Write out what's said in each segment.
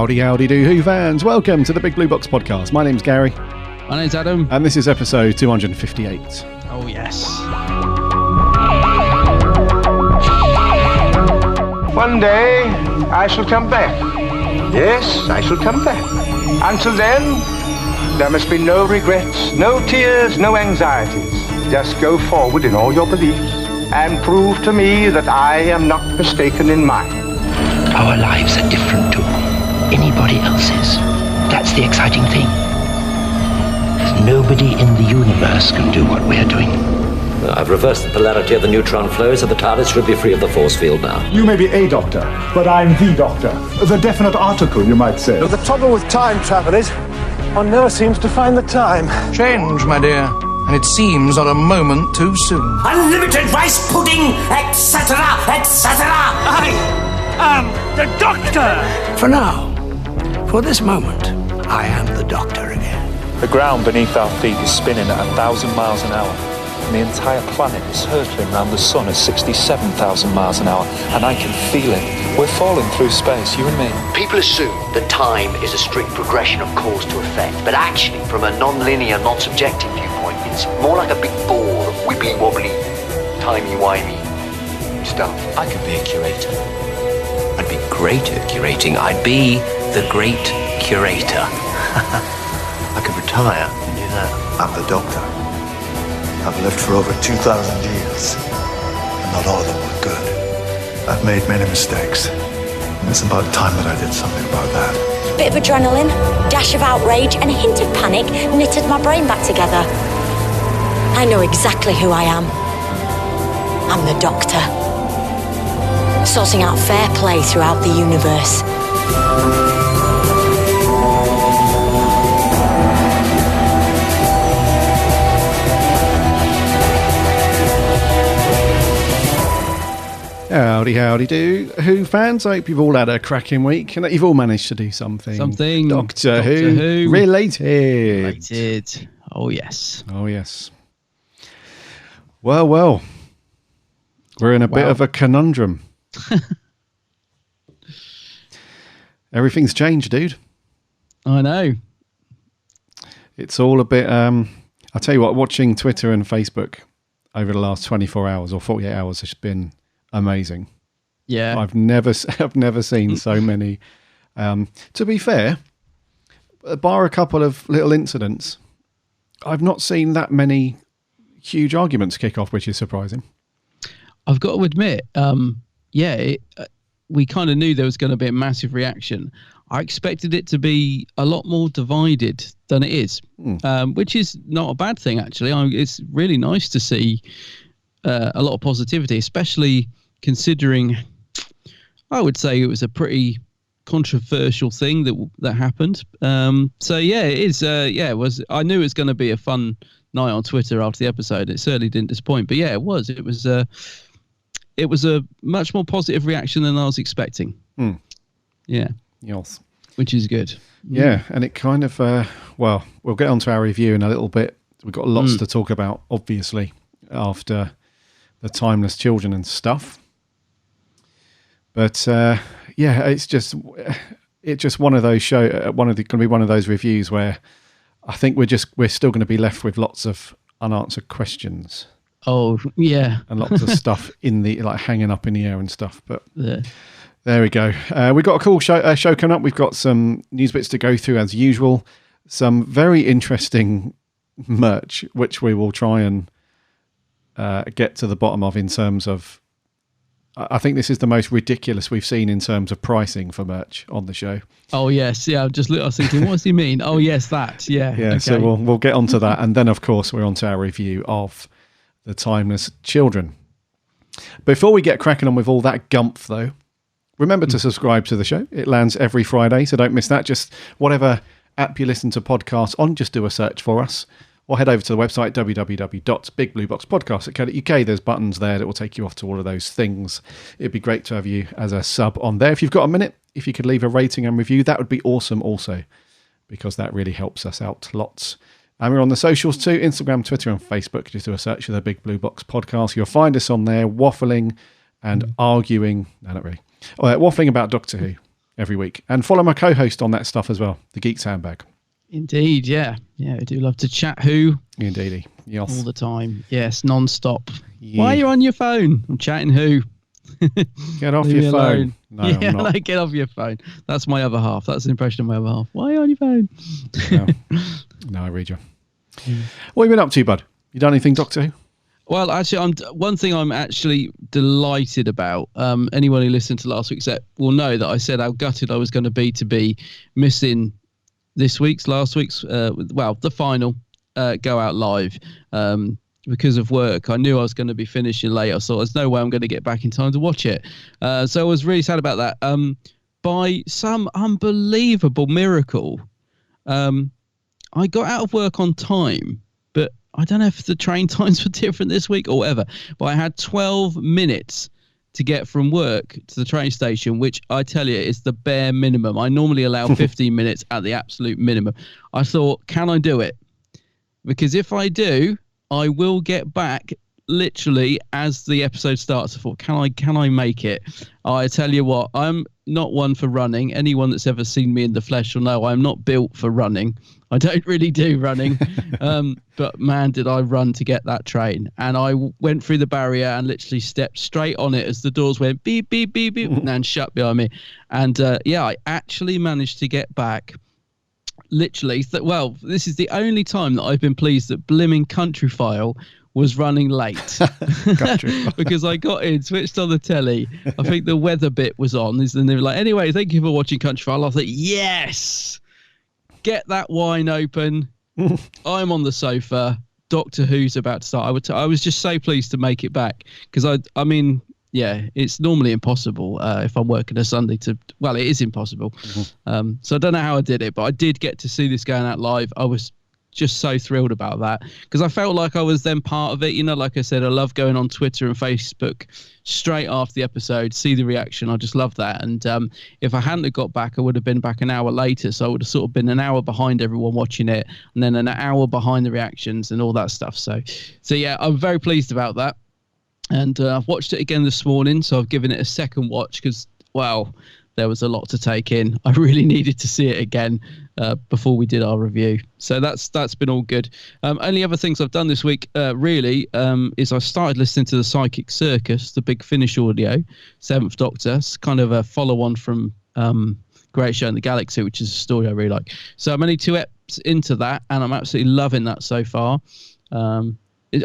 Howdy, howdy do, Who fans. Welcome to the Big Blue Box podcast. My name's Gary. My name's Adam. And this is episode 258. Oh, yes. One day, I shall come back. Yes, I shall come back. Until then, there must be no regrets, no tears, no anxieties. Just go forward in all your beliefs and prove to me that I am not mistaken in mine. Our lives are different to anybody else's. That's the exciting thing. Nobody in the universe can do what we're doing. I've reversed the polarity of the neutron flow, so the TARDIS should be free of the force field now. You may be a doctor, but I'm the doctor. The definite article, you might say. The trouble with time travel is, one never seems to find the time. Change, my dear, and it seems not a moment too soon. Unlimited rice pudding, etc., etc. I am the Doctor! For now, for this moment, I am the Doctor again. The ground beneath our feet is spinning at 1,000 miles an hour. And the entire planet is hurtling around the sun at 67,000 miles an hour. And I can feel it. We're falling through space, you and me. People assume that time is a strict progression of cause to effect. But actually, from a non-linear, non-subjective viewpoint, it's more like a big ball of wibbly-wobbly, timey-wimey stuff. I could be a curator. I'd be great at curating. I'd be the great curator. I could retire and do that. I'm the Doctor. I've lived for over 2,000 years, and not all of them were good. I've made many mistakes, and it's about time that I did something about that. Bit of adrenaline, dash of outrage, and a hint of panic knitted my brain back together. I know exactly who I am. I'm the Doctor. Sorting out fair play throughout the universe. Howdy, howdy do, Who fans. I hope you've all had a cracking week and that you've all managed to do something. Doctor Who related. Oh, yes. Oh, yes. Well. We're in a bit of a conundrum. Everything's changed, dude. I know. It's all a bit... I'll tell you what, watching Twitter and Facebook over the last 24 hours or 48 hours has been amazing. Yeah. I've never seen so many. To be fair, bar a couple of little incidents, I've not seen that many huge arguments kick off, which is surprising. I've got to admit, we kind of knew there was going to be a massive reaction. I expected it to be a lot more divided than it is, which is not a bad thing, actually. It's really nice to see a lot of positivity, especially considering, I would say it was a pretty controversial thing that happened. So yeah, it is. It was. I knew it was going to be a fun night on Twitter after the episode. It certainly didn't disappoint. But yeah, it was. It was a much more positive reaction than I was expecting. Yeah. Yes. Which is good. Yeah, and it kind of we'll get onto our review in a little bit. We've got lots to talk about, obviously, after the Timeless Children and stuff. But it's just one of those going to be one of those reviews where I think we're still going to be left with lots of unanswered questions. Oh yeah, and lots of stuff in the hanging up in the air and stuff. But there we go. We've got a cool show coming up. We've got some news bits to go through as usual. Some very interesting merch, which we will try and get to the bottom of in terms of. I think this is the most ridiculous we've seen in terms of pricing for merch on the show. Oh yes, yeah. I was thinking, what does he mean? Oh yes, that. Yeah. Yeah. Okay. So we'll get onto that, and then of course we're onto our review of the Timeless Children. Before we get cracking on with all that gumph, though, remember to subscribe to the show. It lands every Friday, so don't miss that. Just whatever app you listen to podcasts on, just do a search for us. Or head over to the website, www.bigblueboxpodcast.co.uk. There's buttons there that will take you off to all of those things. It'd be great to have you as a sub on there. If you've got a minute, if you could leave a rating and review, that would be awesome also, because that really helps us out lots. And we're on the socials too, Instagram, Twitter and Facebook. Just do a search for the Big Blue Box Podcast. You'll find us on there waffling and arguing. No, not really. Waffling about Doctor Who. every week. And follow my co-host on that stuff as well, the Geek Sandbag. Indeed, yeah. I do love to chat Who. Indeedy, yes. All the time, yes, non-stop. Yeah. Why are you on your phone? I'm chatting Who. Get off your phone. No, I'm not. No, get off your phone. That's my other half. That's an impression of my other half. Why are you on your phone? No, I read you. What have you been up to, bud? You done anything, Doctor Who? Well, actually, one thing I'm actually delighted about. Anyone who listened to last week's will know that I said how gutted I was going to be missing last week's, the final Go Out Live. Because of work. I knew I was going to be finishing late. I thought there's no way I'm going to get back in time to watch it. So I was really sad about that. By some unbelievable miracle, I got out of work on time, but I don't know if the train times were different this week or whatever, but I had 12 minutes to get from work to the train station, which I tell you is the bare minimum. I normally allow 15 minutes at the absolute minimum. I thought, can I do it? Because if I do, I will get back literally as the episode starts. I thought, can I make it? I tell you what, I'm not one for running. Anyone that's ever seen me in the flesh will know I'm not built for running. I don't really do running. But man, did I run to get that train. And I went through the barrier and literally stepped straight on it as the doors went beep, beep, beep, beep, and shut behind me. And I actually managed to get back. Literally, this is the only time that I've been pleased that Blimmin' Country File was running late. Because I got in, switched on the telly. I think the weather bit was on. And they were like, anyway, thank you for watching Country File. I thought, yes, get that wine open. I'm on the sofa. Doctor Who's about to start. I was just so pleased to make it back because I mean, it's normally impossible if I'm working a Sunday it is impossible. Mm-hmm. So I don't know how I did it, but I did get to see this going out live. I was just so thrilled about that because I felt like I was then part of it. You know, like I said, I love going on Twitter and Facebook straight after the episode, see the reaction. I just love that. And if I hadn't got back, I would have been back an hour later. So I would have sort of been an hour behind everyone watching it and then an hour behind the reactions and all that stuff. So yeah, I'm very pleased about that. And I've watched it again this morning, so I've given it a second watch because, there was a lot to take in. I really needed to see it again before we did our review. So that's been all good. Only other things I've done this week, is I started listening to the Psychic Circus, the Big Finish audio, 7th Doctor. It's kind of a follow-on from Great Show in the Galaxy, which is a story I really like. So I'm only 2 eps into that, and I'm absolutely loving that so far.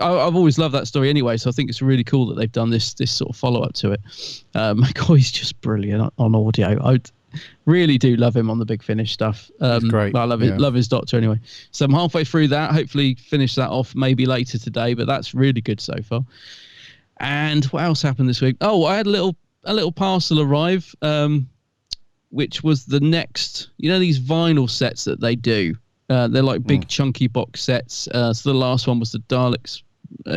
I've always loved that story anyway, so I think it's really cool that they've done this sort of follow-up to it. McCoy's just brilliant on audio. I really do love him on the Big Finish stuff. Great. I love his Doctor anyway. So I'm halfway through that. Hopefully finish that off maybe later today, but that's really good so far. And what else happened this week? Oh, I had a little parcel arrive, which was the next, these vinyl sets that they do. They're like big chunky box sets. So the last one was the Daleks,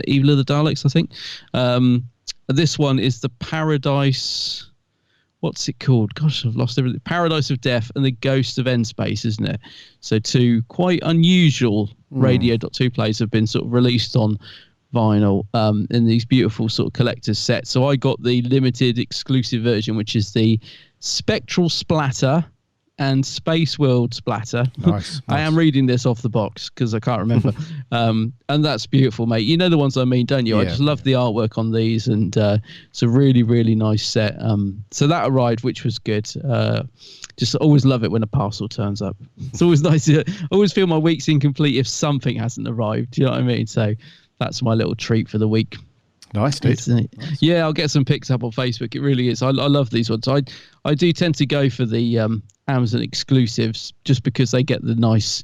Evil of the Daleks, I think. This one is the Paradise. What's it called? Gosh, I've lost everything. Paradise of Death and the Ghost of End Space, isn't it? So 2 quite unusual Radio 2 plays have been sort of released on vinyl in these beautiful sort of collector's sets. So I got the limited exclusive version, which is the Spectral Splatter and Space World Splatter. Nice. I am reading this off the box because I can't remember. And that's beautiful, mate. You know the ones I mean, don't you? Yeah. I just love the artwork on these, and it's a really, really nice set. So that arrived, which was good. Just always love it when a parcel turns up. It's always nice. I always feel my week's incomplete if something hasn't arrived. Do you know what I mean? So that's my little treat for the week. Nice, dude. Nice. Yeah, I'll get some pics up on Facebook. It really is. I love these ones. I do tend to go for the Amazon exclusives just because they get the nice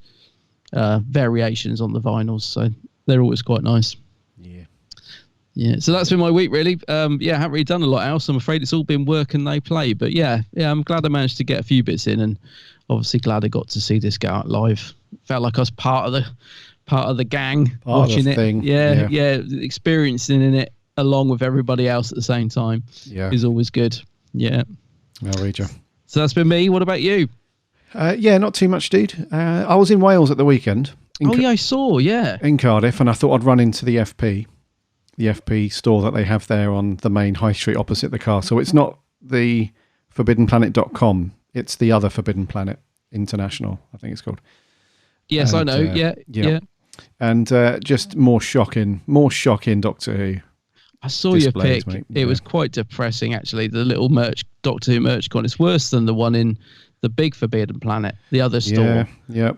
variations on the vinyls. So they're always quite nice. Yeah. So that's been my week, really. I haven't really done a lot else. I'm afraid it's all been work and no play. But yeah, I'm glad I managed to get a few bits in, and obviously glad I got to see this go out live. Felt like I was part of the gang watching it. Thing. Yeah, experiencing in it along with everybody else at the same time is always good. Yeah. I'll read you. So that's been me. What about you? Not too much, dude. I was in Wales at the weekend. I saw, in Cardiff, and I thought I'd run into the FP store that they have there on the main high street opposite the castle. It's not the forbiddenplanet.com It's the other Forbidden Planet International, I think it's called. Yes, I know. Yeah. And just more shocking Doctor Who. I saw your pic. Mate. It was quite depressing, actually. The little Doctor Who merch con. It's worse than the one in the big Forbidden Planet, the other store. Yeah.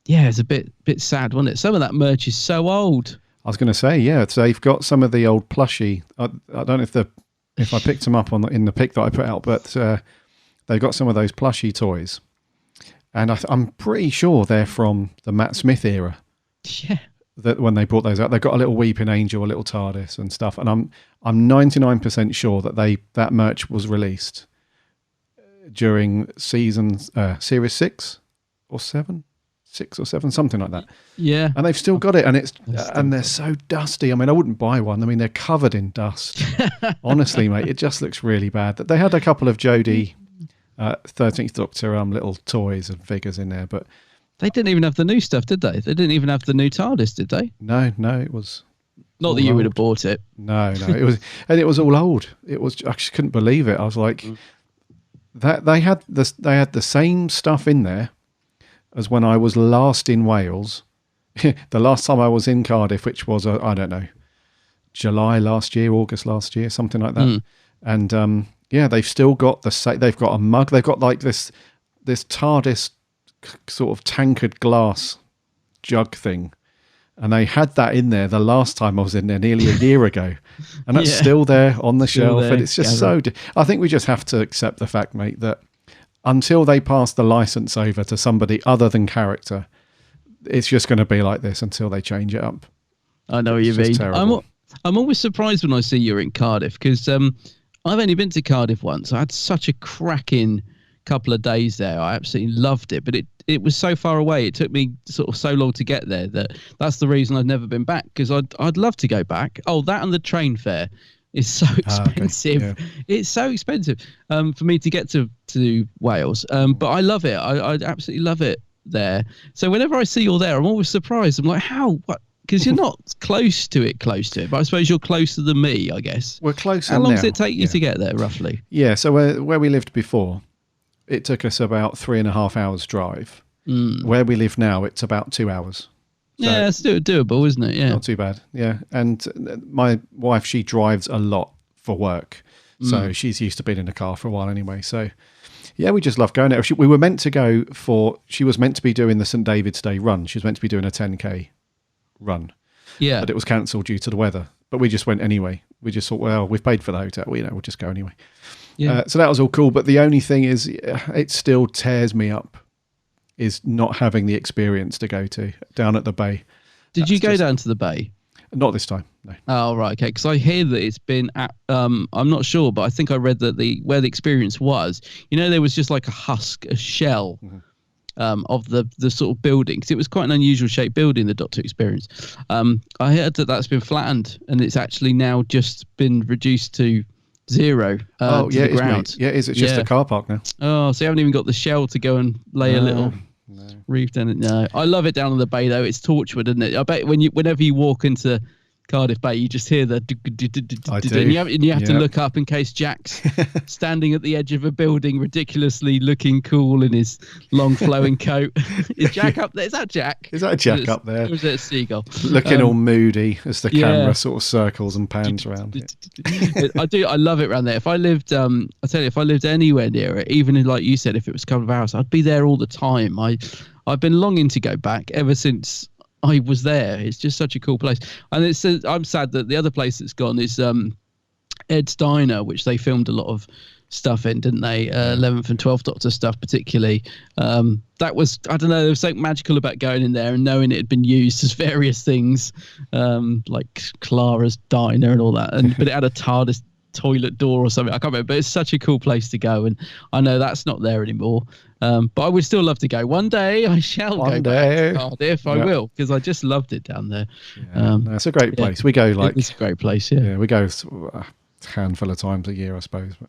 It's a bit sad, wasn't it? Some of that merch is so old. I was going to say, so they've got some of the old plushie. I don't know if I picked them up in the pic that I put out, but they've got some of those plushie toys, and I'm pretty sure they're from the Matt Smith era. Yeah. That when they brought those out, they've got a little Weeping Angel, a little TARDIS and stuff, and I'm 99% sure that merch was released during series 6 or 7, something like that. Yeah, and they've still got it, and they're so dusty. I mean, I wouldn't buy one. I mean, they're covered in dust. Honestly, mate, it just looks really bad. They had a couple of Jodie 13th Doctor little toys and figures in there, but they didn't even have the new stuff, did they? They didn't even have the new TARDIS, did they? No, it was not that you would have bought it. No, it was, and it was all old. It was, I just couldn't believe it. I was like, that they had the same stuff in there as when I was last in Wales. The last time I was in Cardiff, which was I don't know, July last year, August last year, something like that. And they've still got they've got a mug. They've got like this TARDIS sort of tankard glass jug thing, and they had that in there the last time I was in there nearly a year ago, and that's still there on the shelf. And it's just I think we just have to accept the fact, mate, that until they pass the license over to somebody other than character, it's just going to be like this until they change it up. I know what you mean. I'm always surprised when I see you're in Cardiff, because I've only been to Cardiff once. I had such a cracking couple of days there. I absolutely loved it, but it was so far away. It took me sort of so long to get there that's the reason I've never been back, because I'd love to go back. Oh, that and the train fare is so expensive. Okay. Yeah. It's so expensive for me to get to Wales, but I love it. I absolutely love it there. So whenever I see you're there, I'm always surprised. I'm like, how? What? Because you're not close to it, but I suppose you're closer than me, I guess. We're closer. How long does it take you to get there, roughly? Yeah, so where we lived before, it took us about 3.5 hours drive. Where we live now, it's about 2 hours. So yeah, it's doable, isn't it? Yeah, not too bad. Yeah, and my wife, she drives a lot for work, so she's used to being in a car for a while anyway. So yeah, we just love going there. We were meant to go she was meant to be doing the St David's Day run. She was meant to be doing a 10k run. Yeah, but it was cancelled due to the weather. But we just went anyway. We just thought, well, we've paid for the hotel. We'll just go anyway. Yeah. So that was all cool. But the only thing is, it still tears me up, is not having the experience to go to down at the bay. Did you go down to the bay? Not this time, no. Oh, right, okay. Because I hear that it's been at, I'm not sure, but I think I read that where the experience was, there was just like a shell of the sort of building, because it was quite an unusual shaped building, the Doctor Experience. I heard that's been flattened, and it's actually now just been reduced to zero to the ground. Yeah, it's just a car park now. Oh, so you haven't even got the shell to go and lay a little reef down it. No, I love it down on the bay though. It's Torchwood, isn't it? I bet whenever you walk into Cardiff Bay, you just hear the and you have to look up in case Jack's standing at the edge of a building, ridiculously looking cool in his long flowing coat. Is Jack up there? Is that Jack? Is that Jack up there? Or is it a seagull? Looking all moody as the camera sort of circles and pans around it. I love it around there. If I lived, I tell you, if I lived anywhere near it, even like you said, if it was a couple of hours, I'd be there all the time. I've been longing to go back ever since I was there. It's just such a cool place. And I'm sad that the other place that's gone is Ed's Diner, which they filmed a lot of stuff in, didn't they? 11th and 12th Doctor stuff particularly. That was, I don't know, there was something magical about going in there and knowing it had been used as various things, like Clara's Diner and all that. But it had a TARDIS toilet door or something. I can't remember, but it's such a cool place to go, and I know that's not there anymore. But I would still love to go. One day I shall go back to Cardiff. I will, because I just loved it down there. It's a great place. We go it's a great place. Yeah, we go a handful of times a year, I suppose. But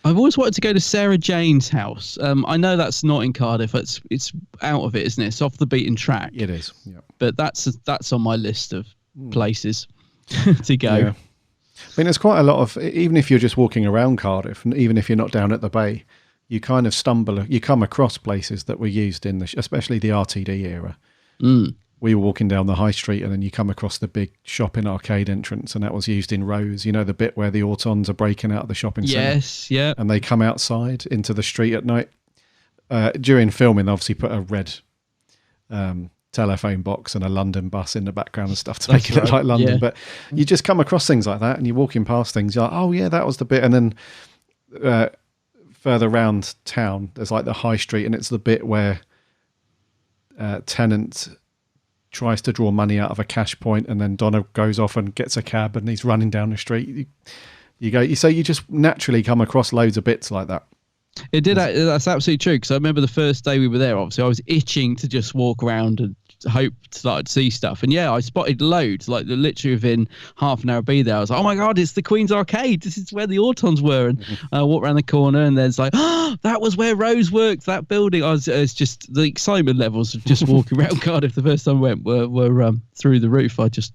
I've always wanted to go to Sarah Jane's house. I know that's not in Cardiff. It's out of it, isn't it? It's off the beaten track. It is. Yeah. But that's on my list of places to go. Yeah. I mean, there's quite a lot of, even if you're just walking around Cardiff, and even if you're not down at the bay, you kind of you come across places that were used in especially the RTD era. We were walking down the high street and then you come across the big shopping arcade entrance, and that was used in Rose, you know, the bit where the Autons are breaking out of the shopping centre. Yes, yeah. And they come outside into the street at night. During filming, they obviously put a red telephone box and a London bus in the background and stuff to make it look like London. But you just come across things like that and you're walking past things, you're like, oh yeah, that was the bit. And then further round town, there's like the high street, and it's the bit where Tennant tries to draw money out of a cash point, and then Donna goes off and gets a cab and he's running down the street. You just naturally come across loads of bits like that. It did. That's absolutely true. Because I remember the first day we were there, obviously I was itching to just walk around and hope to like see stuff. And yeah, I spotted loads, like literally within half an hour be there. I was like, oh my God, it's the Queen's Arcade. This is where the Autons were. And I walked around the corner and there's like, oh, that was where Rose worked, that building. It's just the excitement levels of just walking around Cardiff the first time I went were through the roof. I just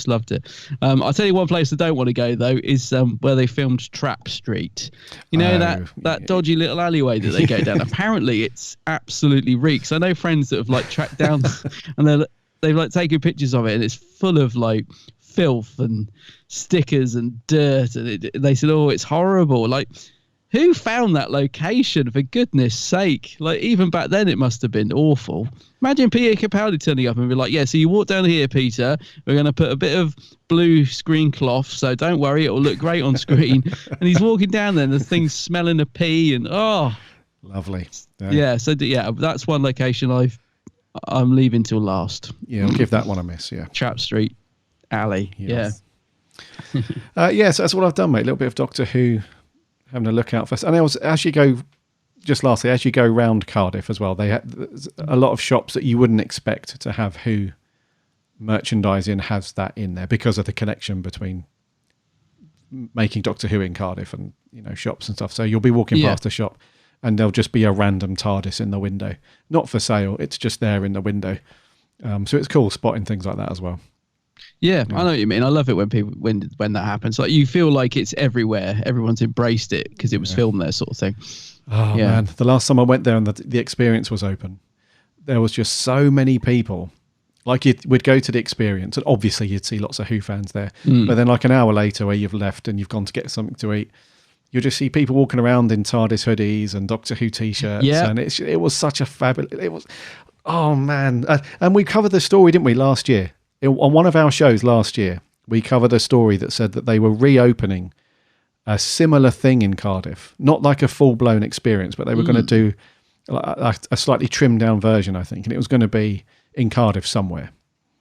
loved it. I'll tell you one place I don't want to go though is where they filmed Trap Street. You know, that dodgy little alleyway that they go down. Apparently it's absolutely reeks. I know friends that have like tracked down and they've like taken pictures of it, and it's full of like filth and stickers and dirt, and they said, oh, it's horrible. Like, who found that location, for goodness sake? Like, even back then it must have been awful. Imagine Peter Capaldi turning up and be like, yeah, so you walk down here, Peter, we're going to put a bit of blue screen cloth, so don't worry, it'll look great on screen. And he's walking down there and the thing's smelling of pee, and lovely. So that's one location I'm leaving till last. Yeah, I'll give that one a miss. Yeah, Trap Street Alley. Yes. Yeah. So that's what I've done, mate. A little bit of Doctor Who, having a look out for. And as you go round Cardiff as well, they have a lot of shops that you wouldn't expect to have Who merchandising has that in there because of the connection between making Doctor Who in Cardiff and, you know, shops and stuff. So you'll be walking past a shop and there'll just be a random TARDIS in the window. Not for sale, it's just there in the window. So it's cool spotting things like that as well. Yeah, I know what you mean. I love it when that happens. Like, you feel like it's everywhere. Everyone's embraced it because it was filmed there, sort of thing. Oh man, the last time I went there and the experience was open, there was just so many people. Like, we'd go to the experience and obviously you'd see lots of Who fans there. But then like an hour later where you've left and you've gone to get something to eat, you'll just see people walking around in TARDIS hoodies and Doctor Who t-shirts. Yeah. And it was such a fabulous... It was... Oh, man. And we covered the story, didn't we, last year? On one of our shows last year, we covered a story that said that they were reopening a similar thing in Cardiff. Not like a full-blown experience, but they were going to do a slightly trimmed-down version, I think. And it was going to be in Cardiff somewhere.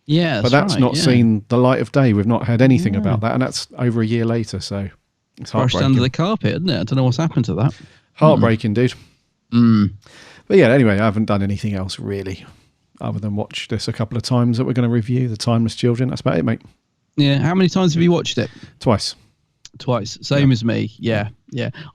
Yeah, but that's not seen the light of day. We've not heard anything about that. And that's over a year later, so... It's brushed under the carpet, isn't it? I don't know what's happened to that. Heartbreaking, dude. But yeah, anyway, I haven't done anything else really other than watch this a couple of times that we're going to review, The Timeless Children. That's about it, mate. Yeah. How many times have you watched it? Twice. Same as me. Yeah.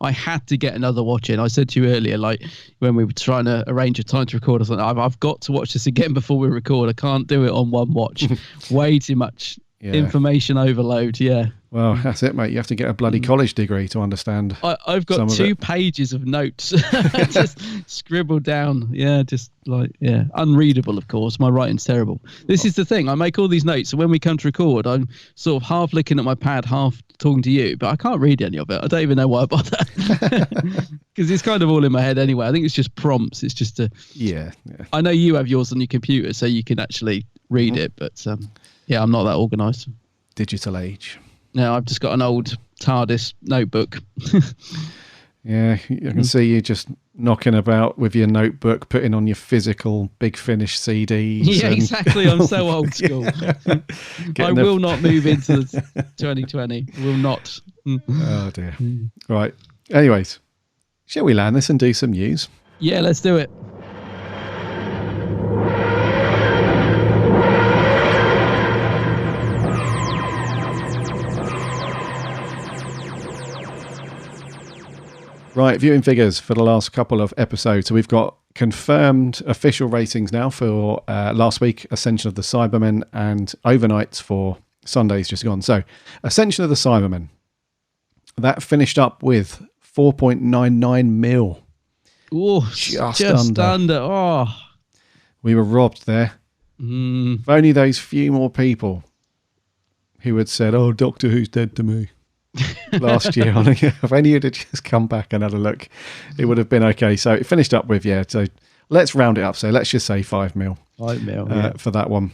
I had to get another watch in. I said to you earlier, like when we were trying to arrange a time to record, I thought, I've got to watch this again before we record. I can't do it on one watch. Way too much information overload. Yeah. Well, that's it, mate. You have to get a bloody college degree to understand. I've got 2 pages of notes just scribbled down. Yeah, unreadable, of course. My writing's terrible. This is the thing. I make all these notes, so when we come to record, I'm sort of half looking at my pad, half talking to you, but I can't read any of it. I don't even know why I bother. Because it's kind of all in my head anyway. I think it's just prompts. It's just Yeah. I know you have yours on your computer, so you can actually read it, but I'm not that organised. Digital age. No, I've just got an old TARDIS notebook. Yeah, I can see you just knocking about with your notebook, putting on your physical Big Finish CDs. Yeah, exactly. I'm so old school. I will not move into 2020. Will not. Oh, dear. Right. Anyways, shall we land this and do some news? Yeah, let's do it. Right, viewing figures for the last couple of episodes. So we've got confirmed official ratings now for last week, Ascension of the Cybermen, and overnights for Sunday's just gone. So Ascension of the Cybermen, that finished up with 4.99 mil Oh, just under. Oh, we were robbed there. If only those few more people who had said, "Oh, Doctor Who's dead to me," last year. If only you'd have just come back and had a look, it would have been okay. So it finished up with, so let's round it up. So let's just say 5 mil. 5 mil for that one.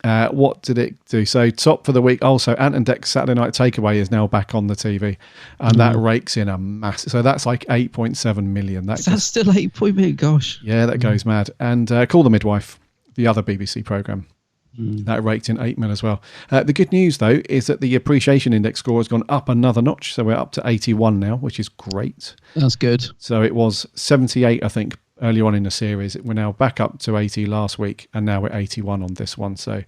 What did it do? So top for the week. Also, Ant and Dec's Saturday Night Takeaway is now back on the TV, and that rakes in a massive. So that's like 8.7 million. That's still 8 million. Gosh. Yeah, that goes mad. And Call the Midwife, the other BBC programme. That raked in 8 mil as well. The good news, though, is that the appreciation index score has gone up another notch. So we're up to 81 now, which is great. That's good. So it was 78, I think, earlier on in the series. We're now back up to 80 last week, and now we're 81 on this one. So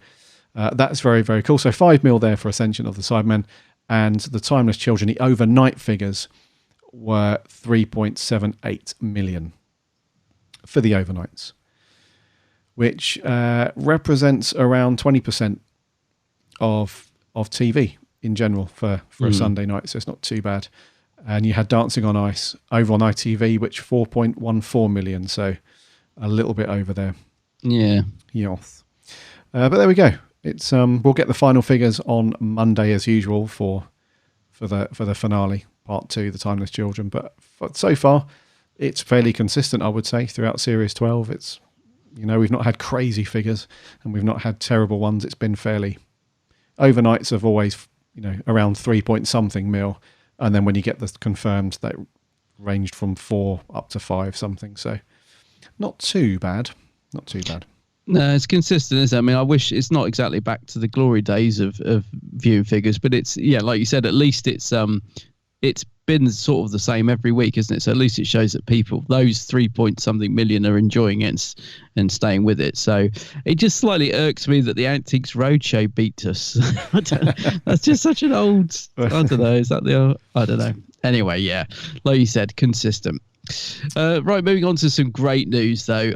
that's very, very cool. So 5 mil there for Ascension of the Cybermen. And the Timeless Children, the overnight figures were 3.78 million for the overnights, which represents around 20% of TV in general for a Sunday night. So it's not too bad. And you had Dancing on Ice over on ITV, which 4.14 million. So a little bit over there. Yeah. Yes. But there we go. It's we'll get the final figures on Monday as usual for the finale, part 2, The Timeless Children. But so far, it's fairly consistent, I would say, throughout Series 12. It's, we've not had crazy figures and we've not had terrible ones. It's been fairly... Overnights have always, around 3-point-something mil. And then when you get the confirmed, that ranged from 4 up to 5 something. So not too bad. Not too bad. No, it's consistent, isn't it? I mean, I wish it's not exactly back to the glory days of viewing figures, but it's, like you said, at least it's been sort of the same every week, isn't it? So at least it shows that people, those 3-point-something million, are enjoying it and staying with it. So it just slightly irks me that the Antiques Roadshow beat us. That's just such an old, I don't know, is that the old, I don't know. Anyway, yeah, like you said, consistent. Right, moving on to some great news, though.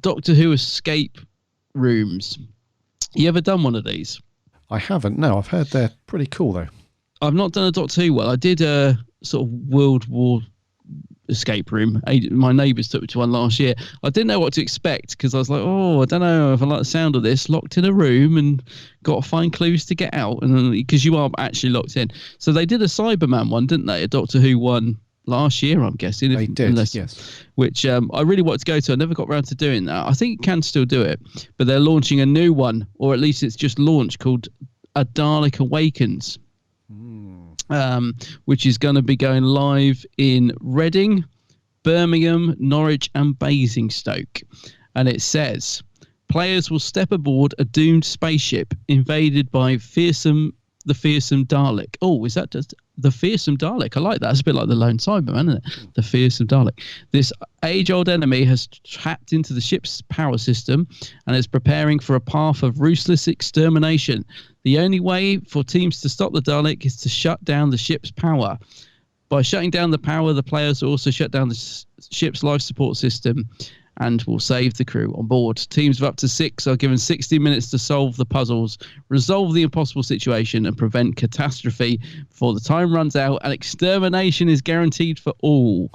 Doctor Who escape rooms. You ever done one of these? I haven't, no. I've heard they're pretty cool, though. I've not done a Doctor Who one. I did a sort of World War escape room. My neighbours took me to one last year. I didn't know what to expect because I was like, I don't know if I like the sound of this. Locked in a room and got to find clues to get out, and because you are actually locked in. So they did a Cyberman one, didn't they? A Doctor Who one last year, I'm guessing. They did, yes. Which I really wanted to go to. I never got around to doing that. I think you can still do it, but they're launching a new one, or at least it's just launched, called A Dalek Awakens. Which is going to be going live in Reading, Birmingham, Norwich and Basingstoke. And it says, players will step aboard a doomed spaceship invaded by the fearsome Dalek. Oh, is that just the fearsome Dalek? I like that. It's a bit like the Lone Cyberman, isn't it? The fearsome Dalek. This age-old enemy has tapped into the ship's power system and is preparing for a path of ruthless extermination. The only way for teams to stop the Dalek is to shut down the ship's power. By shutting down the power, the players will also shut down the ship's life support system and will save the crew on board. Teams of up to 6 are given 60 minutes to solve the puzzles, resolve the impossible situation, and prevent catastrophe before the time runs out, and extermination is guaranteed for all.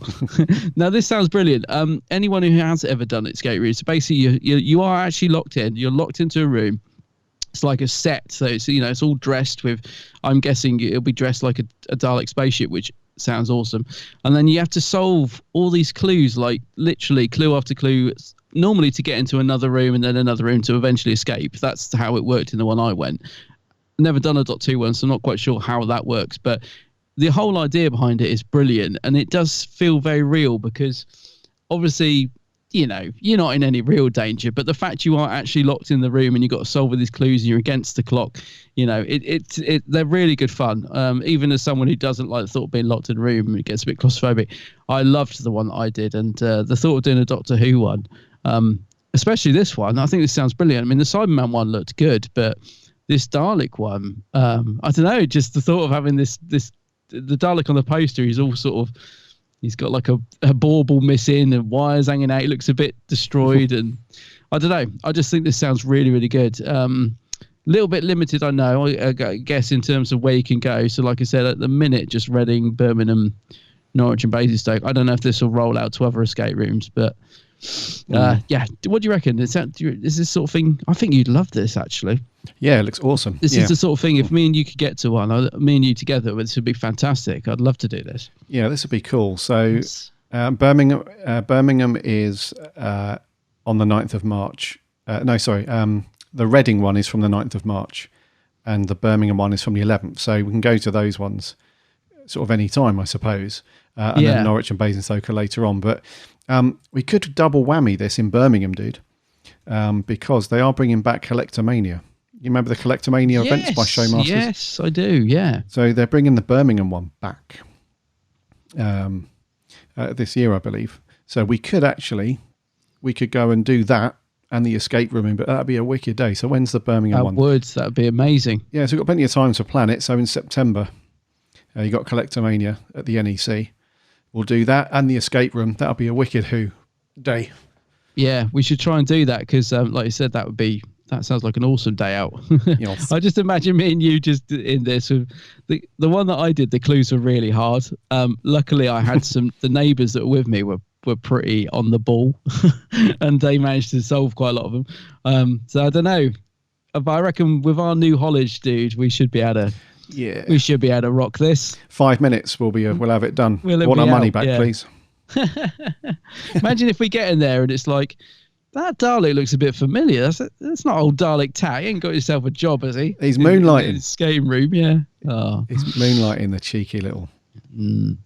Now, this sounds brilliant. Anyone who has ever done escape room, so basically you are actually locked in. You're locked into a room. It's like a set, so it's it's all dressed with. I'm guessing it'll be dressed like a Dalek spaceship, which sounds awesome. And then you have to solve all these clues, like literally clue after clue, normally to get into another room and then another room to eventually escape. That's how it worked in the one I went. Never done a .2 one, so I'm not quite sure how that works. But the whole idea behind it is brilliant, and it does feel very real because obviously, you're not in any real danger, but the fact you are actually locked in the room and you've got to solve all these clues and you're against the clock, they're really good fun. Even as someone who doesn't like the thought of being locked in a room, it gets a bit claustrophobic. I loved the one that I did, and the thought of doing a Doctor Who one, especially this one, I think this sounds brilliant. I mean, the Cyberman one looked good, but this Dalek one, I don't know, just the thought of having the Dalek on the poster, he's all sort of, he's got like a bauble missing and wires hanging out. He looks a bit destroyed. And I don't know. I just think this sounds really, really good. Little bit limited, I know, I guess, in terms of where you can go. So like I said, at the minute, just Reading, Birmingham, Norwich and Basingstoke. I don't know if this will roll out to other escape rooms, but yeah. What do you reckon? Is this sort of thing? I think you'd love this, actually. Yeah, it looks awesome. This is the sort of thing, if me and you could get to one, me and you together, this would be fantastic. I'd love to do this. Yeah, this would be cool. So Birmingham is on the 9th of March. The Reading one is from the 9th of March, and the Birmingham one is from the 11th. So we can go to those ones sort of any time, I suppose. And then Norwich and Basingstoke are later on. But we could double whammy this in Birmingham, dude, because they are bringing back Collectomania. You remember the Collectomania events by Showmasters? Yes, I do, yeah. So they're bringing the Birmingham one back this year, I believe. So we could go and do that and the escape room, but that'd be a wicked day. So when's the Birmingham one? That'd be amazing. Yeah, so we've got plenty of time to plan it. So in September, you got Collectomania at the NEC. We'll do that and the escape room. That'll be a wicked day. Yeah, we should try and do that because, like you said, that sounds like an awesome day out. Yes. I just imagine me and you just in this. The one that I did, the clues were really hard. Luckily, I had the neighbours that were with me were pretty on the ball, and they managed to solve quite a lot of them. So I don't know, but I reckon with our new haulage, dude, we should be able to. Yeah, we should be able to rock this. 5 minutes, we'll have it done. Want our money back, please? Imagine if we get in there and it's like, that Dalek looks a bit familiar. That's not old Dalek Tat. He ain't got himself a job, has he? He's moonlighting. In his game room, yeah. Oh. He's moonlighting, the cheeky little. But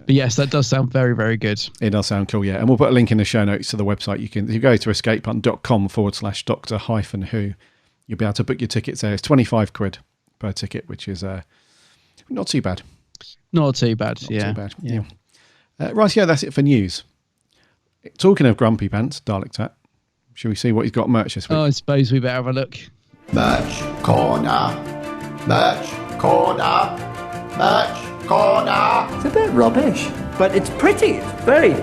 yes, that does sound very, very good. It does sound cool, yeah. And we'll put a link in the show notes to the website. If you go to escapehunt.com/Doctor-Who, you'll be able to book your tickets there. It's 25 quid per ticket, which is not too bad. Not too bad, yeah. Right, yeah, that's it for news. Talking of Grumpy Pants, Dalek Tat, shall we see what he's got merch this week? Oh, I suppose we better have a look. Merch corner. Merch corner. Merch corner. It's a bit rubbish, but it's pretty. It's very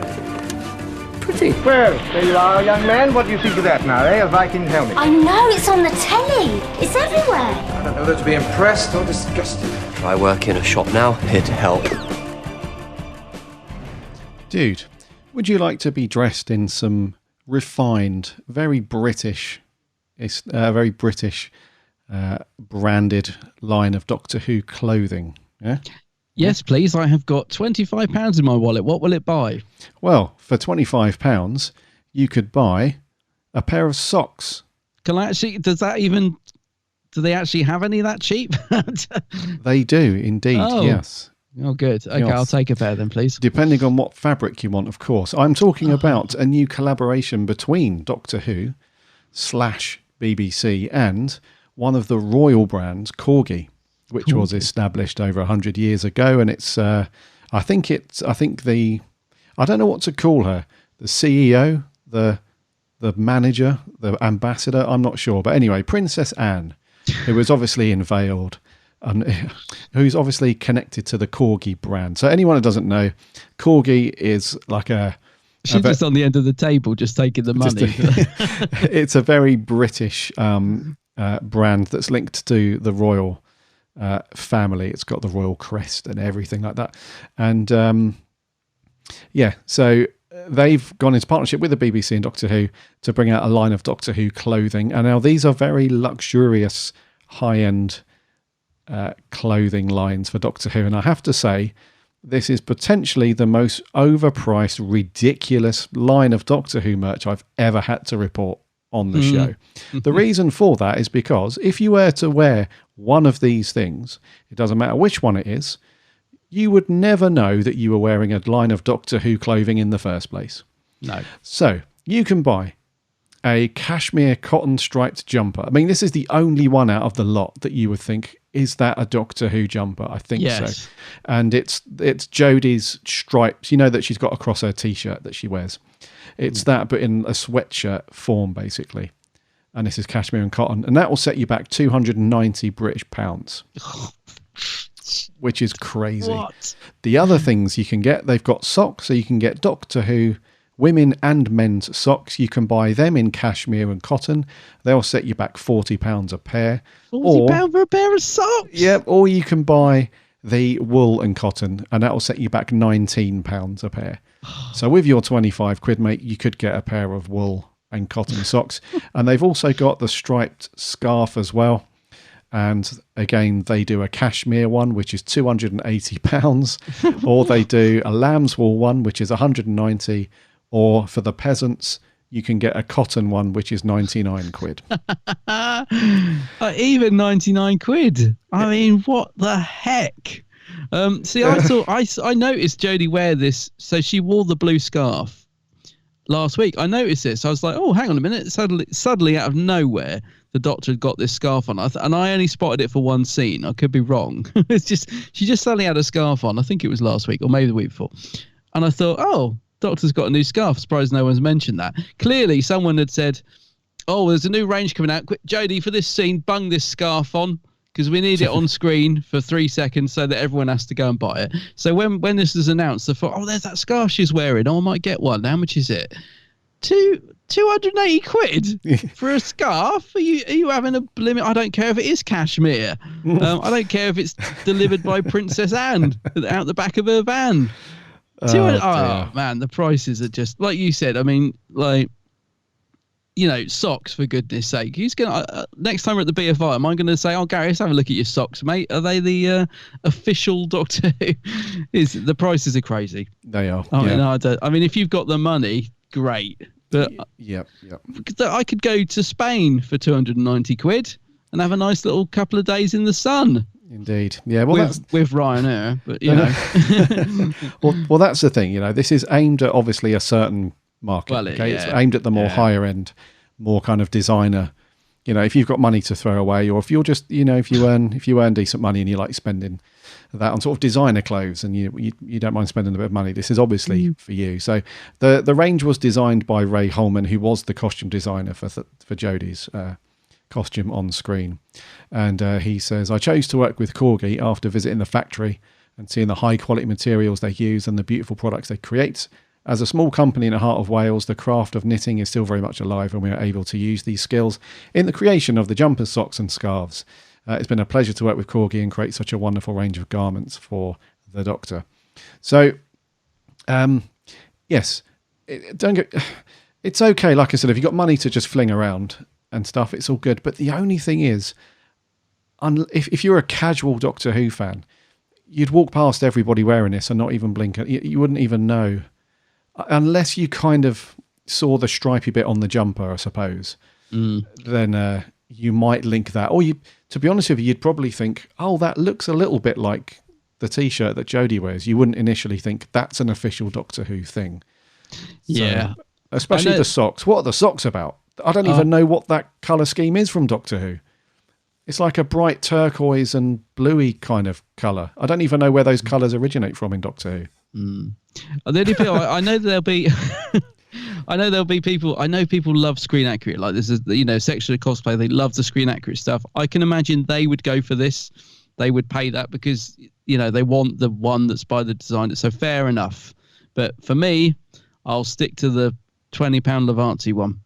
pretty. Well, there you are, young man. What do you think of that now, eh? A Viking helmet. I know, it's on the telly. It's everywhere. I don't know whether to be impressed or disgusted. Try work in a shop now, here to help. Dude, would you like to be dressed in some refined, very British branded line of Doctor Who clothing? Yeah. Yes, please. I have got £25 in my wallet. What will it buy? Well, for £25, you could buy a pair of socks. Do they actually have any that cheap? They do indeed. Yes. Oh, good. Okay, yes. I'll take a pair then, please. Depending on what fabric you want, of course. I'm talking about a new collaboration between Doctor Who / BBC and one of the royal brands, Corgi, which was established over 100 years ago. And it's, I don't know what to call her. The CEO, the manager, the ambassador, I'm not sure. But anyway, Princess Anne, who was obviously unveiled, who's obviously connected to the Corgi brand. So anyone who doesn't know, Corgi is like she's just on the end of the table, just taking the money. It's a very British brand that's linked to the royal family. It's got the royal crest and everything like that. And so they've gone into partnership with the BBC and Doctor Who to bring out a line of Doctor Who clothing. And now these are very luxurious, high-end clothing lines for Doctor Who. And I have to say, this is potentially the most overpriced, ridiculous line of Doctor Who merch I've ever had to report on the show. The reason for that is because if you were to wear one of these things, it doesn't matter which one it is, you would never know that you were wearing a line of Doctor Who clothing in the first place. No. So you can buy a cashmere cotton striped jumper. I mean, this is the only one out of the lot that you would think, is that a Doctor Who jumper? I think so. And it's Jodie's stripes. You know that she's got across her T-shirt that she wears. It's that, but in a sweatshirt form, basically. And this is cashmere and cotton. And that will set you back 290 British pounds, which is crazy. What? The other things you can get, they've got socks. So you can get Doctor Who women and men's socks. You can buy them in cashmere and cotton. They'll set you back £40 a pair. £40 for a pair of socks? Yep. Or you can buy the wool and cotton, and that will set you back £19 a pair. So with your 25 quid, mate, you could get a pair of wool and cotton socks. And they've also got the striped scarf as well. And again, they do a cashmere one, which is £280, or they do a lamb's wool one, which is 190, or for the peasants, you can get a cotton one, which is 99 quid. Even 99 quid. I mean, what the heck? See, I noticed Jodie wear this. So she wore the blue scarf last week. I noticed this. I was like, oh, hang on a minute. Suddenly out of nowhere, the Doctor had got this scarf on. And I only spotted it for one scene. I could be wrong. She just suddenly had a scarf on. I think it was last week or maybe the week before. And I thought, oh, Doctor's got a new scarf. Surprised no one's mentioned that. Clearly, someone had said, oh, there's a new range coming out. Quick, Jodie, for this scene, bung this scarf on because we need it on screen for 3 seconds so that everyone has to go and buy it. So when this was announced, I thought, oh, there's that scarf she's wearing. Oh, I might get one. How much is it? 280 quid for a scarf? Are you having a limit? I don't care if it is cashmere. I don't care if it's delivered by Princess Anne out the back of her van. Oh man, the prices are just like you said. I mean, like, you know, socks, for goodness sake. Who's gonna next time we're at the BFI? Am I going to say, "Oh, Gary, let's have a look at your socks, mate"? Are they the official Doctor Who? The prices are crazy. They are. I mean, if you've got the money, great. But yep. I could go to Spain for 290 quid and have a nice little couple of days in the sun. Indeed. Yeah. Well, with Ryanair, but you know. well, that's the thing. You know, this is aimed at obviously a certain market. Well, It's aimed at the more higher end, more kind of designer. You know, if you've got money to throw away, or if you're just, you know, if you earn decent money and you like spending that on sort of designer clothes, and you don't mind spending a bit of money, this is obviously for you. So the range was designed by Ray Holman, who was the costume designer for Jodie's costume on screen. And he says, I chose to work with Corgi after visiting the factory and seeing the high quality materials they use and the beautiful products they create. As a small company in the heart of Wales, the craft of knitting is still very much alive, and we are able to use these skills in the creation of the jumpers, socks and scarves. It's been a pleasure to work with Corgi and create such a wonderful range of garments for the Doctor. So, yes, it's okay. Like I said, if you've got money to just fling around and stuff, it's all good. But the only thing is, if you're a casual Doctor Who fan, you'd walk past everybody wearing this and not even blink. You wouldn't even know, unless you kind of saw the stripy bit on the jumper, I suppose. Then you might link that. Or to be honest with you, you'd probably think, oh, that looks a little bit like the T-shirt that Jodie wears. You wouldn't initially think that's an official Doctor Who thing. Yeah. So, especially the socks. What are the socks about? I don't even know what that colour scheme is from Doctor Who. It's like a bright turquoise and bluey kind of colour. I don't even know where those colours originate from in Doctor Who. The only people I know there'll be... I know there'll be people. I know people love Screen Accurate. Like, this is, you know, section of cosplay. They love the Screen Accurate stuff. I can imagine they would go for this. They would pay that because, you know, they want the one that's by the designer. So fair enough. But for me, I'll stick to the £20 Lavanzi one.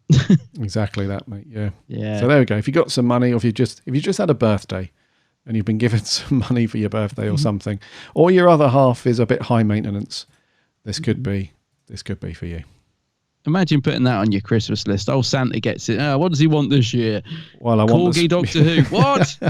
Exactly that, mate. Yeah. Yeah. So there we go. If you got some money, or if you just had a birthday and you've been given some money for your birthday or something, or your other half is a bit high maintenance, this could be for you. Imagine putting that on your Christmas list. Oh, Santa gets it. What does he want this year? Well, I want Corgi Doctor Who. What? He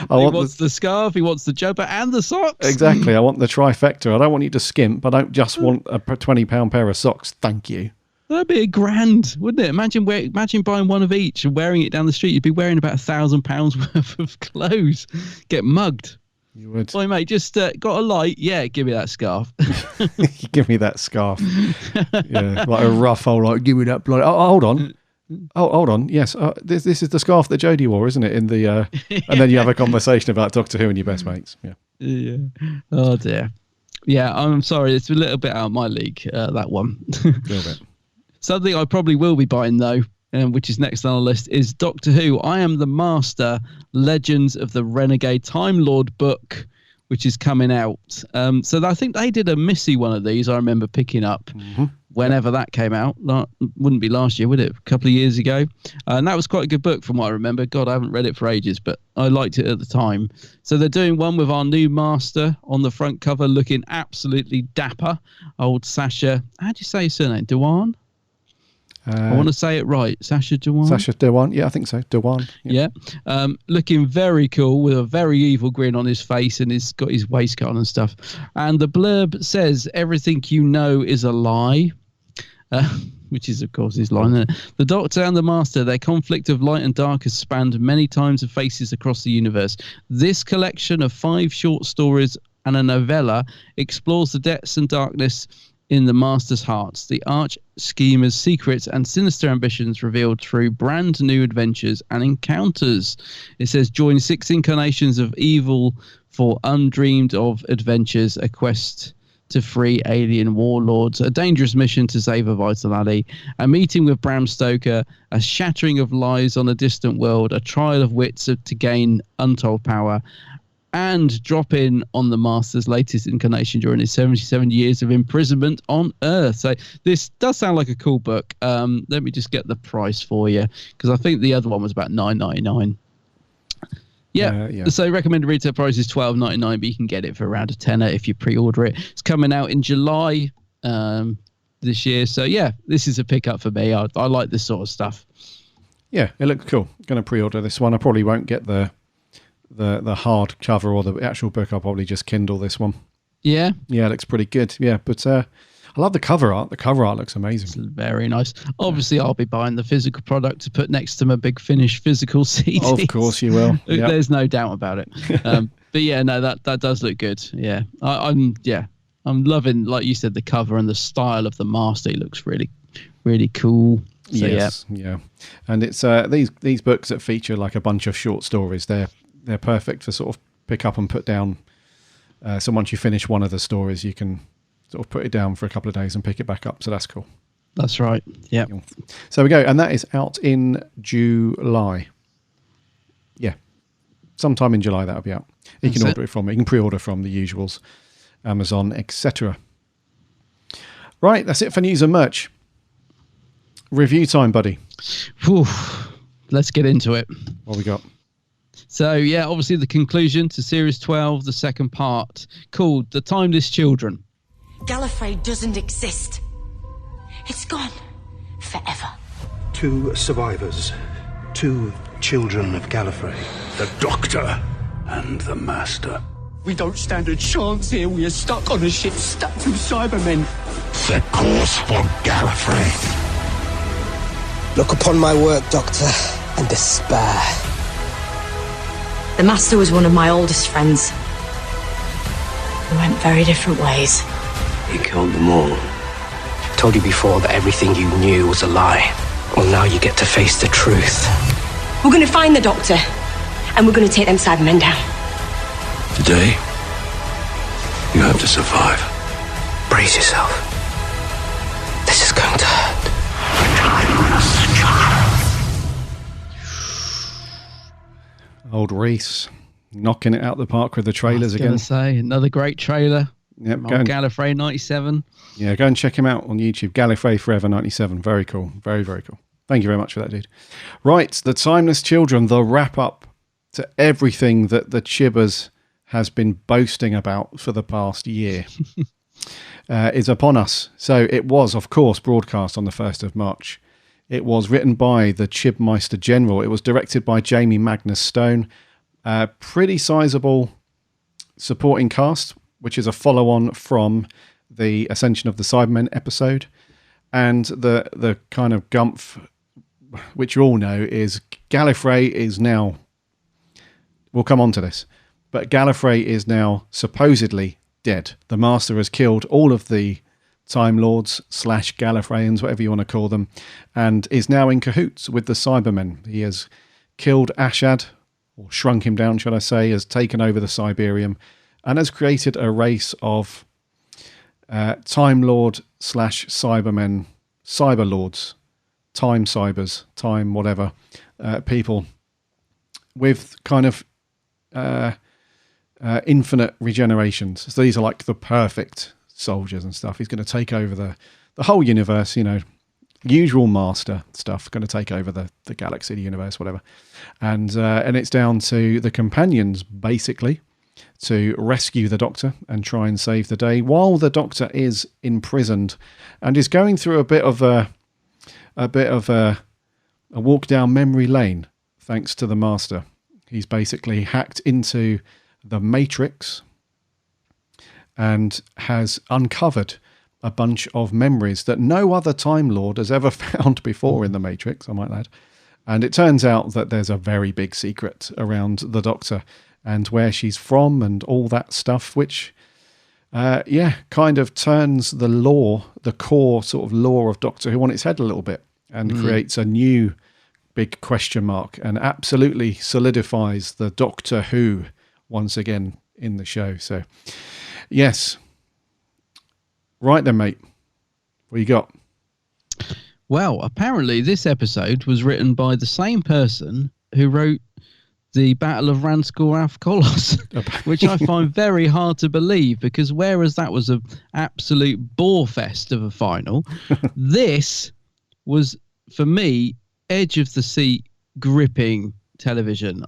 wants the scarf, he wants the jumper and the socks. Exactly. I want the trifecta. I don't want you to skimp. I don't just want a £20 pair of socks. Thank you. That'd be $1,000, wouldn't it? Imagine buying one of each and wearing it down the street. You'd be wearing about £1,000 worth of clothes. Get mugged. You would. Boy, mate, just got a light? Yeah, give me that scarf. Give me that scarf. Yeah, like a rough hole. Like, give me that blood. Oh, hold on. Oh, hold on. Yes, this is the scarf that Jodie wore, isn't it? In the and then you have a conversation about Doctor Who and your best mates. Yeah. Yeah. Oh dear. Yeah, I'm sorry. It's a little bit out of my league. That one. A little bit. Something I probably will be buying though, which is next on our list, is Doctor Who. I Am the Master: Legends of the Renegade Time Lord book, which is coming out. So I think they did a Missy one of these. I remember picking up whenever that came out. Wouldn't be last year, would it? A couple of years ago. And that was quite a good book from what I remember. God, I haven't read it for ages, but I liked it at the time. So they're doing one with our new master on the front cover, looking absolutely dapper. Old Sasha. How do you say his surname? Dewan? I want to say it right. Sasha Dewan? Sasha Dewan. Yeah, I think so. Dewan. Yeah. Looking very cool with a very evil grin on his face, and he's got his waistcoat on and stuff. And the blurb says, everything you know is a lie. Which is, of course, his line. Isn't it? The Doctor and the Master, their conflict of light and dark has spanned many times and faces across the universe. This collection of 5 short stories and a novella explores the depths and darkness in the Master's hearts, the arch schemer's secrets and sinister ambitions revealed through brand new adventures and encounters. It says, join 6 incarnations of evil for undreamed of adventures, a quest to free alien warlords, a dangerous mission to save a vital ally, a meeting with Bram Stoker, a shattering of lies on a distant world, a trial of wits to gain untold power, and drop in on the Master's latest incarnation during his 77 years of imprisonment on Earth. So this does sound like a cool book. Let me just get the price for you, because I think the other one was about $9.99. Yeah. So recommended retail price is $12.99, but you can get it for around a tenner if you pre-order it. It's coming out in July this year. So yeah, this is a pickup for me. I like this sort of stuff. Yeah, it looks cool. Going to pre-order this one. I probably won't get the hard cover or the actual book. I'll probably just Kindle this one. Yeah, it looks pretty good. Yeah, but I love the cover art. The cover art looks amazing. It's very nice. Obviously, I'll be buying the physical product to put next to my Big Finish physical CD. Of course you will. Yep. There's no doubt about it. But yeah, no, that does look good. Yeah, I'm loving, like you said, the cover and the style of the Master. It looks really, really cool. So, yes, yeah. And it's these books that feature like a bunch of short stories. They're perfect for sort of pick up and put down. So once you finish one of the stories, you can sort of put it down for a couple of days and pick it back up. So that's cool. That's right. Yeah. So we go. And that is out in July. Yeah. Sometime in July that'll be out. You can order it from me. You can pre-order from the usuals, Amazon, etc. Right. That's it for news and merch. Review time, buddy. Whew. Let's get into it. What we got? So, yeah, obviously the conclusion to Series 12, the second part, called The Timeless Children. Gallifrey doesn't exist. It's gone. Forever. 2 survivors. 2 children of Gallifrey. The Doctor and the Master. We don't stand a chance here. We are stuck on a ship, stuck with Cybermen. Set course for Gallifrey. Look upon my work, Doctor, and despair. The Master was one of my oldest friends. We went very different ways. You killed them all. Told you before that everything you knew was a lie. Well, now you get to face the truth. We're going to find the Doctor, and we're going to take them Cybermen down. Today, you have to survive. Brace yourself. This is going to hurt. Old Reese knocking it out the park with the trailers again. I was going to say, another great trailer. Yep, Gallifrey 97. Yeah, go and check him out on YouTube. Gallifrey Forever 97. Very cool. Very, very cool. Thank you very much for that, dude. Right, The Timeless Children, the wrap-up to everything that the Chibbers has been boasting about for the past year is upon us. So it was, of course, broadcast on the 1st of March. It was written by the Chibmeister General. It was directed by Jamie Magnus Stone. Pretty sizable supporting cast, which is a follow-on from the Ascension of the Cybermen episode. And the kind of gumph, which you all know, is Gallifrey is now... We'll come on to this. But Gallifrey is now supposedly dead. The Master has killed all of the Time Lords / Gallifreyans, whatever you want to call them, and is now in cahoots with the Cybermen. He has killed Ashad, or shrunk him down, should I say, has taken over the Cyberium, and has created a race of Time Lord / Cybermen, Cyber Lords, Time Cybers, Time whatever, people with kind of infinite regenerations. So these are like the perfect soldiers and stuff. He's going to take over the the whole universe, usual master stuff, going to take over the galaxy, the universe, whatever. And it's down to the companions, basically, to rescue the Doctor and try and save the day while the Doctor is imprisoned and is going through a bit of a walk down memory lane, thanks to the Master. He's basically hacked into the Matrix and has uncovered a bunch of memories that no other Time Lord has ever found before in the Matrix, I might add. And it turns out that there's a very big secret around the Doctor and where she's from and all that stuff, which, kind of turns the lore, the core sort of lore of Doctor Who on its head a little bit and creates a new big question mark and absolutely solidifies the Doctor Who once again in the show. So, yes. Right then, mate. What you got? Well, apparently this episode was written by the same person who wrote the Battle of Ranskoor Alf Kolos, which I find very hard to believe, because whereas that was an absolute bore fest of a final, this was, for me, edge of the seat gripping television.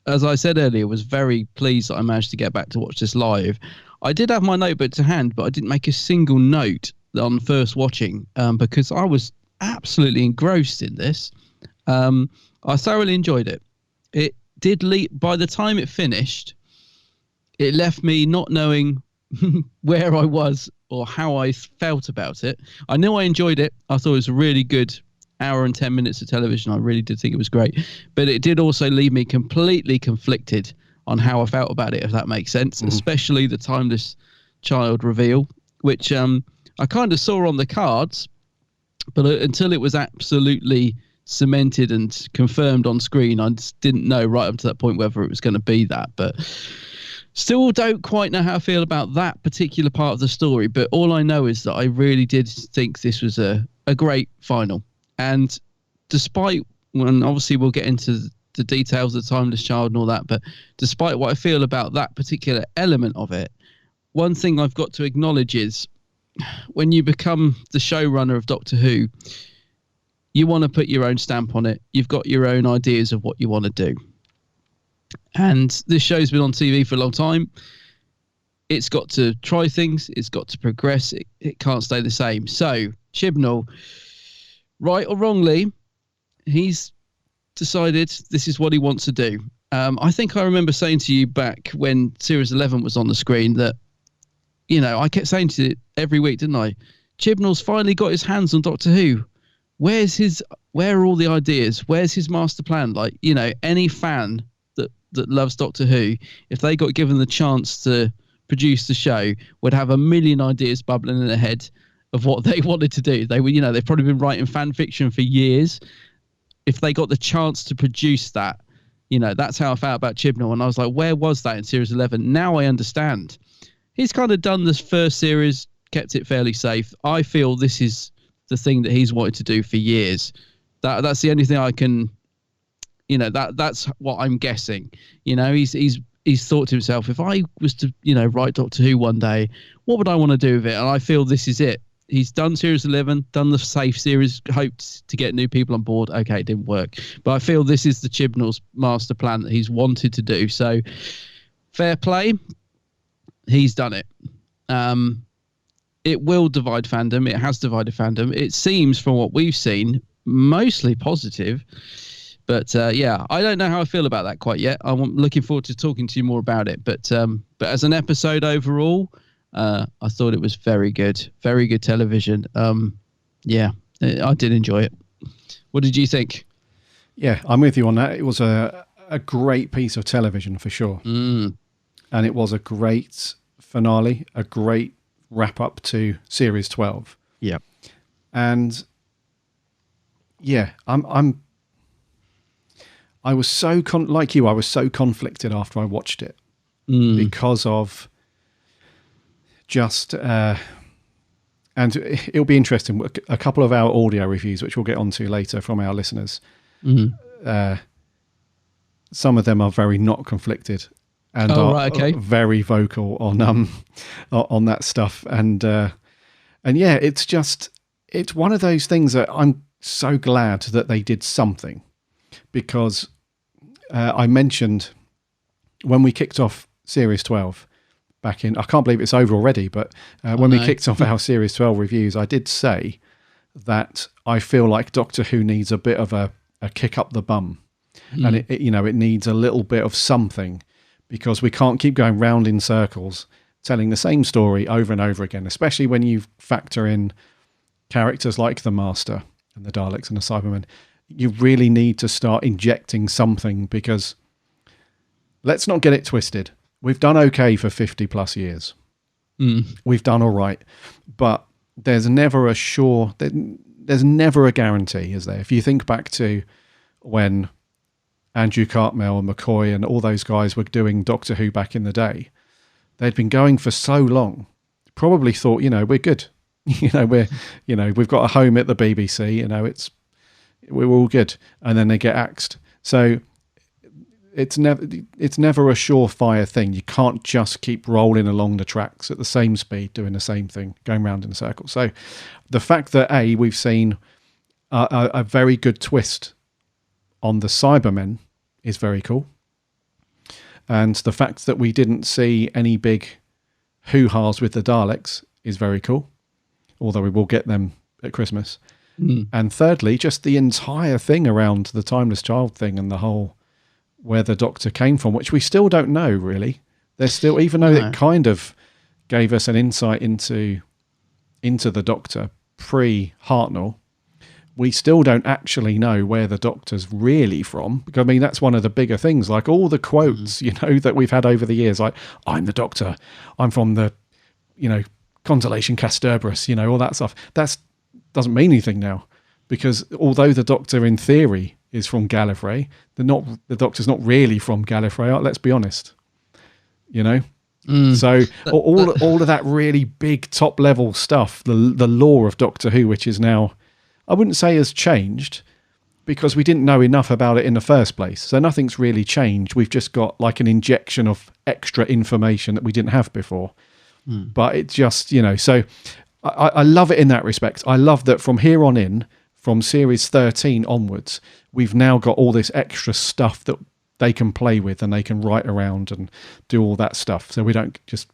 As I said earlier, was very pleased that I managed to get back to watch this live. I did have my notebook to hand, but I didn't make a single note on first watching because I was absolutely engrossed in this. I thoroughly enjoyed it. It did lead, by the time it finished, it left me not knowing where I was or how I felt about it. I knew I enjoyed it. I thought it was a really good hour and 10 minutes of television. I really did think it was great. But it did also leave me completely conflicted on how I felt about it, if that makes sense, especially the Timeless Child reveal, which I kind of saw on the cards, but until it was absolutely cemented and confirmed on screen, I just didn't know right up to that point whether it was going to be that. But still don't quite know how I feel about that particular part of the story. But all I know is that I really did think this was a great final. And despite, when obviously we'll get into the details of the Timeless Child and all that, but despite what I feel about that particular element of it, one thing I've got to acknowledge is when you become the showrunner of Doctor Who, you want to put your own stamp on it. You've got your own ideas of what you want to do. And this show's been on TV for a long time. It's got to try things. It's got to progress. It can't stay the same. So, Chibnall, right or wrongly, he's decided this is what he wants to do. I think I remember saying to you back when Series 11 was on the screen that, I kept saying to you every week, didn't I? Chibnall's finally got his hands on Doctor Who. Where are all the ideas? Where's his master plan? Like, any fan that loves Doctor Who, if they got given the chance to produce the show, would have a million ideas bubbling in their head of what they wanted to do. They were, they've probably been writing fan fiction for years. If they got the chance to produce that, that's how I felt about Chibnall. And I was like, where was that in Series 11? Now I understand. He's kind of done this first series, kept it fairly safe. I feel this is the thing that he's wanted to do for years. That's the only thing I can, that's what I'm guessing. He's thought to himself, if I was to, write Doctor Who one day, what would I want to do with it? And I feel this is it. He's done Series 11, done the safe series, hoped to get new people on board. Okay, it didn't work. But I feel this is the Chibnall's master plan that he's wanted to do. So, fair play. He's done it. It will divide fandom. It has divided fandom. It seems, from what we've seen, mostly positive. But, I don't know how I feel about that quite yet. I'm looking forward to talking to you more about it. But as an episode overall, I thought it was very good television. I did enjoy it. What did you think? Yeah, I'm with you on that. It was a great piece of television for sure. And it was a great finale, a great wrap up to Series 12. Yeah. And I was so like you, I was so conflicted after I watched it because of just and it'll be interesting, a couple of our audio reviews which we'll get onto later from our listeners, some of them are very not conflicted and are very vocal on that stuff, and And yeah, it's one of those things that I'm so glad that they did something, because I mentioned when we kicked off Series 12 back in, I can't believe it's over already, but when we kicked off our Series 12 reviews, I did say that I feel like Doctor Who needs a bit of a kick up the bum. And it needs a little bit of something, because we can't keep going round in circles telling the same story over and over again, especially when you factor in characters like the Master and the Daleks and the Cybermen. You really need to start injecting something, because let's not get it twisted. We've done okay for 50 plus years. We've done all right, but there's never a guarantee, is there? If you think back to when Andrew Cartmel and McCoy and all those guys were doing Doctor Who back in the day, they'd been going for so long, probably thought, we're good. We've got a home at the BBC, we're all good. And then they get axed. So it's never a surefire thing. You can't just keep rolling along the tracks at the same speed, doing the same thing, going round in a circle. So the fact that we've seen a very good twist on the Cybermen is very cool. And the fact that we didn't see any big hoo-has with the Daleks is very cool, although we will get them at Christmas. And thirdly, just the entire thing around the Timeless Child thing and the whole where the Doctor came from, which we still don't know, really. There's still, even though it kind of gave us an insight into the Doctor pre-Hartnell, we still don't actually know where the Doctor's really from. Because, I mean, that's one of the bigger things. Like all the quotes, that we've had over the years, like, I'm the Doctor, I'm from the, Constellation Casterbarus, all that stuff. That doesn't mean anything now. Because although the Doctor, in theory, is from Gallifrey, the Doctor's not really from Gallifrey, let's be honest. So all of that really big top level stuff, the lore of Doctor Who, which is now, I wouldn't say has changed, because we didn't know enough about it in the first place. So nothing's really changed. We've just got like an injection of extra information that we didn't have before. But it just, so I love it in that respect. I love that from here on in, from series 13 onwards, we've now got all this extra stuff that they can play with and they can write around and do all that stuff. So we don't just,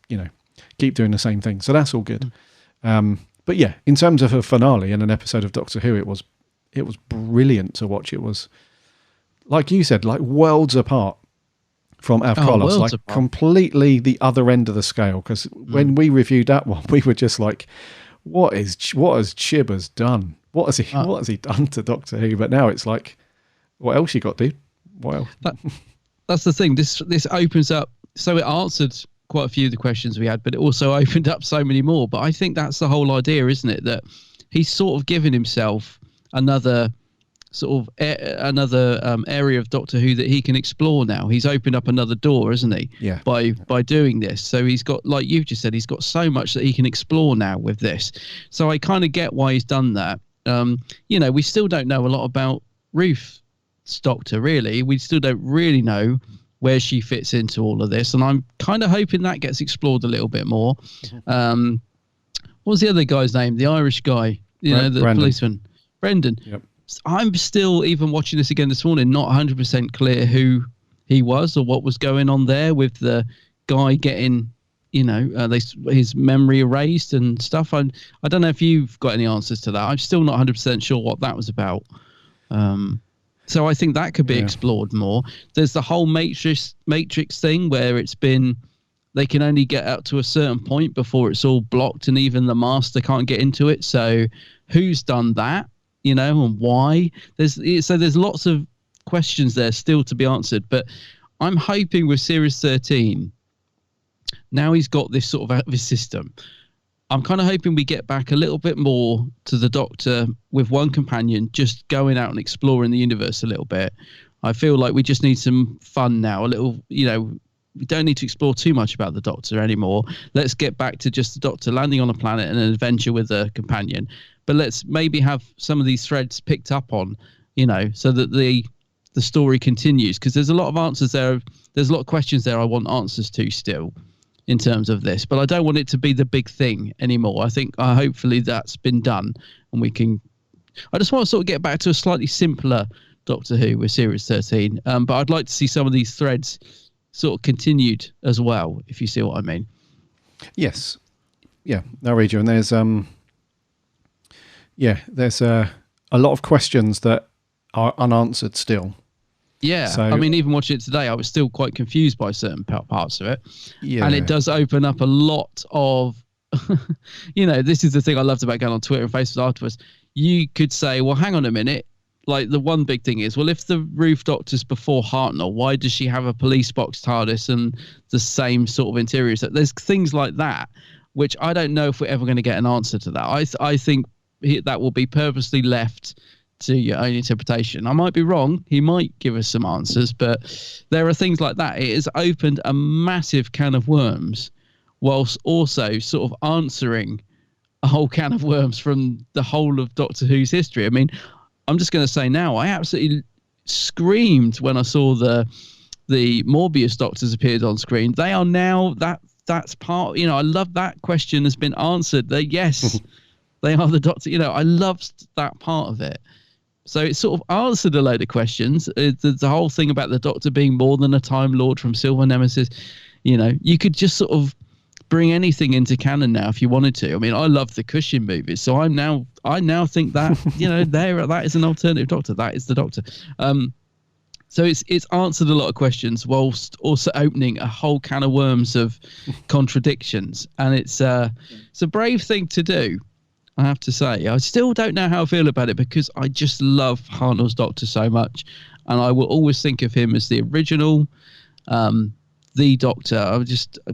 keep doing the same thing. So that's all good. But yeah, in terms of a finale and an episode of Doctor Who, it was brilliant to watch. It was, like you said, like worlds apart from Kolos, like apart. Completely the other end of the scale. Because when we reviewed that one, we were just like, what has Chibber's done? What has he done to Doctor Who? But now it's like, what else you got, dude? What else? That's the thing. This opens up. So it answered quite a few of the questions we had, but it also opened up so many more. But I think that's the whole idea, isn't it? That he's sort of given himself another sort of area of Doctor Who that he can explore now. He's opened up another door, isn't he? Yeah. By doing this. So he's got, like you've just said, he's got so much that he can explore now with this. So I kind of get why he's done that. We still don't know a lot about Ruth's Doctor, really. We still don't really know where she fits into all of this, and I'm kind of hoping that gets explored a little bit more. What was the other guy's name? The Irish guy, the Brendan. Policeman, Brendan. Yep. I'm still, even watching this again this morning, not 100% clear who he was or what was going on there with the guy getting, his memory erased and stuff. I don't know if you've got any answers to that. I'm still not 100% sure what that was about. So I think that could be explored more. There's the whole Matrix thing where it's been, they can only get up to a certain point before it's all blocked, and even the Master can't get into it. So who's done that, and why? There's lots of questions there still to be answered. But I'm hoping with Series 13, now he's got this sort of out of his system, I'm kind of hoping we get back a little bit more to the Doctor with one companion, just going out and exploring the universe a little bit. I feel like we just need some fun now, a little, we don't need to explore too much about the Doctor anymore. Let's get back to just the Doctor landing on a planet and an adventure with a companion. But let's maybe have some of these threads picked up on, so that the story continues. Because there's a lot of answers there. There's a lot of questions there I want answers to still. in terms of this, but I don't want it to be the big thing anymore. I think hopefully that's been done, and I just want to sort of get back to a slightly simpler Doctor Who with Series 13, but I'd like to see some of these threads sort of continued as well, if you see what I mean. Yes. Yeah, I read you. And there's a lot of questions that are unanswered still. Yeah, so, I mean, even watching it today, I was still quite confused by certain parts of it. Yeah. And it does open up a lot of, this is the thing I loved about going on Twitter and Facebook afterwards. You could say, well, hang on a minute. Like, the one big thing is, well, if the Roof Doctor's before Hartnell, why does she have a police box TARDIS and the same sort of interiors? There's things like that, which I don't know if we're ever going to get an answer to that. I think that will be purposely left to your own interpretation. I might be wrong. He might give us some answers, but there are things like that. It has opened a massive can of worms whilst also sort of answering a whole can of worms from the whole of Doctor Who's history. I mean, I'm just going to say now, I absolutely screamed when I saw the Morbius Doctors appeared on screen. They are now, that's part, I love that question has been answered. Yes, they are the Doctor. I loved that part of it. So it sort of answered a load of questions. The whole thing about the Doctor being more than a Time Lord from Silver Nemesis, you could just sort of bring anything into canon now if you wanted to. I mean, I love the Cushing movies, so I now think that that is an alternative Doctor. That is the Doctor. So it's answered a lot of questions whilst also opening a whole can of worms of contradictions, and it's a brave thing to do, I have to say. I still don't know how I feel about it because I just love Hartnell's Doctor so much, and I will always think of him as the original. The Doctor,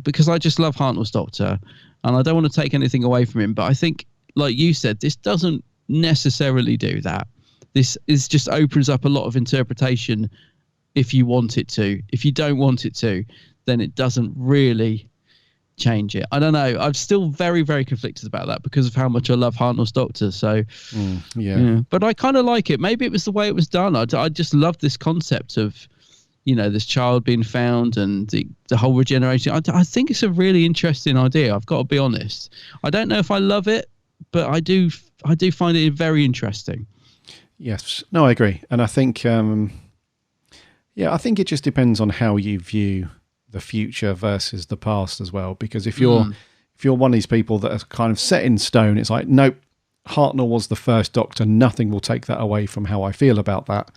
because I just love Hartnell's Doctor, and I don't want to take anything away from him. But I think, like you said, this doesn't necessarily do that. This just opens up a lot of interpretation if you want it to. If you don't want it to, then it doesn't really change it. I don't know. I'm still very, very conflicted about that because of how much I love Hartnell's Doctor. So, yeah. But I kind of like it. Maybe it was the way it was done. I just love this concept of, this child being found and the whole regeneration. I think it's a really interesting idea. I've got to be honest. I don't know if I love it, but I do find it very interesting. Yes. No, I agree. And I think, I think it just depends on how you view the future versus the past as well. Because if you're one of these people that are kind of set in stone, it's like, nope, Hartnell was the first Doctor. Nothing will take that away from how I feel about that.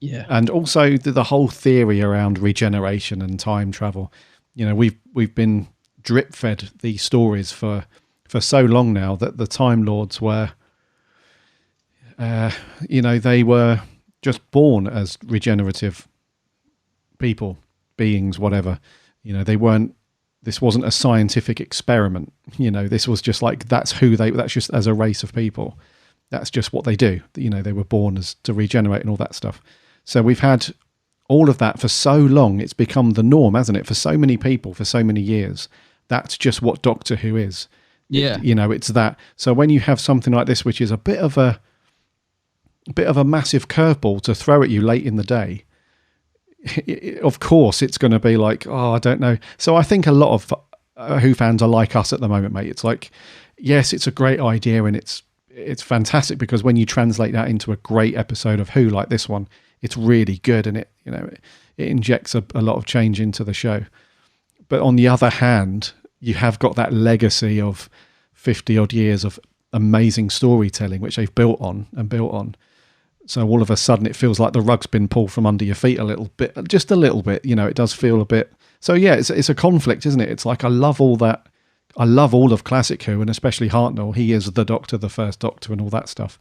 Yeah, and also the whole theory around regeneration and time travel. We've been drip fed these stories for so long now that the Time Lords were, they were just born as regenerative people, beings, whatever. They weren't. This wasn't a scientific experiment. This was just like that's just as a race of people. That's just what they do. They were born to regenerate and all that stuff. So we've had all of that for so long. It's become the norm, hasn't it? For so many people, for so many years. That's just what Doctor Who is. Yeah. It's that. So when you have something like this, which is a bit of a massive curveball to throw at you late in the day, of course it's going to be like, oh, I don't know. So I think a lot of Who fans are like us at the moment, mate. It's like, yes, it's a great idea and it's fantastic because when you translate that into a great episode of Who like this one, it's really good and it injects a lot of change into the show. But on the other hand, you have got that legacy of 50 odd years of amazing storytelling, which they've built on. So all of a sudden it feels like the rug's been pulled from under your feet a little bit, just a little bit, it does feel a bit. So yeah, it's a conflict, isn't it? It's like, I love all that. I love all of classic Who and especially Hartnell. He is the Doctor, the first Doctor and all that stuff.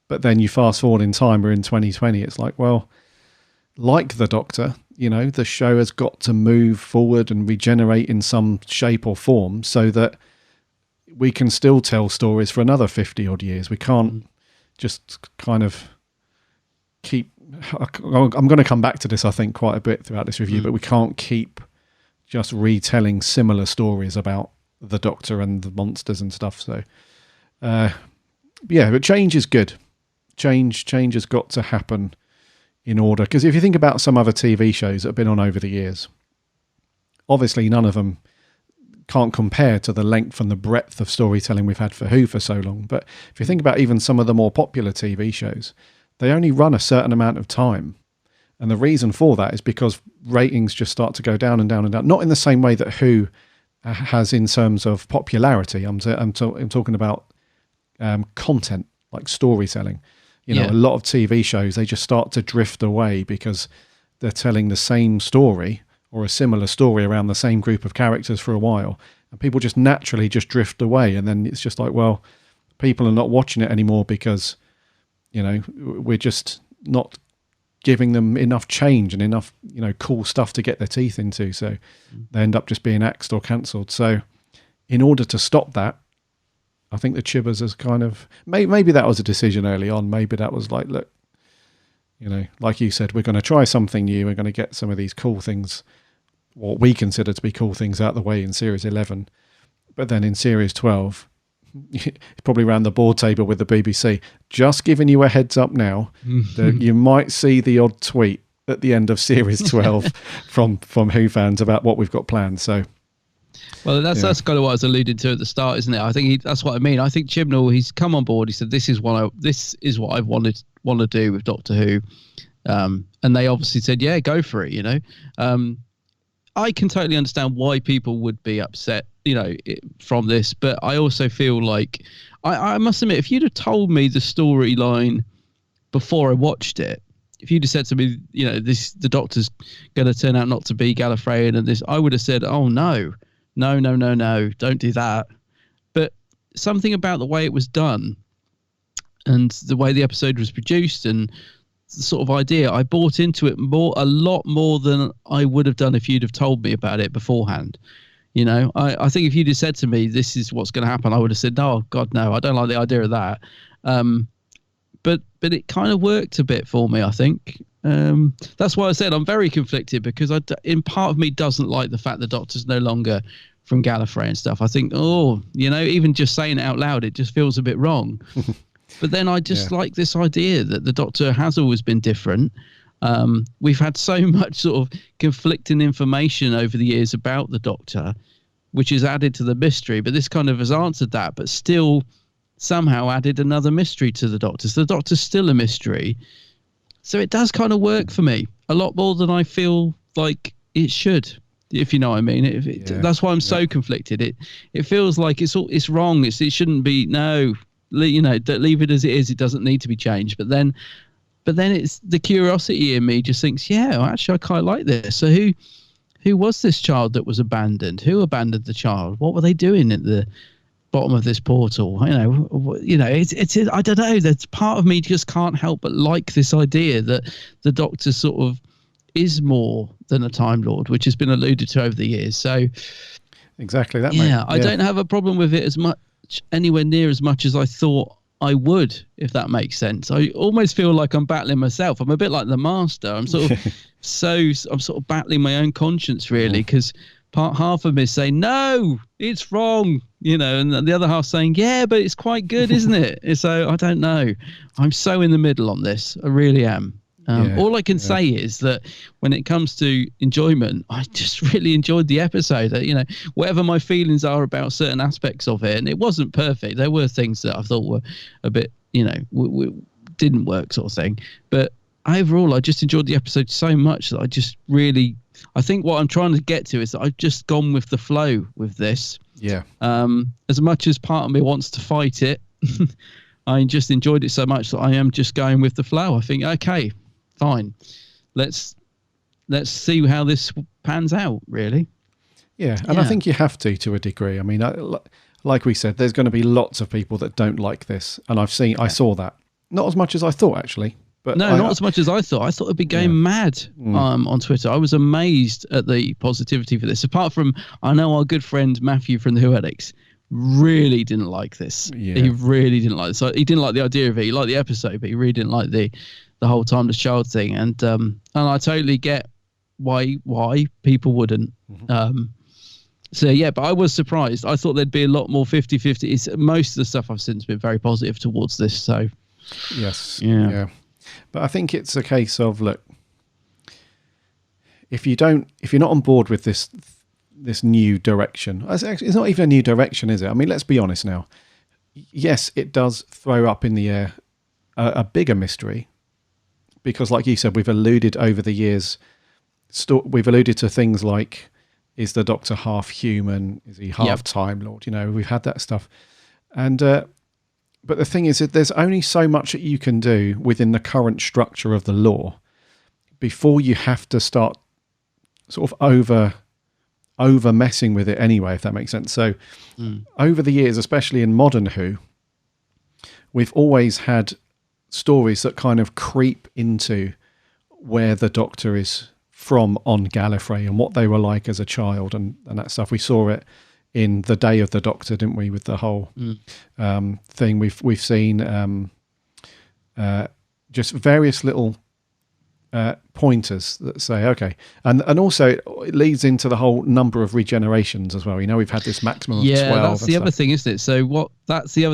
But then you fast forward in time, we're in 2020. It's like, well, like the Doctor, the show has got to move forward and regenerate in some shape or form so that we can still tell stories for another 50 odd years. We can't just kind of keep, I'm going to come back to this, I think, quite a bit throughout this review, but we can't keep just retelling similar stories about the Doctor and the monsters and stuff. So, but change is good. Change has got to happen in order. Because if you think about some other TV shows that have been on over the years, obviously none of them, can't compare to the length and the breadth of storytelling we've had for Who for so long. But if you think about even some of the more popular TV shows, they only run a certain amount of time. And the reason for that is because ratings just start to go down and down and down. Not in the same way that Who has in terms of popularity. I'm talking about content, like storytelling. A lot of TV shows, they just start to drift away because they're telling the same story or a similar story around the same group of characters for a while. And people just naturally just drift away. And then it's just like, well, people are not watching it anymore because, we're just not giving them enough change and enough, cool stuff to get their teeth into. So they end up just being axed or cancelled. So in order to stop that, I think the Chibbers has kind of, maybe that was a decision early on. Maybe that was like, look, like you said, we're going to try something new. We're going to get some of these cool things, what we consider to be cool things, out of the way in Series 11. But then in Series 12, it's probably around the board table with the BBC, just giving you a heads up now that you might see the odd tweet at the end of Series 12 from Who fans about what we've got planned. So, well, that's kind of what I was alluding to at the start, isn't it? I think that's what I mean. I think Chibnall, he's come on board. He said, "This is what I want to do with Doctor Who," and they obviously said, "Yeah, go for it." I can totally understand why people would be upset, from this, but I also feel like I must admit, if you'd have told me the storyline before I watched it, if you'd have said to me, the Doctor's going to turn out not to be Gallifreyan and this, I would have said, "Oh no, don't do that." But something about the way it was done and the way the episode was produced and the sort of idea, I bought into it a lot more than I would have done if you'd have told me about it beforehand. I think if you'd have said to me, "This is what's going to happen," I would have said, "No, God, no, I don't like the idea of that." But it kind of worked a bit for me, I think. That's why I said I'm very conflicted, because in part of me doesn't like the fact the Doctor's no longer from Gallifrey and stuff. I think, even just saying it out loud, it just feels a bit wrong. But then I just like this idea that the Doctor has always been different. We've had so much sort of conflicting information over the years about the Doctor, which is added to the mystery. But this kind of has answered that, but still somehow added another mystery to the Doctor. So the Doctor's still a mystery. So it does kind of work for me a lot more than I feel like it should, if you know what I mean. That's why I'm so conflicted. It feels like it's wrong. It shouldn't be. No. Leave it as it is. It doesn't need to be changed. But then it's the curiosity in me just thinks, actually, I quite like this. So who was this child that was abandoned? Who abandoned the child? What were they doing at the bottom of this portal? It's I don't know. That's part of me just can't help but like this idea that the Doctor sort of is more than a Time Lord, which has been alluded to over the years. So exactly that. I don't have a problem with it as much, anywhere near as much as I thought I would, if that makes sense. I almost feel like I'm battling myself. I'm a bit like the Master. I'm sort of I'm sort of battling my own conscience, really, because half of me is saying, "No, it's wrong," and the other half saying, "Yeah, but it's quite good, isn't it?" So I don't know. I'm so in the middle on this. I really am. All I can say is that when it comes to enjoyment, I just really enjoyed the episode. Whatever my feelings are about certain aspects of it, and it wasn't perfect. There were things that I thought were a bit, didn't work, sort of thing. But overall, I just enjoyed the episode so much that I just really, I think what I'm trying to get to is that I've just gone with the flow with this. Yeah. As much as part of me wants to fight it, I just enjoyed it so much that I am just going with the flow. I think, okay, fine, let's see how this pans out, really. I think you have to a degree. I mean, like we said, there's going to be lots of people that don't like this, and I saw that. Not as much as I thought, actually. But not as much as I thought. I thought it'd be going mad on Twitter. I was amazed at the positivity for this. Apart from, I know our good friend Matthew from the Who Addicts really didn't like this. He really didn't like this. He didn't like the idea of it. He liked the episode, but he really didn't like the whole timeless child thing. And I totally get why people wouldn't. But I was surprised. I thought there'd be a lot more 50-50. Most of the stuff I've seen has been very positive towards this. So yes, yeah. But I think it's a case of, look, if you're not on board with this this new direction. It's not even a new direction, is it? I mean, let's be honest now. Yes, it does throw up in the air a bigger mystery, because like you said, we've alluded over the years, we've alluded to things like, is the Doctor half human? Is he half Time Lord? We've had that stuff. And but the thing is that there's only so much that you can do within the current structure of the lore before you have to start sort of over messing with it anyway, if that makes sense. So over the years, especially in modern Who, we've always had stories that kind of creep into where the Doctor is from on Gallifrey and what they were like as a child and that stuff. We saw it in The Day of the Doctor, didn't we, with the whole thing. We've seen just various little pointers that say, okay, and also it leads into the whole number of regenerations as well. We've had this maximum of 12. That's the other thing, isn't it? So that's the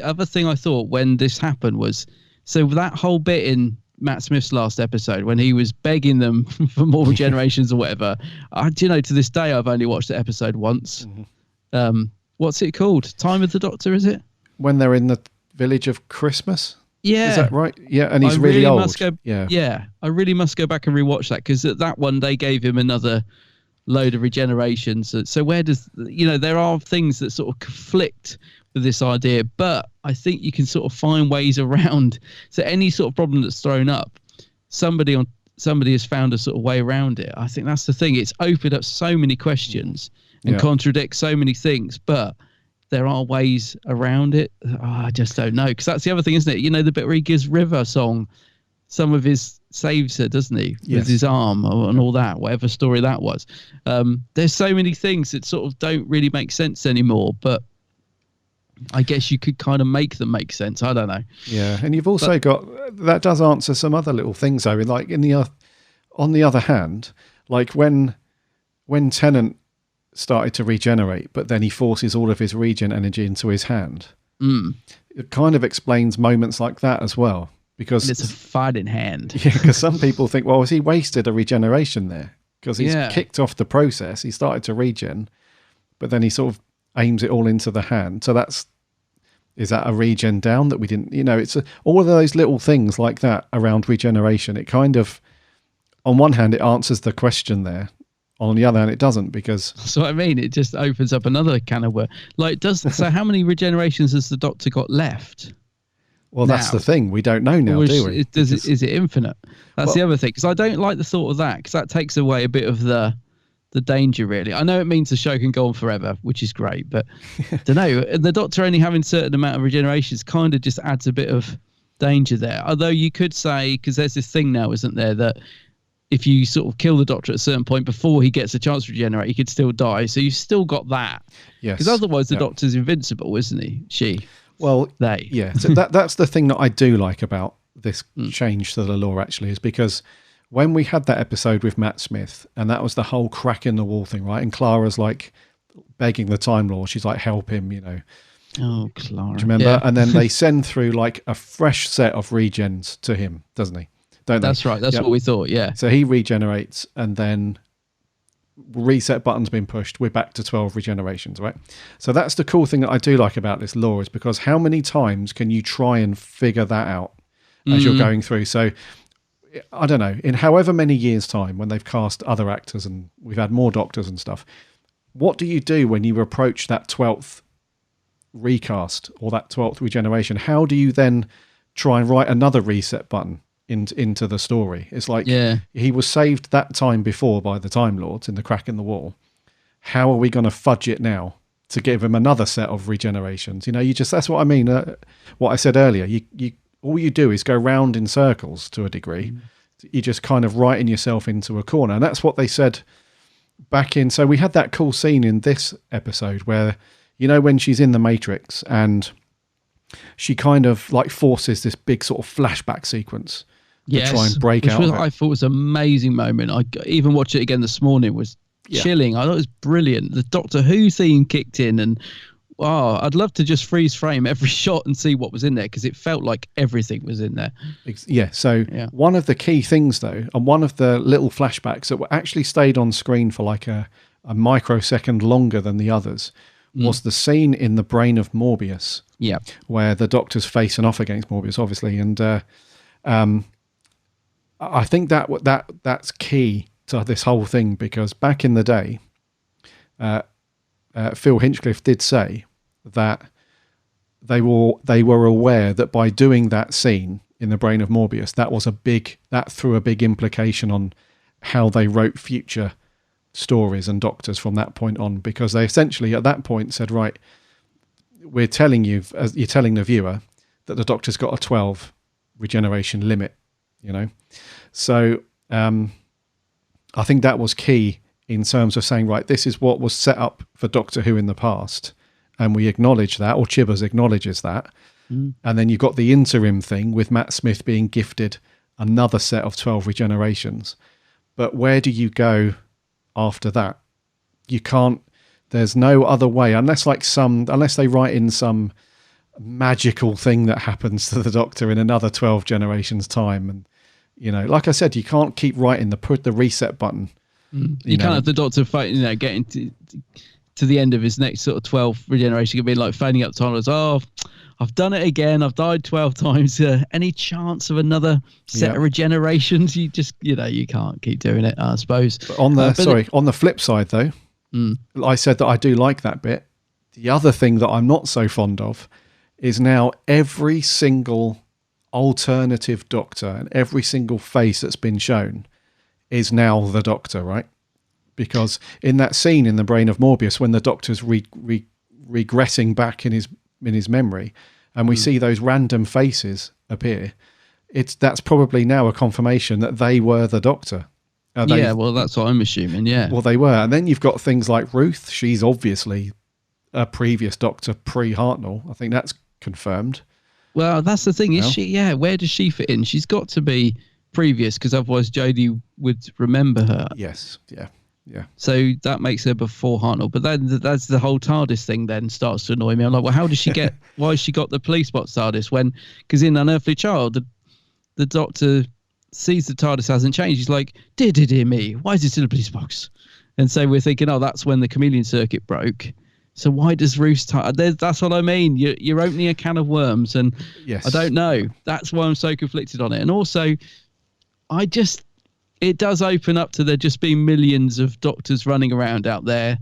other thing I thought when this happened was, so that whole bit in Matt Smith's last episode when he was begging them for more regenerations or whatever, to this day I've only watched the episode once. What's it called? Time of the Doctor, is it? When they're in the village of Christmas? Yeah. Is that right? Yeah, and he's really old. I really must go back and rewatch that, because at that one they gave him another load of regenerations. So where does, there are things that sort of conflict with this idea, but I think you can sort of find ways around. So any sort of problem that's thrown up, somebody has found a sort of way around it. I think that's the thing. It's opened up so many questions and contradicts so many things, but there are ways around it. I just don't know, because that's the other thing, isn't it? The bit where he gives River a song, some of his saves her, doesn't he? Yes. With his arm and all that, whatever story that was. There's so many things that sort of don't really make sense anymore, but I guess you could kind of make them make sense. I don't know. Yeah, and you've also got, that does answer some other little things though. Like on the other hand, like when Tennant started to regenerate, but then he forces all of his regen energy into his hand. It kind of explains moments like that as well, because it's a fighting hand. Yeah, because some people think, well, has he wasted a regeneration there? Because he's kicked off the process. He started to regen, but then he sort of aims it all into the hand. So is that a regen down that we didn't, it's all of those little things like that around regeneration. It kind of, on one hand, it answers the question there. On the other hand, it doesn't, because... So I mean, it just opens up another can of worms. So how many regenerations has the Doctor got left? Well, that's the thing. We don't know now, do we? Is it infinite? That's the other thing, because I don't like the thought of that, because that takes away a bit of the danger, really. I know it means the show can go on forever, which is great, but I don't know. The Doctor only having a certain amount of regenerations kind of just adds a bit of danger there. Although you could say, because there's this thing now, isn't there, that if you sort of kill the Doctor at a certain point before he gets a chance to regenerate, he could still die. So you've still got that. Yes. Because otherwise the Doctor's invincible, isn't he? They. Yeah. So that's the thing that I do like about this change to the lore, actually, is because when we had that episode with Matt Smith, and that was the whole crack in the wall thing, right? And Clara's like begging the Time Lord. She's like, help him, Oh, Clara. Do you remember? Yeah. And then they send through like a fresh set of regens to him, doesn't he? Don't they? That's right. That's what we thought, yeah. So he regenerates, and then reset button's been pushed. We're back to 12 regenerations, right? So that's the cool thing that I do like about this lore, is because how many times can you try and figure that out as you're going through? So I don't know, in however many years' time, when they've cast other actors and we've had more Doctors and stuff, what do you do when you approach that 12th recast or that 12th regeneration? How do you then try and write another reset button into the story? It's like, he was saved that time before by the Time Lords in the crack in the wall. How are we going to fudge it now to give him another set of regenerations? That's what I mean. What I said earlier, you all you do is go round in circles to a degree. You just kind of writing yourself into a corner. And that's what they said back in. So we had that cool scene in this episode where, when she's in the Matrix and she kind of like forces this big sort of flashback sequence to try and break out. I thought was an amazing moment. I even watched it again this morning. It was chilling. I thought it was brilliant. The Doctor Who theme kicked in, and I'd love to just freeze frame every shot and see what was in there, because it felt like everything was in there. Yeah. So one of the key things though, and one of the little flashbacks that were actually stayed on screen for like a microsecond longer than the others was the scene in the brain of Morbius, where the Doctor's facing off against Morbius, obviously, and I think that's key to this whole thing, because back in the day, Phil Hinchcliffe did say that they were aware that by doing that scene in the brain of Morbius, that threw a big implication on how they wrote future stories and Doctors from that point on, because they essentially at that point said, right, we're telling you, as you're telling the viewer, that the Doctor's got a 12 regeneration limit, so I think that was key in terms of saying, right, this is what was set up for Doctor Who in the past, and we acknowledge that, or Chibbers acknowledges that. And then you've got the interim thing with Matt Smith being gifted another set of 12 regenerations. But where do you go after that? You can't, there's no other way, unless they write in some magical thing that happens to the Doctor in another 12 generations time. And, like I said, you can't keep writing the reset button. You can't have the Doctor fight, getting to the end of his next sort of 12 regeneration, could be like phoning up time as, I've done it again. I've died 12 times. Any chance of another set of regenerations? You just, you can't keep doing it, I suppose. But on the flip side, though, I said that I do like that bit. The other thing that I'm not so fond of is now every single alternative Doctor and every single face that's been shown is now the Doctor, right? Because in that scene in the brain of Morbius, when the Doctor's regressing back in his memory, and we see those random faces appear, that's probably now a confirmation that they were the Doctor. Well, that's what I'm assuming. Yeah, well, they were, and then you've got things like Ruth. She's obviously a previous Doctor pre-Hartnell. I think that's confirmed. Well, that's the thing. Is she? Yeah, where does she fit in? She's got to be previous, because otherwise Jodie would remember her. Yes. Yeah. So that makes her before Hartnell, but then that's the whole TARDIS thing then starts to annoy me. I'm like, well, how does she get, why has she got the police box TARDIS because in Unearthly Child, the Doctor sees the TARDIS hasn't changed. He's like, dear me, why is it still a police box? And so we're thinking, that's when the chameleon circuit broke. So why does Ruth's that's what I mean. You're opening a can of worms, and yes. I don't know. That's why I'm so conflicted on it. And also, it does open up to there just being millions of Doctors running around out there.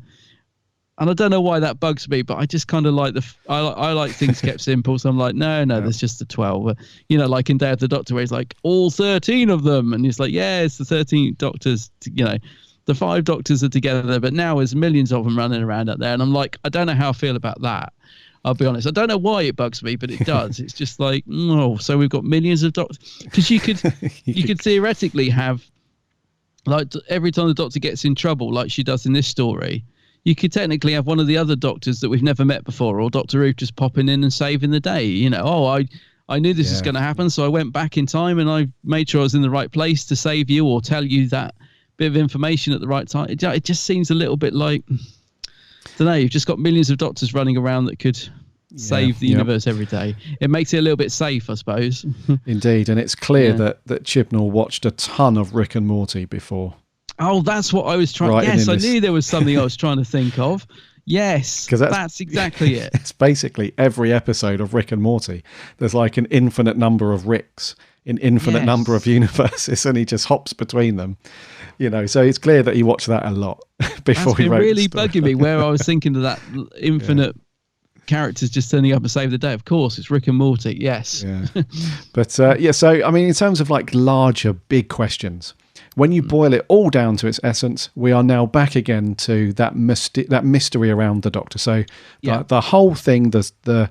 And I don't know why that bugs me, but I just kind of like I like things kept simple. So I'm like, no, there's just the 12. Like in Day of the Doctor, where he's like, all 13 of them. And he's like, yeah, it's the 13 Doctors, the 5 Doctors are together, but now there's millions of them running around out there. And I'm like, I don't know how I feel about that. I'll be honest. I don't know why it bugs me, but it does. It's just like, so we've got millions of Doctors. Because you could theoretically have, like, every time the Doctor gets in trouble, like she does in this story, you could technically have one of the other Doctors that we've never met before, or Doctor Who just popping in and saving the day. I knew this was going to happen, so I went back in time and I made sure I was in the right place to save you or tell you that bit of information at the right time. It just seems a little bit like, I don't know, you've just got millions of Doctors running around that could save the universe every day. It makes it a little bit safe, I suppose. Indeed, and it's clear that Chibnall watched a ton of Rick and Morty before. Oh, that's what I was trying. Yes, I knew there was something I was trying to think of. Yes, because that's exactly it. It's basically every episode of Rick and Morty. There's like an infinite number of Ricks in infinite number of universes, and he just hops between them. So it's clear that he watched that a lot before he wrote. That's really bugging me. Where I was thinking of that infinite. Characters just turning up and save the day. Of course, it's Rick and Morty. Yes. Yeah. But so I mean, in terms of like larger, big questions, when you boil it all down to its essence, we are now back again to that mystery around the Doctor. So the whole thing, the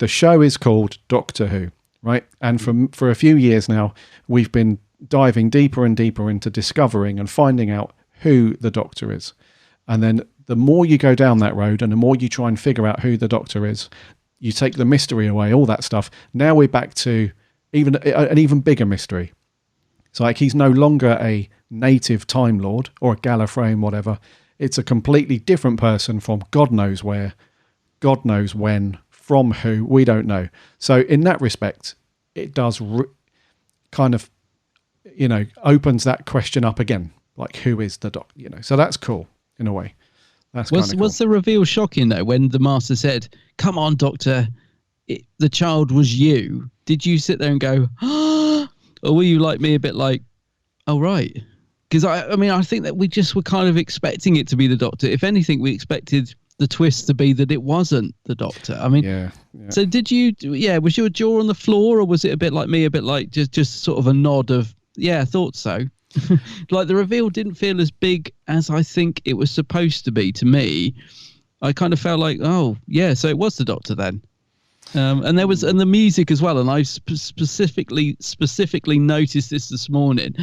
show is called Doctor Who, right? And for a few years now, we've been diving deeper and deeper into discovering and finding out who the Doctor is, and then the more you go down that road and the more you try and figure out who the Doctor is, you take the mystery away, all that stuff. Now we're back to an even bigger mystery. It's like he's no longer a native Time Lord or a Gallifreyan, whatever. It's a completely different person from God knows where, God knows when, from who, we don't know. So in that respect, it does kind of, opens that question up again. Like, who is the Doctor? So that's cool in a way. Was the reveal shocking though when the Master said, "Come on, Doctor, the child was you"? Did you sit there and go, "Ah," or were you like me, a bit like, "Oh right"? Because I think that we just were kind of expecting it to be the Doctor. If anything, we expected the twist to be that it wasn't the Doctor. I mean, yeah. So did you? Yeah, was your jaw on the floor, or was it a bit like me, a bit like just sort of a nod of, yeah, I thought so. Like the reveal didn't feel as big as I think it was supposed to be to me. I kind of felt like, oh yeah, so it was the Doctor then. And there was, and the music as well. And I specifically noticed this morning.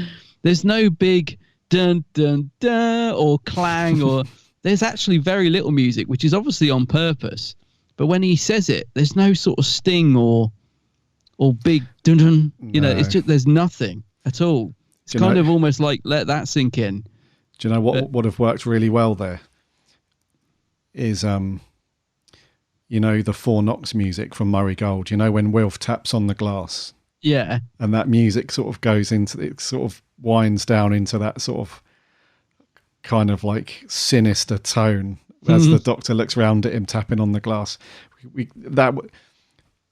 There's no big dun dun dun or clang or there's actually very little music, which is obviously on purpose. But when he says it, there's no sort of sting or big dun dun. You know, it's just there's nothing at all. It's kind of almost like let that sink in. Do you know what would have worked really well there? Is you know, the Four Knocks music from Murray Gold. You know when Wilf taps on the glass. Yeah. And that music sort of goes into it, sort of winds down into that sort of kind of like sinister tone as the Doctor looks round at him tapping on the glass.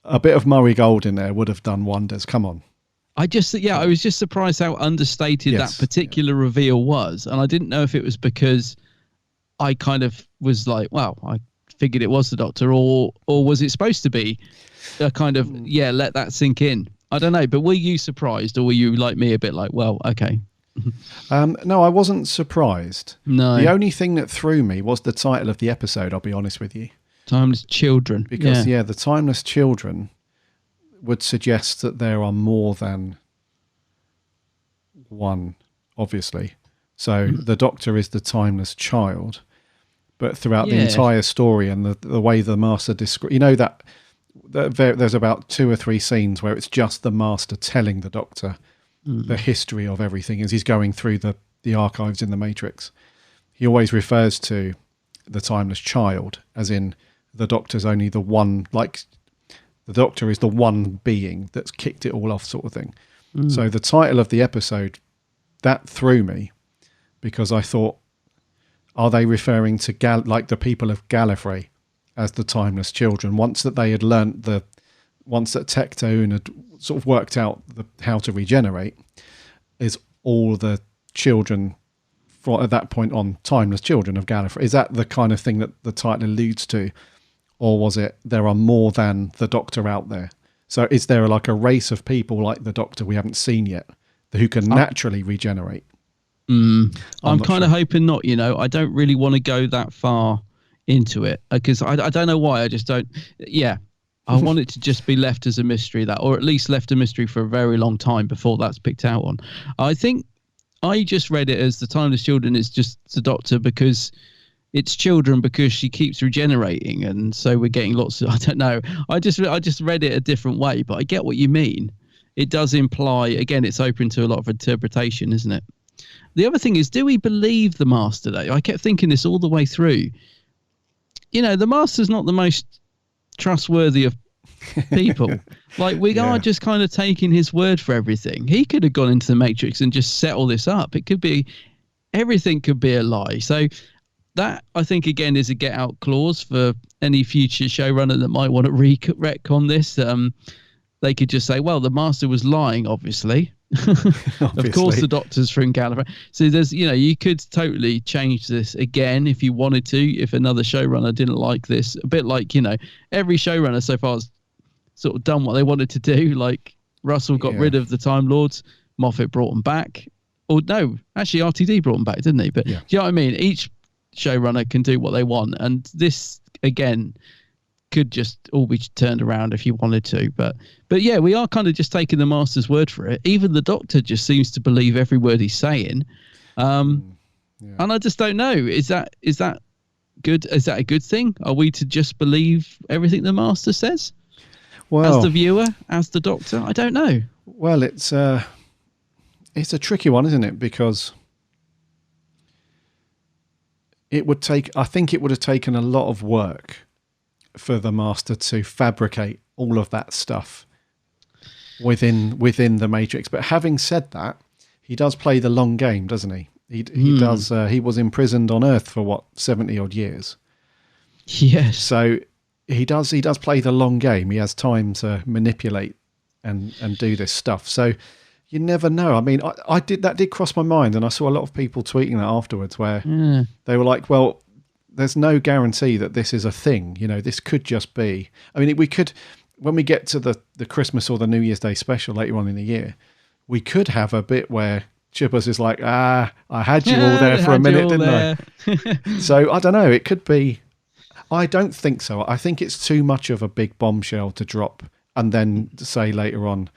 A bit of Murray Gold in there would have done wonders. Come on. I was just surprised how understated that particular reveal was. And I didn't know if it was because I kind of was like, well, I figured it was the Doctor, or was it supposed to be a kind of, let that sink in? I don't know. But were you surprised, or were you like me a bit like, well, okay. No, I wasn't surprised. No. The only thing that threw me was the title of the episode, I'll be honest with you. Timeless Children. Because, the Timeless Children would suggest that there are more than one, obviously. So the Doctor is the timeless child, but throughout the entire story and the way the Master describes, you know, that there's about 2 or 3 scenes where it's just the Master telling the Doctor the history of everything as he's going through the archives in the Matrix. He always refers to the timeless child as in the Doctor's only the one, like the Doctor is the one being that's kicked it all off, sort of thing. So the title of the episode, that threw me because I thought, are they referring to like the people of Gallifrey as the timeless children? Once that they had learnt once that Tectone had sort of worked out how to regenerate, is all the children at that point on timeless children of Gallifrey? Is that the kind of thing that the title alludes to? Or was it, there are more than the Doctor out there? So is there like a race of people like the Doctor we haven't seen yet who can naturally regenerate? I'm kind of hoping not, you know. I don't really want to go that far into it because I don't know why. I just don't. Yeah. I want it to just be left as a mystery, or at least left a mystery for a very long time before that's picked out on. I think I just read it as the Timeless Children is just the Doctor because it's children because she keeps regenerating, and so we're getting lots of, I don't know. I just read it a different way, but I get what you mean. It does imply, again, it's open to a lot of interpretation, isn't it? The other thing is, do we believe the Master though? I kept thinking this all the way through. You know, the Master's not the most trustworthy of people. Like we are just kind of taking his word for everything. He could have gone into the Matrix and just set all this up. It could be, everything could be a lie. So that, I think, again, is a get out clause for any future showrunner that might want to retcon this. They could just say, well, the Master was lying, obviously. Of course, the Doctor's from Gallifrey. So there's, you know, you could totally change this again if you wanted to, if another showrunner didn't like this. A bit like, you know, every showrunner so far has sort of done what they wanted to do. Like Russell got rid of the Time Lords, Moffat brought them back. Or no, actually RTD brought them back, didn't he? But do you know what I mean? Each showrunner can do what they want, and this again could just all be turned around if you wanted to. But yeah, we are kind of just taking the Master's word for it. Even the Doctor just seems to believe every word he's saying. And I just don't know. Is that good? Is that a good thing? Are we to just believe everything the Master says? Well, as the viewer, as the Doctor? I don't know. Well, it's a tricky one, isn't it? Because I think it would have taken a lot of work for the Master to fabricate all of that stuff within the Matrix. But having said that, he does play the long game, doesn't he? He does. He was imprisoned on Earth for what 70 odd years. Yes. So he does play the long game. He has time to manipulate and do this stuff. So you never know. I mean, that did cross my mind, and I saw a lot of people tweeting that afterwards, where they were like, "Well, there's no guarantee that this is a thing. You know, this could just be. I mean, we could, when we get to the Christmas or the New Year's Day special later on in the year, we could have a bit where Chippers is like, I had you all there for a minute, didn't I? So I don't know. It could be. I don't think so. I think it's too much of a big bombshell to drop and then say later on,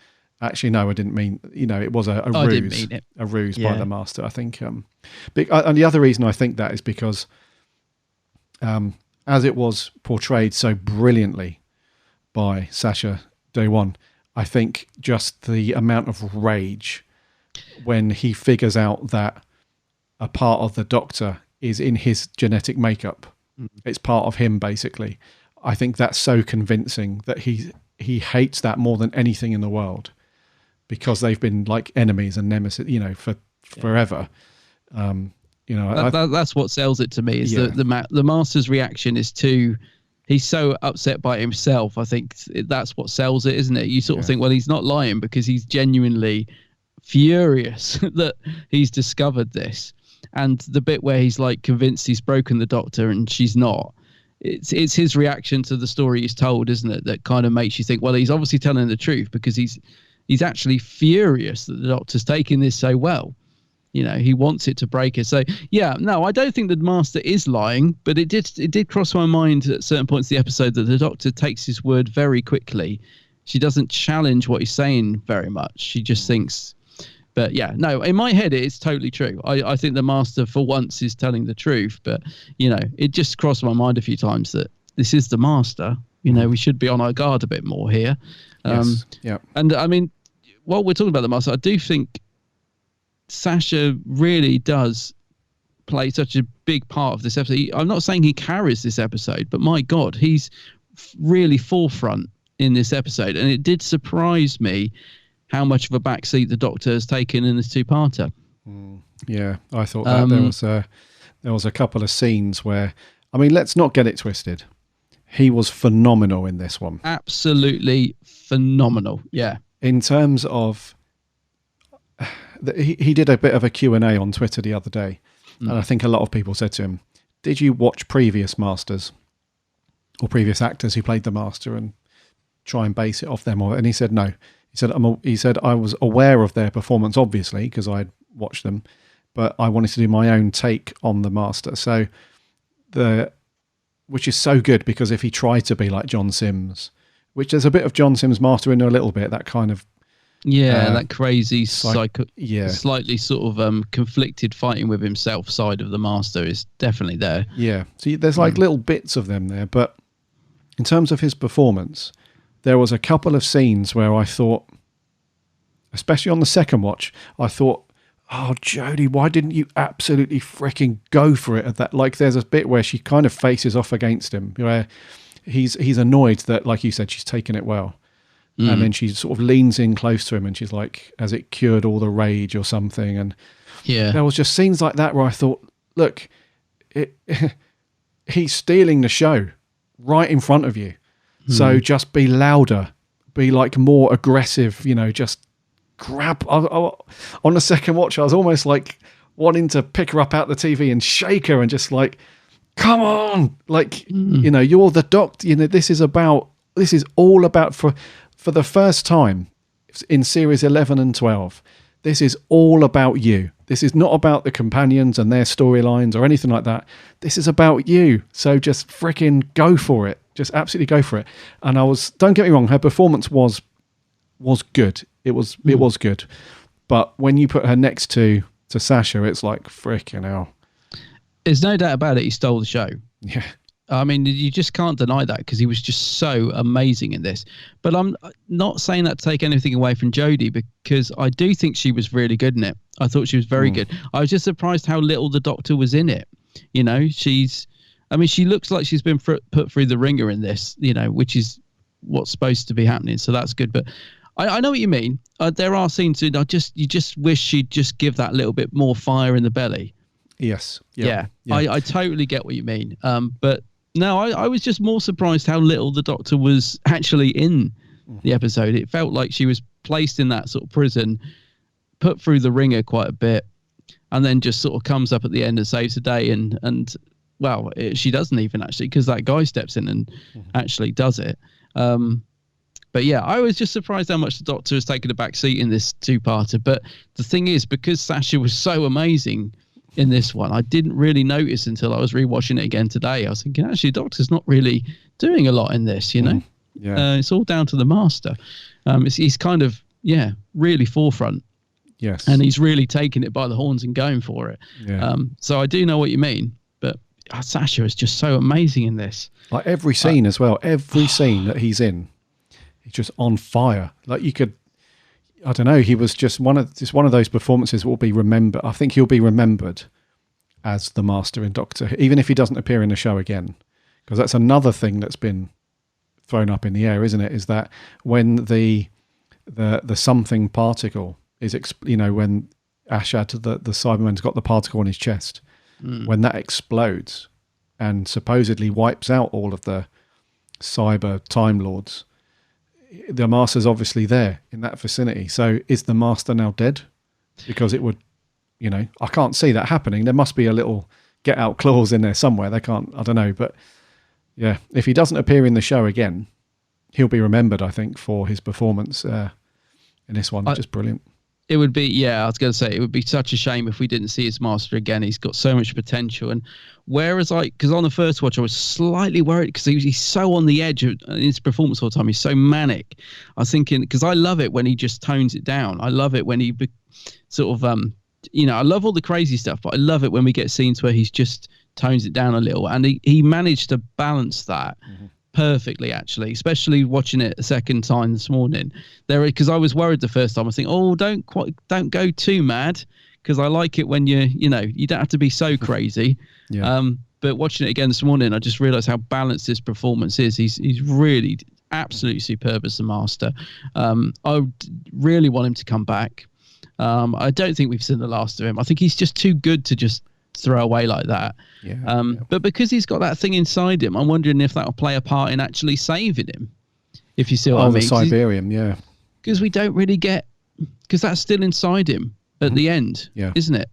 actually, no, I didn't mean, it was a ruse. I didn't mean it. A ruse by the Master, I think. And the other reason I think that is because as it was portrayed so brilliantly by Sacha Dhawan, I think just the amount of rage when he figures out that a part of the Doctor is in his genetic makeup. It's part of him, basically. I think that's so convincing that he hates that more than anything in the world, because they've been like enemies and nemesis, for forever. That's what sells it to me. Is the Master's reaction is he's so upset by himself. I think that's what sells it, isn't it? You sort of think, well, he's not lying because he's genuinely furious that he's discovered this. And the bit where he's like convinced he's broken the Doctor and she's not, it's his reaction to the story he's told, isn't it? That kind of makes you think, well, he's obviously telling the truth, because he's actually furious that the Doctor's taking this so well. He wants it to break her. So I don't think the Master is lying, but it did cross my mind at certain points in the episode that the Doctor takes his word very quickly. She doesn't challenge what he's saying very much. She just thinks. But in my head, it's totally true. I think the Master, for once, is telling the truth. But, it just crossed my mind a few times that this is the Master. We should be on our guard a bit more here. Yes. Yeah. And, I mean, while we're talking about the Master, I do think Sacha really does play such a big part of this episode. I'm not saying he carries this episode, but my God, he's really forefront in this episode. And it did surprise me how much of a backseat the Doctor has taken in this two-parter. Yeah, I thought that there was a couple of scenes where, I mean, let's not get it twisted. He was phenomenal in this one. Absolutely phenomenal, yeah. In terms of, he did a bit of a Q&A on Twitter the other day, and I think a lot of people said to him, did you watch previous Masters or previous actors who played the Master and try and base it off them? And he said no. He said I was aware of their performance, obviously, because I'd watched them, but I wanted to do my own take on the Master. So which is so good, because if he tried to be like John Sims, which there's a bit of John Sims Master in there a little bit, that kind of that crazy slightly sort of conflicted fighting with himself side of the Master is definitely there. Yeah, so there's like little bits of them there, but in terms of his performance, there was a couple of scenes where I thought, especially on the second watch, I thought, oh, Jodie, why didn't you absolutely freaking go for it at that? Like, there's a bit where she kind of faces off against him, where he's annoyed that, like you said, she's taken it well. And then she sort of leans in close to him and she's like, has it cured all the rage or something? And there was just scenes like that where I thought, look, he's stealing the show right in front of you. So just be louder, be like more aggressive, just grab. On the second watch, I was almost like wanting to pick her up out the TV and shake her and just like, come on, like, you're the Doctor. This is all about, for the first time in series 11 and 12, this is all about you. This is not about the companions and their storylines or anything like that. This is about you. So just freaking go for it. Just absolutely go for it. And don't get me wrong, her performance was good. It was good. But when you put her next to Sacha, it's like, freaking hell. There's no doubt about it, he stole the show. Yeah. I mean, you just can't deny that, because he was just so amazing in this. But I'm not saying that to take anything away from Jodie, because I do think she was really good in it. I thought she was very good. I was just surprised how little the Doctor was in it. She looks like she's been put through the ringer in this, which is what's supposed to be happening. So that's good. But I know what you mean. There are scenes that you just wish she'd just give that little bit more fire in the belly. Yes. Yeah. I totally get what you mean. But no, I was just more surprised how little the Doctor was actually in the episode. It felt like she was placed in that sort of prison, put through the ringer quite a bit, and then just sort of comes up at the end and saves the day. And well, she doesn't even actually, because that guy steps in and actually does it. But yeah, I was just surprised how much the Doctor has taken a back seat in this two-parter. But the thing is, because Sasha was so amazing in this one, I didn't really notice until I was rewatching it again today. I was thinking, actually, the Doctor's not really doing a lot in this, you know? Yeah. It's all down to the Master. He's kind of, really forefront. Yes. And he's really taking it by the horns and going for it. Yeah. So I do know what you mean. But Sasha is just so amazing in this. Like every scene as well. Every scene that he's in, he's just on fire. Like you could, I don't know. He was just one of those performances that will be remembered. I think he'll be remembered as the Master in Doctor, even if he doesn't appear in the show again, because that's another thing that's been thrown up in the air, isn't it? Is that when the something particle is, when Ashad, the Cyberman's got the particle on his chest, when that explodes and supposedly wipes out all of the cyber Time Lords, the Master's obviously there in that vicinity. So is the Master now dead? Because it would, I can't see that happening. There must be a little get out clause in there somewhere. They can't, I don't know. But yeah, if he doesn't appear in the show again, he'll be remembered, I think, for his performance in this one. Just brilliant. It would be, I was going to say, it would be such a shame if we didn't see his Master again. He's got so much potential. And whereas because on the first watch, I was slightly worried because he's so on the edge of his performance all the time. He's so manic. I was thinking, because I love it when he just tones it down. I love it when he sort of, I love all the crazy stuff, but I love it when we get scenes where he's just tones it down a little. And he managed to balance that perfectly, actually, especially watching it a second time this morning. Because I was worried the first time. I think, don't go too mad, because I like it when you don't have to be so crazy. But watching it again this morning, I just realised how balanced this performance is. He's really absolutely superb as the Master. I really want him to come back. I don't think we've seen the last of him. I think he's just too good to just throw away like that. But because he's got that thing inside him, I'm wondering if that'll play a part in actually saving him, if you see what I mean. The Cyberium, because we don't really get, because that's still inside him at the end, isn't it?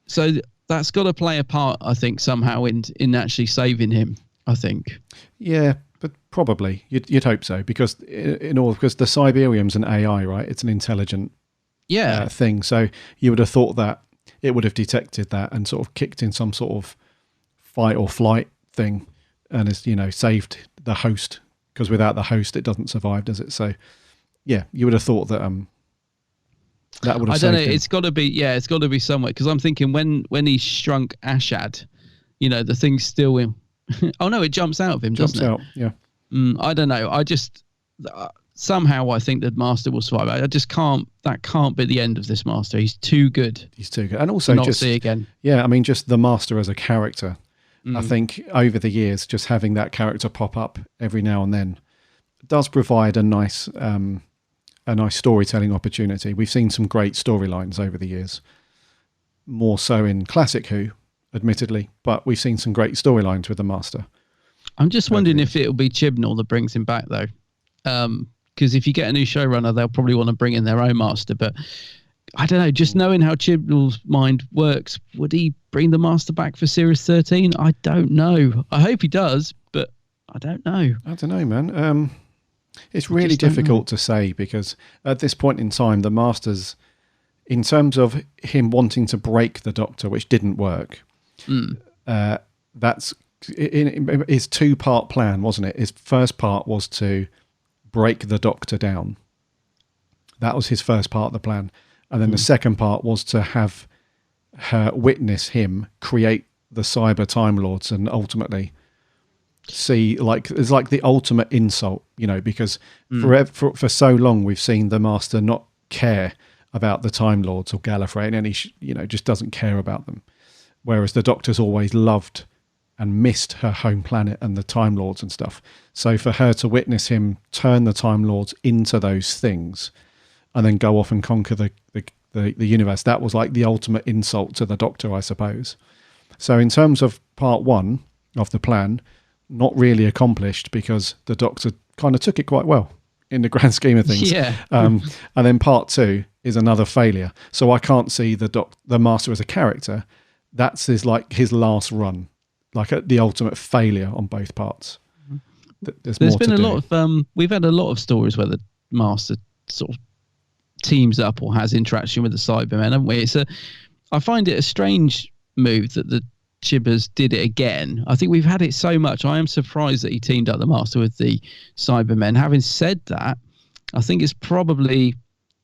So that's got to play a part, I think, somehow in actually saving him, I think. Yeah, but probably you'd hope so, because because the Cyberium's an AI, right? It's an intelligent thing. So you would have thought that it would have detected that and sort of kicked in some sort of fight or flight thing, and has saved the host, because without the host it doesn't survive, does it? So yeah, you would have thought that that would have. I don't know. Him. It's got to be somewhere, because I'm thinking when he shrunk Ashad, the thing's still in. Oh no, it jumps out of him, doesn't it? Yeah. I don't know. I just somehow I think the Master will survive. I just can't. That can't be the end of this Master. He's too good. And also not just see again. Yeah, I mean, just the Master as a character. I think over the years, just having that character pop up every now and then does provide a nice storytelling opportunity. We've seen some great storylines over the years, more so in classic Who, admittedly, but we've seen some great storylines with the Master. I'm just wondering if it'll be Chibnall that brings him back, though. Because if you get a new showrunner, they'll probably want to bring in their own Master. But I don't know, just knowing how Chibnall's mind works, would he bring the Master back for Series 13? I don't know. I hope he does, but I don't know. I don't know, man. It's really difficult to say, because at this point in time, the Master's, in terms of him wanting to break the Doctor, which didn't work, that's in his two-part plan, wasn't it? His first part was to break the Doctor down. That was his first part of the plan. And then the second part was to have her witness him create the cyber Time Lords, and ultimately see, it's like the ultimate insult, because for so long we've seen the Master not care about the Time Lords or Gallifrey, and just doesn't care about them. Whereas the Doctor's always loved and missed her home planet and the Time Lords and stuff. So for her to witness him turn the Time Lords into those things, and then go off and conquer the universe. That was like the ultimate insult to the Doctor, I suppose. So in terms of part one of the plan, not really accomplished because the Doctor kind of took it quite well in the grand scheme of things. Yeah. And then part two is another failure. So I can't see the Master as a character. That's his last run, like the ultimate failure on both parts. There's been a lot of we've had a lot of stories where the Master sort of teams up or has interaction with the Cybermen, haven't we? I find it a strange move that the Chibbers did it again. I think we've had it so much. I am surprised that he teamed up the Master with the Cybermen. Having said that, I think it's probably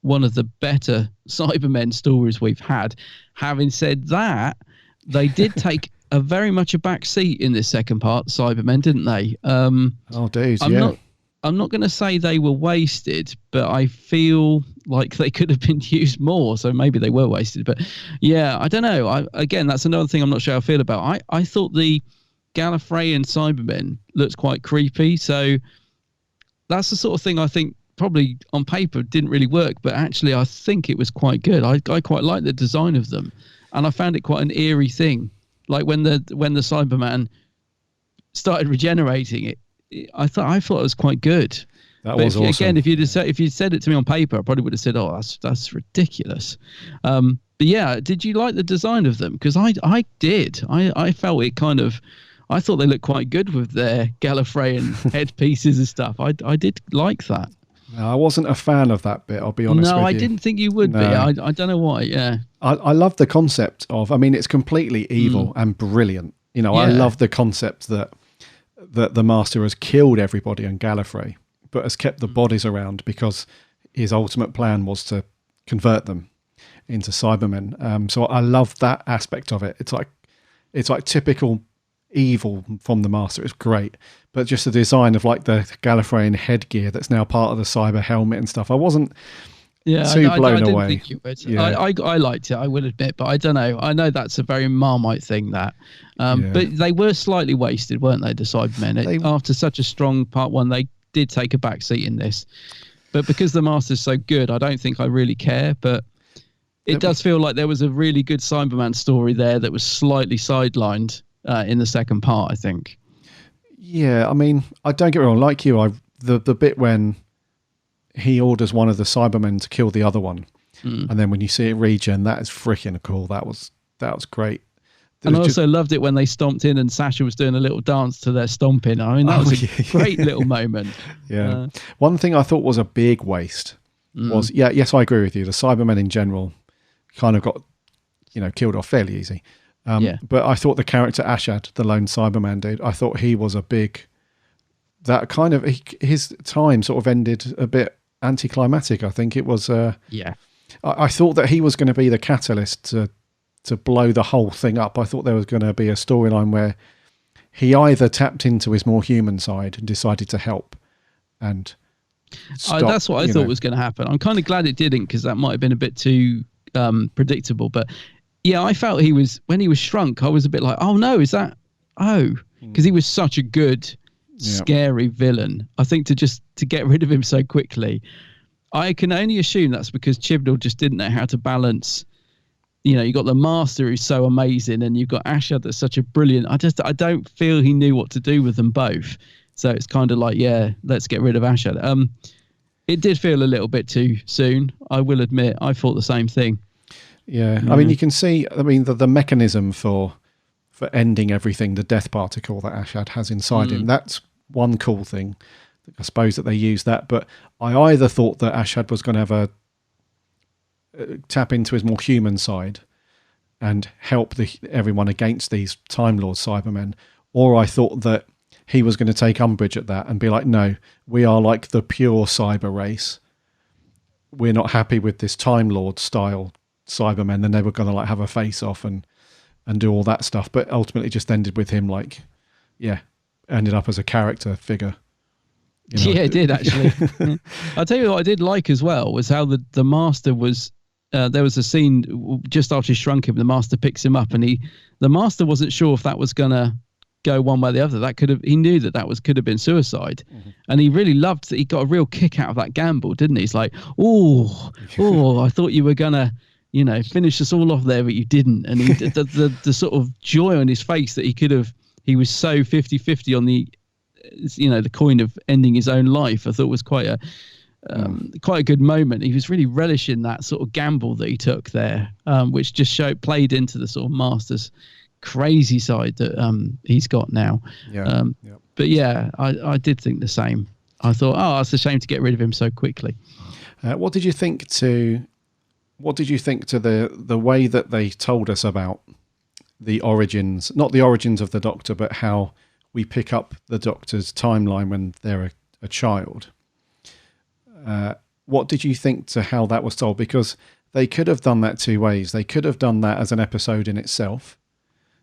one of the better Cybermen stories we've had. Having said that, they did take a very much a back seat in this second part, Cybermen, didn't they? I'm not going to say they were wasted, but I feel like they could have been used more. So maybe they were wasted. But yeah, I don't know. Again, that's another thing I'm not sure how I feel about. I thought the Gallifreyan Cybermen looked quite creepy. So that's the sort of thing I think probably on paper didn't really work. But actually, I think it was quite good. I quite like the design of them. And I found it quite an eerie thing. Like when the Cyberman started regenerating it, I thought it was quite good. That was awesome. Again, if you'd said it to me on paper, I probably would have said, "Oh, that's ridiculous." But yeah, did you like the design of them? Because I did. I felt it kind of. I thought they looked quite good with their Gallifreyan headpieces and stuff. I did like that. No, I wasn't a fan of that bit. I'll be honest with you. No, I didn't think you would be. I don't know why. Yeah. I love the concept of. I mean, it's completely evil and brilliant. You know, I love the concept that the Master has killed everybody on Gallifrey, but has kept the bodies around because his ultimate plan was to convert them into Cybermen. So I love that aspect of it. It's like typical evil from the Master. It's great, but just the design of like the Gallifreyan headgear that's now part of the cyber helmet and stuff. I wasn't too blown away. Think you would. Yeah. I liked it, I will admit, but I don't know. I know that's a very Marmite thing that. But they were slightly wasted, weren't they, the Cybermen? After such a strong part one, they did take a back seat in this. But because the Master's so good, I don't think I really care. But it does feel like there was a really good Cyberman story there that was slightly sidelined in the second part, I think. Yeah, I mean, I don't get me wrong. Like you, the bit when he orders one of the Cybermen to kill the other one, and then when you see it regen, that is freaking cool. That was great. And I also loved it when they stomped in and Sasha was doing a little dance to their stomping. I mean, that was a great little moment. Yeah. One thing I thought was a big waste was, yes, I agree with you. The Cybermen in general kind of got, killed off fairly easy. But I thought the character Ashad, the lone Cyberman dude, I thought he was that kind of, his time sort of ended a bit anticlimactic. I think it was, I thought that he was going to be the catalyst to blow the whole thing up. I thought there was going to be a storyline where he either tapped into his more human side and decided to help and stop, that's what I thought was going to happen. I'm kind of glad it didn't, because that might have been a bit too predictable. But yeah, I felt when he was shrunk, I was a bit like, oh no, is that, because he was such a good, scary villain. I think to get rid of him so quickly, I can only assume that's because Chibnall just didn't know how to balance. You got the Master who's so amazing, and you've got Ashad that's such a brilliant. I don't feel he knew what to do with them both. So it's kind of like, let's get rid of Ashad. It did feel a little bit too soon, I will admit. I thought the same thing. Yeah, I mean, you can see. I mean, the mechanism for ending everything, the death particle that Ashad has inside him. That's one cool thing. I suppose that they use that, but I either thought that Ashad was going to have tap into his more human side and help everyone against these Time Lord Cybermen, or I thought that he was going to take umbrage at that and be like, no, we are like the pure cyber race. We're not happy with this Time Lord style Cybermen. Then they were going to have a face off and do all that stuff, but ultimately just ended with him ended up as a character figure. Yeah, it did actually. I'll tell you what I did like as well was how the Master was. There was a scene just after he shrunk him. The Master picks him up, and the Master wasn't sure if that was gonna go one way or the other. He knew that could have been suicide, and he really loved that. He got a real kick out of that gamble, didn't he? He's like, oh, I thought you were gonna, finish us all off there, but you didn't. And he, the sort of joy on his face that he was so 50-50 on the, the coin of ending his own life. I thought was quite a good moment. He was really relishing that sort of gamble that he took there, which just played into the sort of master's crazy side that he's got now. But yeah, I did think the same. I thought, it's a shame to get rid of him so quickly. What did you think to the way that they told us about the origins, not the origins of the Doctor, but how we pick up the Doctor's timeline when they're a child? What did you think to how that was told? Because they could have done that two ways. They could have done that as an episode in itself,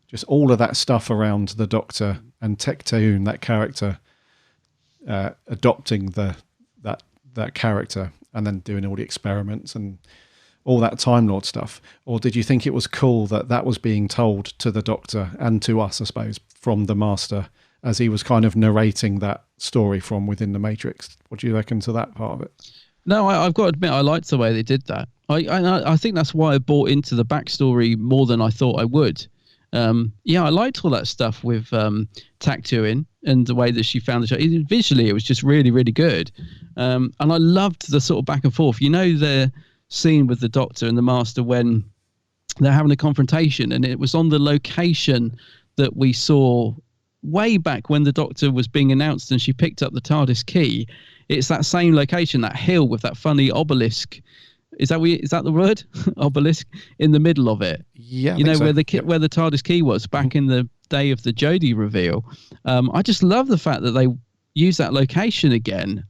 just all of that stuff around the Doctor and Tecteun, that character, adopting that character and then doing all the experiments and all that Time Lord stuff. Or did you think it was cool that was being told to the Doctor and to us, I suppose, from the Master as he was kind of narrating that story from within the Matrix? What do you reckon to that part of it? No, I've got to admit, I liked the way they did that. I think that's why I bought into the backstory more than I thought I would. I liked all that stuff with Tecteun and the way that she found the show. Visually, it was just really, really good. And I loved the sort of back and forth. The scene with the Doctor and the Master when they're having a confrontation, and it was on the location that we saw way back when the Doctor was being announced and she picked up the TARDIS key. It's that same location, that hill with that funny obelisk. Is that the word? Obelisk in the middle of it. Yeah, where the TARDIS key was back in the day of the Jodie reveal. I just love the fact that they use that location again.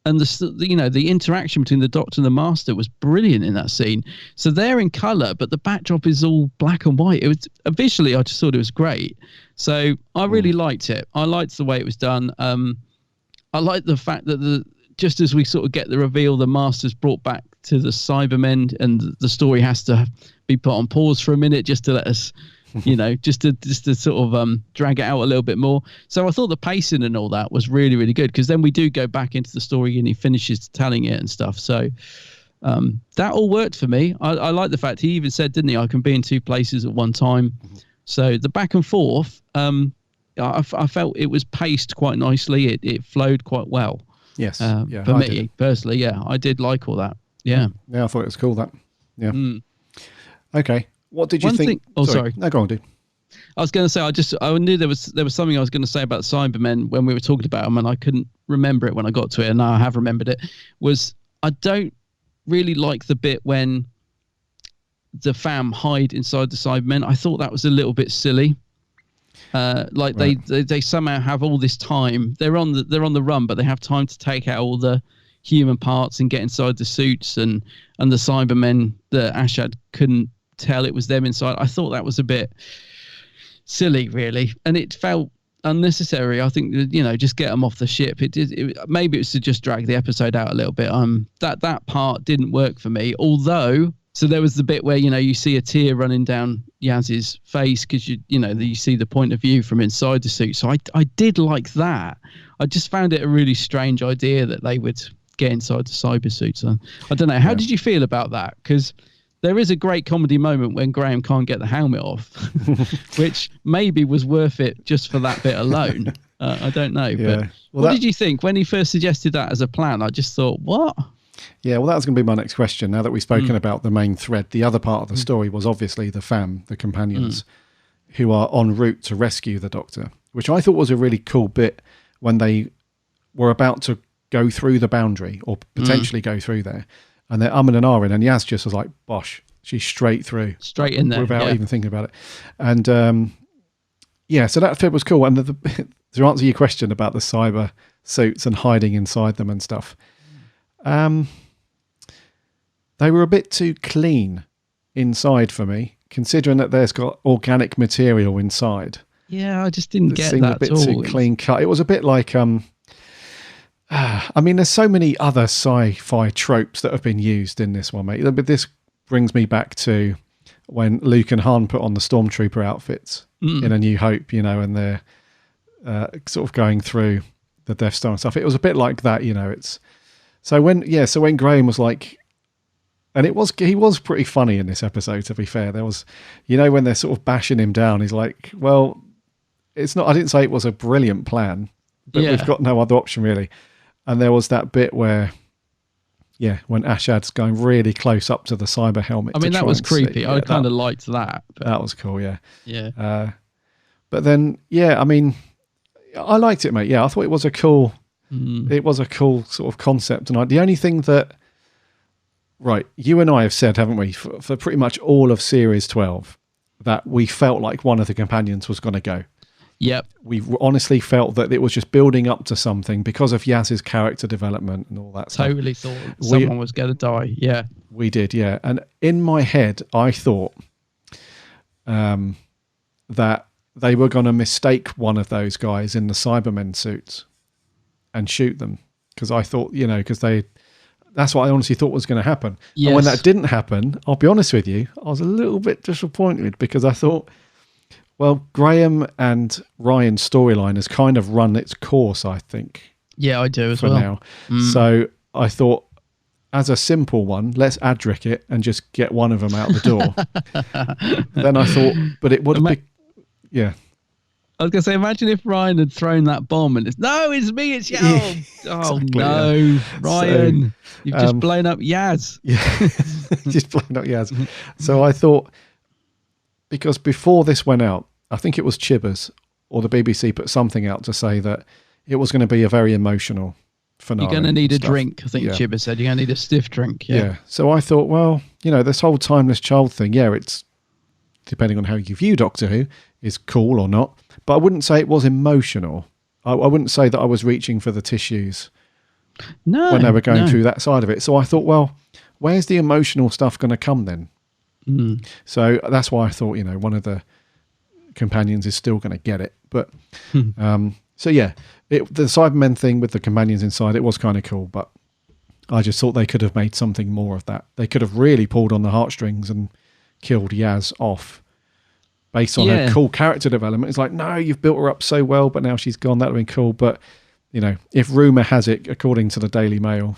And the interaction between the Doctor and the Master was brilliant in that scene. So they're in color, but the backdrop is all black and white. It was visually, I just thought it was great. So I really liked it. I liked the way it was done. I liked the fact that just as we sort of get the reveal, the Master's brought back to the Cybermen, and the story has to be put on pause for a minute just to let us, just to sort of drag it out a little bit more. So I thought the pacing and all that was really, really good, because then we do go back into the story and he finishes telling it and stuff. So that all worked for me. I like the fact he even said, didn't he, I can be in two places at one time. So the back and forth, I felt it was paced quite nicely. It flowed quite well. Yes. For me personally, I did like all that. Yeah. Yeah, I thought it was cool that. Yeah. Okay. What did you think? Sorry. No, go on, dude. I was going to say, I knew there was something I was going to say about Cybermen when we were talking about them, and I couldn't remember it when I got to it, and now I have remembered it. Was I don't really like the bit when the fam hide inside the Cybermen. I thought that was a little bit silly. They somehow have all this time. They're on the run, but they have time to take out all the human parts and get inside the suits, and the Cybermen, the Ashad couldn't tell it was them inside. I thought that was a bit silly, really, and it felt unnecessary. I think just get them off the ship. Maybe it was to just drag the episode out a little bit. That part didn't work for me. Although, so there was the bit where you see a tear running down Yaz's face because you see the point of view from inside the suit. So I did like that. I just found it a really strange idea that they would get inside the cyber suits. I don't know. How did you feel about that? Because there is a great comedy moment when Graham can't get the helmet off, which maybe was worth it just for that bit alone. I don't know. Yeah. But what did you think when he first suggested that as a plan? I just thought, what? Yeah, well, that was going to be my next question. Now that we've spoken about the main thread, the other part of the story was obviously the fam, the companions, who are en route to rescue the Doctor, which I thought was a really cool bit when they were about to go through the boundary or potentially go through there. And they're umming and ahhing, and Yaz just was like, bosh, she's straight through. Straight in there. Without even thinking about it. And so that fit was cool. And to answer your question about the cyber suits and hiding inside them and stuff, they were a bit too clean inside for me, considering that there's got organic material inside. Yeah, I just didn't get that a bit too clean cut. It was a bit like... I mean, there's so many other sci-fi tropes that have been used in this one, mate. But this brings me back to when Luke and Han put on the Stormtrooper outfits in A New Hope, and they're sort of going through the Death Star and stuff. It was a bit like that, it's so when Graham was like, and he was pretty funny in this episode, to be fair. There was, when they're sort of bashing him down, he's like, well, it's not, I didn't say it was a brilliant plan, but we've got no other option really. And there was that bit where, when Ashad's going really close up to the cyber helmet. I mean, that was creepy. I kind of liked that. But that was cool, yeah. Yeah. But then, I mean, I liked it, mate. Yeah, I thought it was a cool, sort of concept. And the only thing that, right, you and I have said, haven't we, for pretty much all of Series 12, that we felt like one of the companions was going to go. Yep. We honestly felt that it was just building up to something because of Yaz's character development and all that stuff. Totally thought someone was going to die. Yeah. We did, yeah. And in my head, I thought that they were going to mistake one of those guys in the Cybermen suits and shoot them. Because I thought, that's what I honestly thought was going to happen. Yes. And when that didn't happen, I'll be honest with you, I was a little bit disappointed because I thought, well, Graham and Ryan's storyline has kind of run its course, I think. Yeah, I do as for well. Now. So I thought, as a simple one, let's Adric it and just get one of them out the door. Then I thought, but it would have been, yeah. I was going to say, imagine if Ryan had thrown that bomb and it's me, it's Yaz. Exactly, no, Ryan, you've just blown up Yaz. Yeah, just blown up Yaz. So I thought, because before this went out, I think it was Chibbers or the BBC put something out to say that it was going to be a very emotional finale. You're going to need a drink, I think Chibbers said. You're going to need a stiff drink. Yeah. So I thought, well, this whole timeless child thing, it's, depending on how you view Doctor Who, is cool or not. But I wouldn't say it was emotional. I wouldn't say that I was reaching for the tissues when they were going through that side of it. So I thought, well, where's the emotional stuff going to come then? So that's why I thought, one of the companions is still going to get it. But so yeah, the Cybermen thing with the companions inside, it was kind of cool. But I just thought they could have made something more of that. They could have really pulled on the heartstrings and killed Yaz off based on her cool character development. It's like, no, you've built her up so well, but now she's gone. That would have been cool. But if rumour has it, according to the Daily Mail,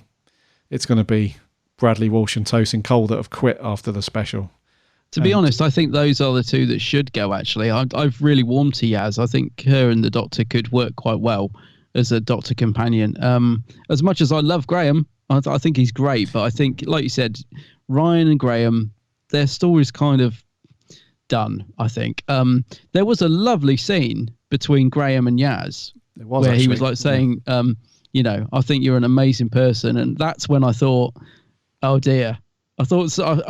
it's going to be Bradley Walsh and Tosin Cole that have quit after the special. To be honest, I think those are the two that should go, actually. I've really warmed to Yaz. I think her and the Doctor could work quite well as a Doctor companion. As much as I love Graham, I think he's great. But I think, like you said, Ryan and Graham, their story's kind of done, I think. There was a lovely scene between Graham and Yaz where he was like saying, I think you're an amazing person. And that's when I thought, oh dear. I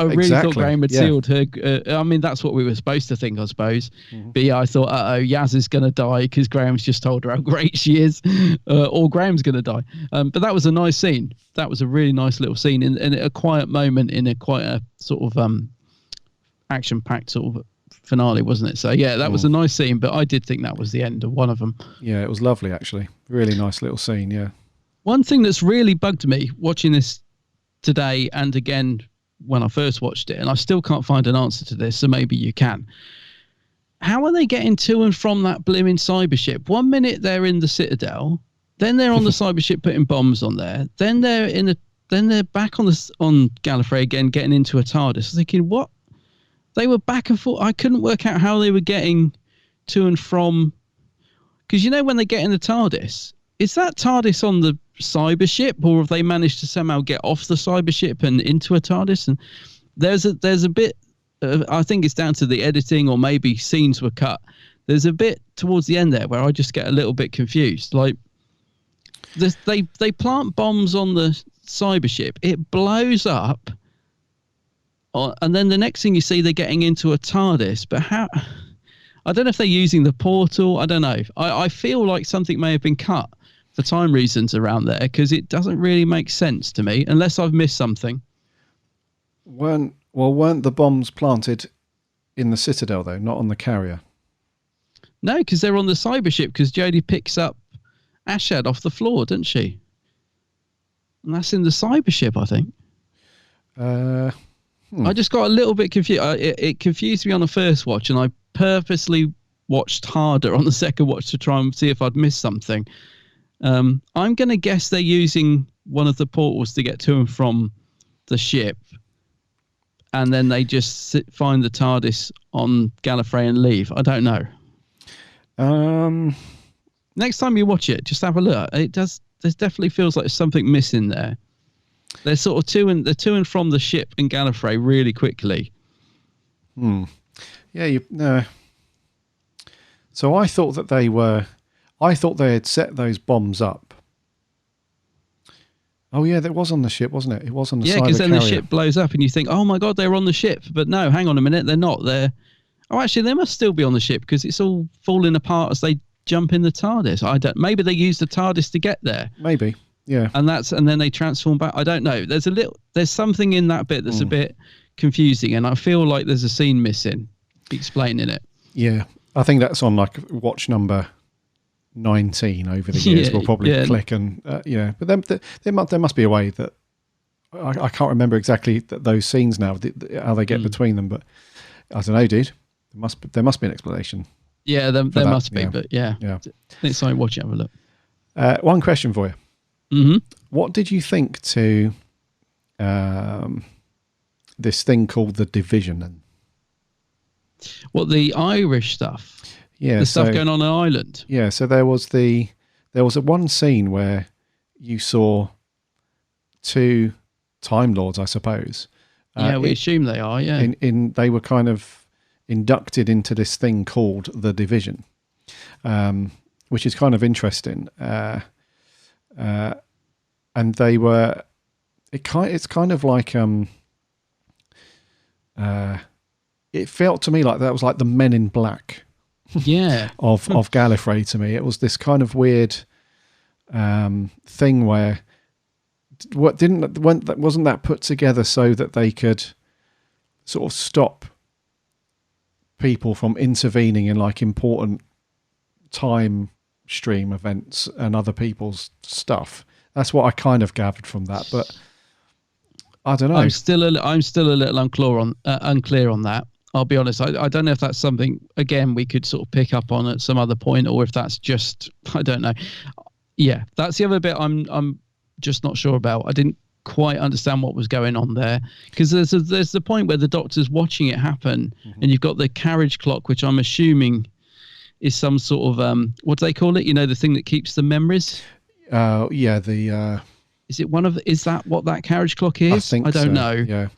really thought Graham had sealed her. I mean, that's what we were supposed to think, I suppose. But yeah, I thought, Yaz is going to die because Graham's just told her how great she is, or Graham's going to die. But that was a nice scene. That was a really nice little scene in a quiet moment in quite a sort of action-packed sort of finale, wasn't it? So yeah, that was a nice scene. But I did think that was the end of one of them. Yeah, it was lovely, actually. Really nice little scene. Yeah. One thing that's really bugged me watching this today and again when I first watched it, and I still can't find an answer to this, so maybe you can. How are they getting to and from that blooming cyber ship? 1 minute they're in the Citadel, then they're on the cyber ship putting bombs on there, then they're back on Gallifrey again, getting into a TARDIS. I was thinking, what? They were back and forth. I couldn't work out how they were getting to and from, because when they get in the TARDIS, is that TARDIS on the cyber ship, or have they managed to somehow get off the cyber ship and into a TARDIS? And there's a bit, I think it's down to the editing, or maybe scenes were cut. There's a bit towards the end there where I just get a little bit confused. Like they plant bombs on the cyber ship, it blows up, and then the next thing you see, they're getting into a TARDIS. But how? I don't know if they're using the portal. I don't know. I feel like something may have been cut for time reasons around there, because it doesn't really make sense to me, unless I've missed something. Weren't the bombs planted in the Citadel, though, not on the carrier? No, because they're on the cyber ship, because Jodie picks up Ashad off the floor, doesn't she? And that's in the cyber ship, I think. I just got a little bit confused. It confused me on the first watch, and I purposely watched harder on the second watch to try and see if I'd missed something. I'm going to guess they're using one of the portals to get to and from the ship, and then they just find the TARDIS on Gallifrey and leave. I don't know. Next time you watch it, just have a look. There definitely feels like there's something missing there. They're sort of to and from the ship and Gallifrey really quickly. Yeah, So I thought that they had set those bombs up. Oh yeah, that was on the ship, wasn't it? It was on the because then the ship blows up and you think, oh my God, they're on the ship. But no, hang on a minute, they're not. Actually, they must still be on the ship because it's all falling apart as they jump in the TARDIS. Maybe they used the TARDIS to get there. Maybe, yeah. And then they transform back. I don't know. There's something in that bit that's a bit confusing, and I feel like there's a scene missing explaining it. Yeah, I think that's on like watch number 19 over the years. We'll probably click and but then there must be a way that I can't remember exactly those scenes now, how they get between them, but I don't know, dude. There must be an explanation. Yeah, there must be, but yeah. Next time watch it, have a look. One question for you. Mm-hmm. What did you think to this thing called the Division? Then, what, the Irish stuff? Yeah, the stuff going on an island. Yeah, so there was a one scene where you saw two Time Lords, I suppose. We assume they are. Yeah, they were kind of inducted into this thing called the Division, which is kind of interesting. And they were. It's kind of like it felt to me like that was like the Men in Black. Yeah. of Gallifrey to me. It was this kind of weird thing where wasn't that put together so that they could sort of stop people from intervening in like important time stream events and other people's stuff. That's what I kind of gathered from that, but I don't know. I'm still a little unclear on that. I'll be honest. I don't know if that's something, again, we could sort of pick up on at some other point, or if that's just, I don't know. Yeah, that's the other bit I'm just not sure about. I didn't quite understand what was going on there, because there's the point where the Doctor's watching it happen, and you've got the carriage clock, which I'm assuming is some sort of, what do they call it? You know, the thing that keeps the memories? Is that what that carriage clock is? I don't know. Yeah.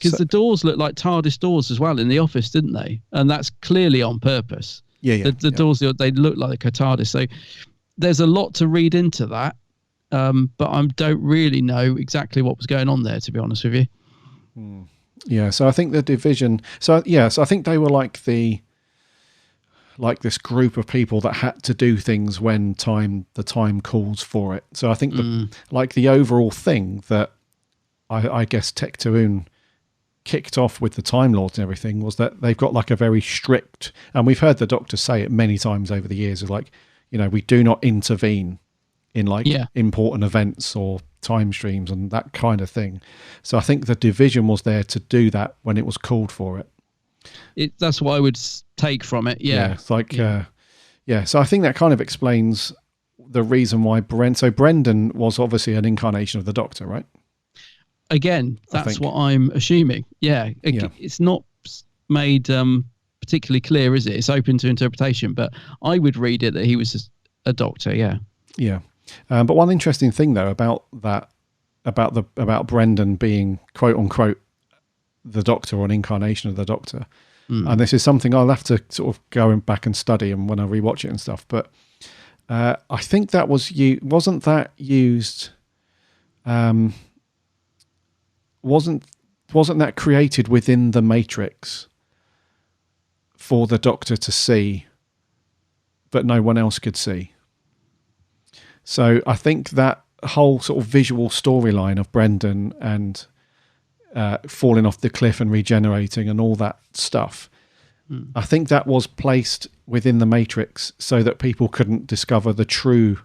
Because the doors look like TARDIS doors as well in the office, didn't they? And that's clearly on purpose. Yeah. The doors, they look like a TARDIS. So there's a lot to read into that, but I don't really know exactly what was going on there, to be honest with you. Yeah, so I think the Division... So I think they were like this group of people that had to do things when the time calls for it. So I think the overall thing that I guess Tecteun kicked off with the Time Lords and everything was that they've got like a very strict, and we've heard the Doctor say it many times over the years, of like, we do not intervene in important events or time streams and that kind of thing. So I think the Division was there to do that when it was called for it. That's what I would take from it. Yeah. It's like, So I think that kind of explains the reason why Brendan was obviously an incarnation of the Doctor, right? Again, that's what I'm assuming. Yeah. It's not made particularly clear, is it? It's open to interpretation, but I would read it that he was a Doctor. Yeah. Yeah. But one interesting thing though about Brendan being quote unquote the Doctor or an incarnation of the Doctor, and this is something I'll have to sort of go back and study and when I rewatch it and stuff. But I think that wasn't that used. Wasn't that created within the Matrix for the Doctor to see, but no one else could see? So I think that whole sort of visual storyline of Brendan and falling off the cliff and regenerating and all that stuff, I think that was placed within the Matrix so that people couldn't discover the truth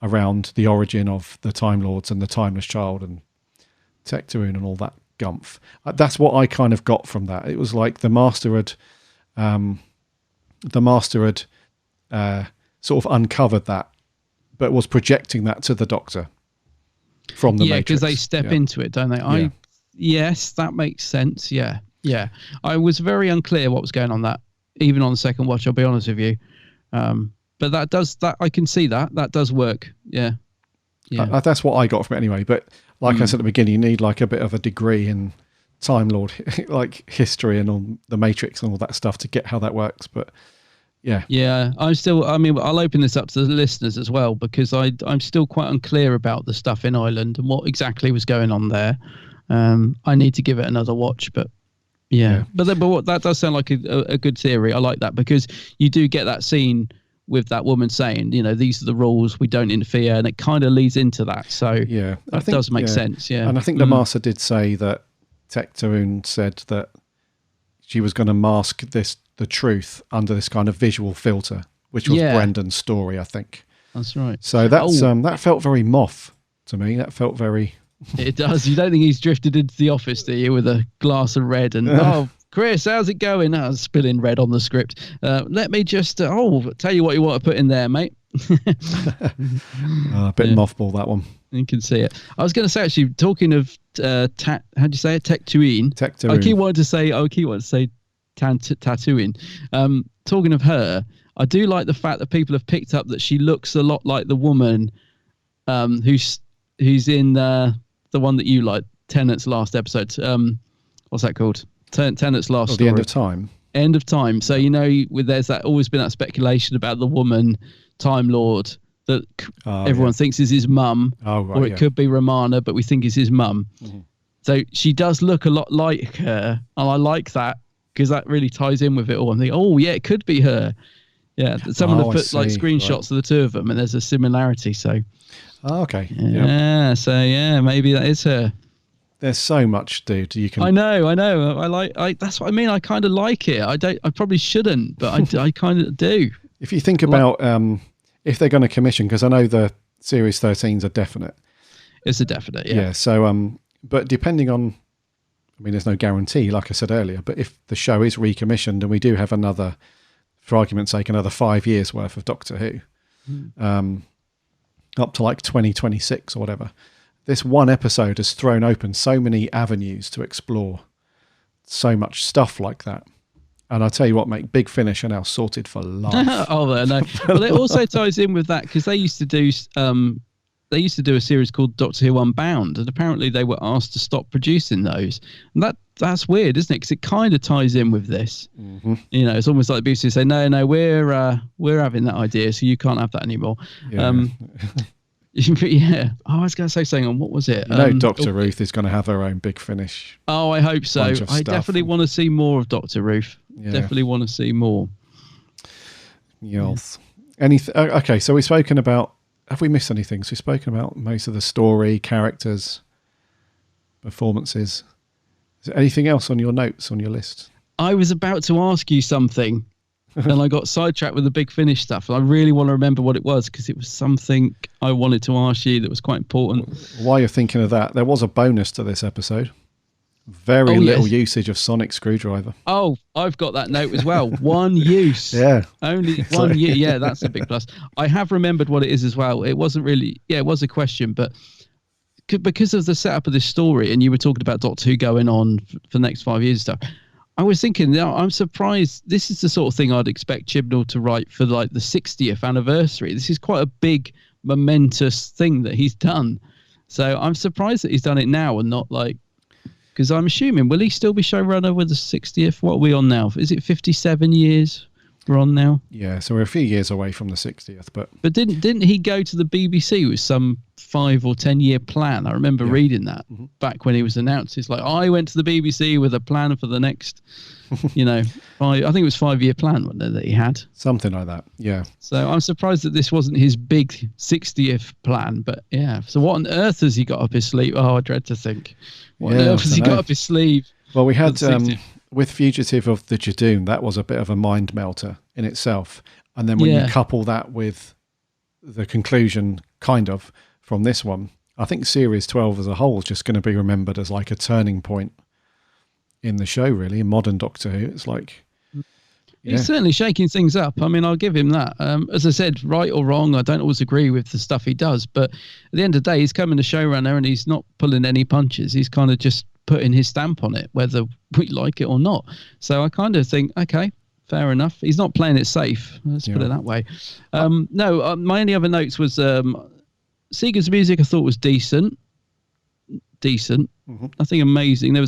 around the origin of the Time Lords and the Timeless Child and Tecteun and all that gumph. That's what I kind of got from that. It was like the Master had the Master had sort of uncovered that, but was projecting that to the Doctor from the Matrix. Yeah, because they step into it, don't they? Yes, that makes sense. Yeah. I was very unclear what was going on that, even on the second watch, I'll be honest with you. But that I can see that does work. Yeah. That's what I got from it anyway. But like I said at the beginning, you need like a bit of a degree in Time Lord, like history and all the Matrix and all that stuff to get how that works. But yeah, I'll open this up to the listeners as well, because I'm still quite unclear about the stuff in Ireland and what exactly was going on there. I need to give it another watch, but but that does sound like a good theory. I like that, because you do get that scene with that woman saying, these are the rules, we don't interfere, and it kind of leads into that. So that does make sense. Yeah, and I think the Master did say that Tecteun said that she was going to mask the truth under this kind of visual filter, which was Brendan's story, I think. That's right. So that's that felt very Moff to me. That felt very. It does. You don't think he's drifted into the office, do you, with a glass of red and Chris, how's it going? I was spilling red on the script. Let me just tell you what you want to put in there, mate. A bit mothball, that one. You can see it. I was going to say, actually, talking of how do you say it? Tecteun. I keep wanting to say Tatooine. Talking of her, I do like the fact that people have picked up that she looks a lot like the woman who's in the one that you like, Tennant's last episode. What's that called? Tennant's last story. The End of Time. End of Time. So there's always been that speculation about the woman Time Lord that everyone thinks is his mum, or it could be Romana, but we think is his mum. Mm-hmm. So she does look a lot like her, and I like that because that really ties in with it all. I'm thinking, it could be her. Yeah, someone have put like screenshots of the two of them, and there's a similarity. So, okay, maybe that is her. There's so much, dude. You can. I know. That's what I mean. I kind of like it. I probably shouldn't, but I kind of do. If you think about if they're going to commission, because I know the Series 13s are definite. It's a definite, yeah. Yeah. So, but depending on, there's no guarantee, like I said earlier. But if the show is recommissioned and we do have another, for argument's sake, another 5 years worth of Doctor Who, up to like 2026 or whatever. This one episode has thrown open so many avenues to explore so much stuff like that. And I tell you what, mate, Big Finish are now sorted for life. No. Well, it also ties in with that, because they used to do a series called Doctor Who Unbound, and apparently they were asked to stop producing those. And that's weird, isn't it? Because it kind of ties in with this. Mm-hmm. It's almost like the BBC say, no, we're having that idea, so you can't have that anymore. Yeah. Yeah. I was going to say something on, what was it? Dr. Ruth is going to have her own Big Finish. Oh, I hope so. I definitely want to see more of Dr. Ruth. Yeah. Definitely want to see more. Yes. Okay, so we've spoken about, have we missed anything? So we've spoken about most of the story, characters, performances. Is there anything else on your notes, on your list? I was about to ask you something. And I got sidetracked with the Big Finish stuff. And I really want to remember what it was, because it was something I wanted to ask you that was quite important. While you're thinking of that, there was a bonus to this episode. Very little usage of sonic screwdriver. Oh, I've got that note as well. One use. Yeah. Only one use. Yeah, that's a big plus. I have remembered what it is as well. It wasn't really, it was a question, but because of the setup of this story, and you were talking about Doctor Who going on for the next 5 years and stuff, I was thinking, I'm surprised. This is the sort of thing I'd expect Chibnall to write for like the 60th anniversary. This is quite a big, momentous thing that he's done. So I'm surprised that he's done it now and not like, because I'm assuming, will he still be showrunner with the 60th? What are we on now? Is it 57 years we're on now? Yeah, so we're a few years away from the 60th. But didn't he go to the BBC with some 5 or 10 year plan? I remember reading that back when he was announced. It's like, I went to the BBC with a plan for the next, I think it was 5 year plan that he had. Something like that, yeah. So I'm surprised that this wasn't his big 60th plan. But yeah, so what on earth has he got up his sleeve? Oh, I dread to think. What on earth has he got up his sleeve? Well, we had, with Fugitive of the Jadoon, that was a bit of a mind melter in itself. And then when you couple that with the conclusion, kind of, from this one, I think Series 12 as a whole is just going to be remembered as like a turning point in the show, really, in modern Doctor Who. It's like, He's certainly shaking things up. I mean, I'll give him that. As I said, right or wrong, I don't always agree with the stuff he does. But at the end of the day, he's coming to showrunner and he's not pulling any punches. He's kind of just putting his stamp on it, whether we like it or not. So I kind of think, okay, fair enough. He's not playing it safe. Let's put it that way. My only other notes was Seeger's music I thought was decent. Nothing amazing. There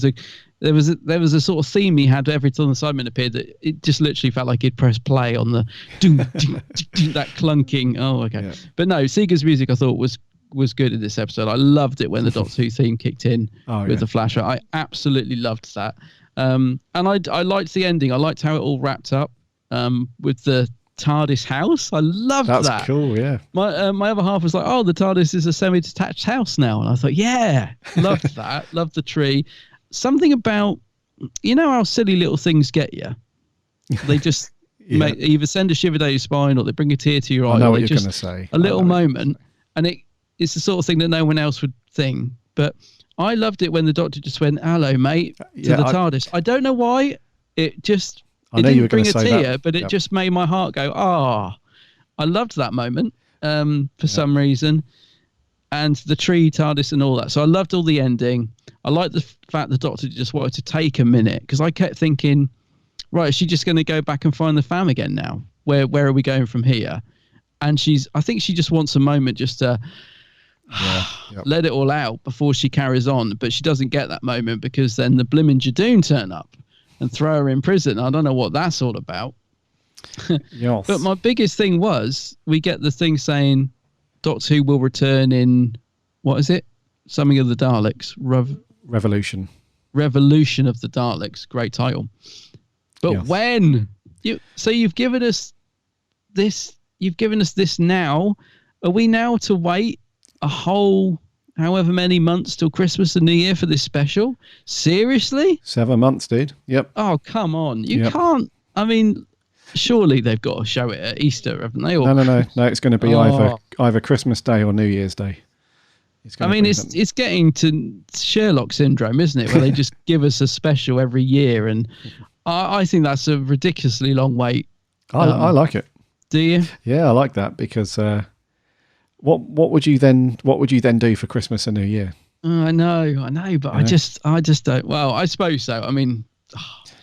was a sort of theme he had every time the Cybermen appeared that it just literally felt like he'd press play on the that clunking. Oh, okay. Yeah. But no, Seeger's music I thought was good in this episode. I loved it when the Doctor Who theme kicked in with the flashlight. I absolutely loved that. And I liked the ending. I liked how it all wrapped up with the TARDIS house. I loved that. That's cool, yeah. My other half was like, oh, the TARDIS is a semi-detached house now. And I thought, yeah, loved that. Loved the tree. Something about, you know how silly little things get you? They just either send a shiver down your spine or they bring a tear to your eye. I know or what you're going to say. A little moment. And it's the sort of thing that no one else would think. But I loved it when the Doctor just went, hello, mate, to the TARDIS. I don't know why. It just... It didn't bring a tear, but it just made my heart go, I loved that moment for some reason. And the tree, TARDIS and all that. So I loved all the ending. I liked the fact the Doctor just wanted to take a minute because I kept thinking, right, is she just going to go back and find the fam again now? Where are we going from here? And I think she just wants a moment just to let it all out before she carries on. But she doesn't get that moment because then the blimmin' Jadoon turn up and throw her in prison. I don't know what that's all about. Yes. But my biggest thing was we get the thing saying Doctor Who will return in, what is it? Something of the Daleks. Revolution. Revolution of the Daleks. Great title. But when? You've given us this. You've given us this now. Are we now to wait a whole however many months till Christmas and New Year for this special? Seriously? 7 months, dude. Yep. Oh, come on. You can't. I mean, surely they've got to show it at Easter, haven't they? Or, No. It's going to be either Christmas Day or New Year's Day. It's getting to Sherlock syndrome, isn't it? Where they just give us a special every year. And I think that's a ridiculously long wait. I like it. Do you? Yeah, I like that because... What would you then do for Christmas and New Year? I know, but I just don't. Well, I suppose so. I mean,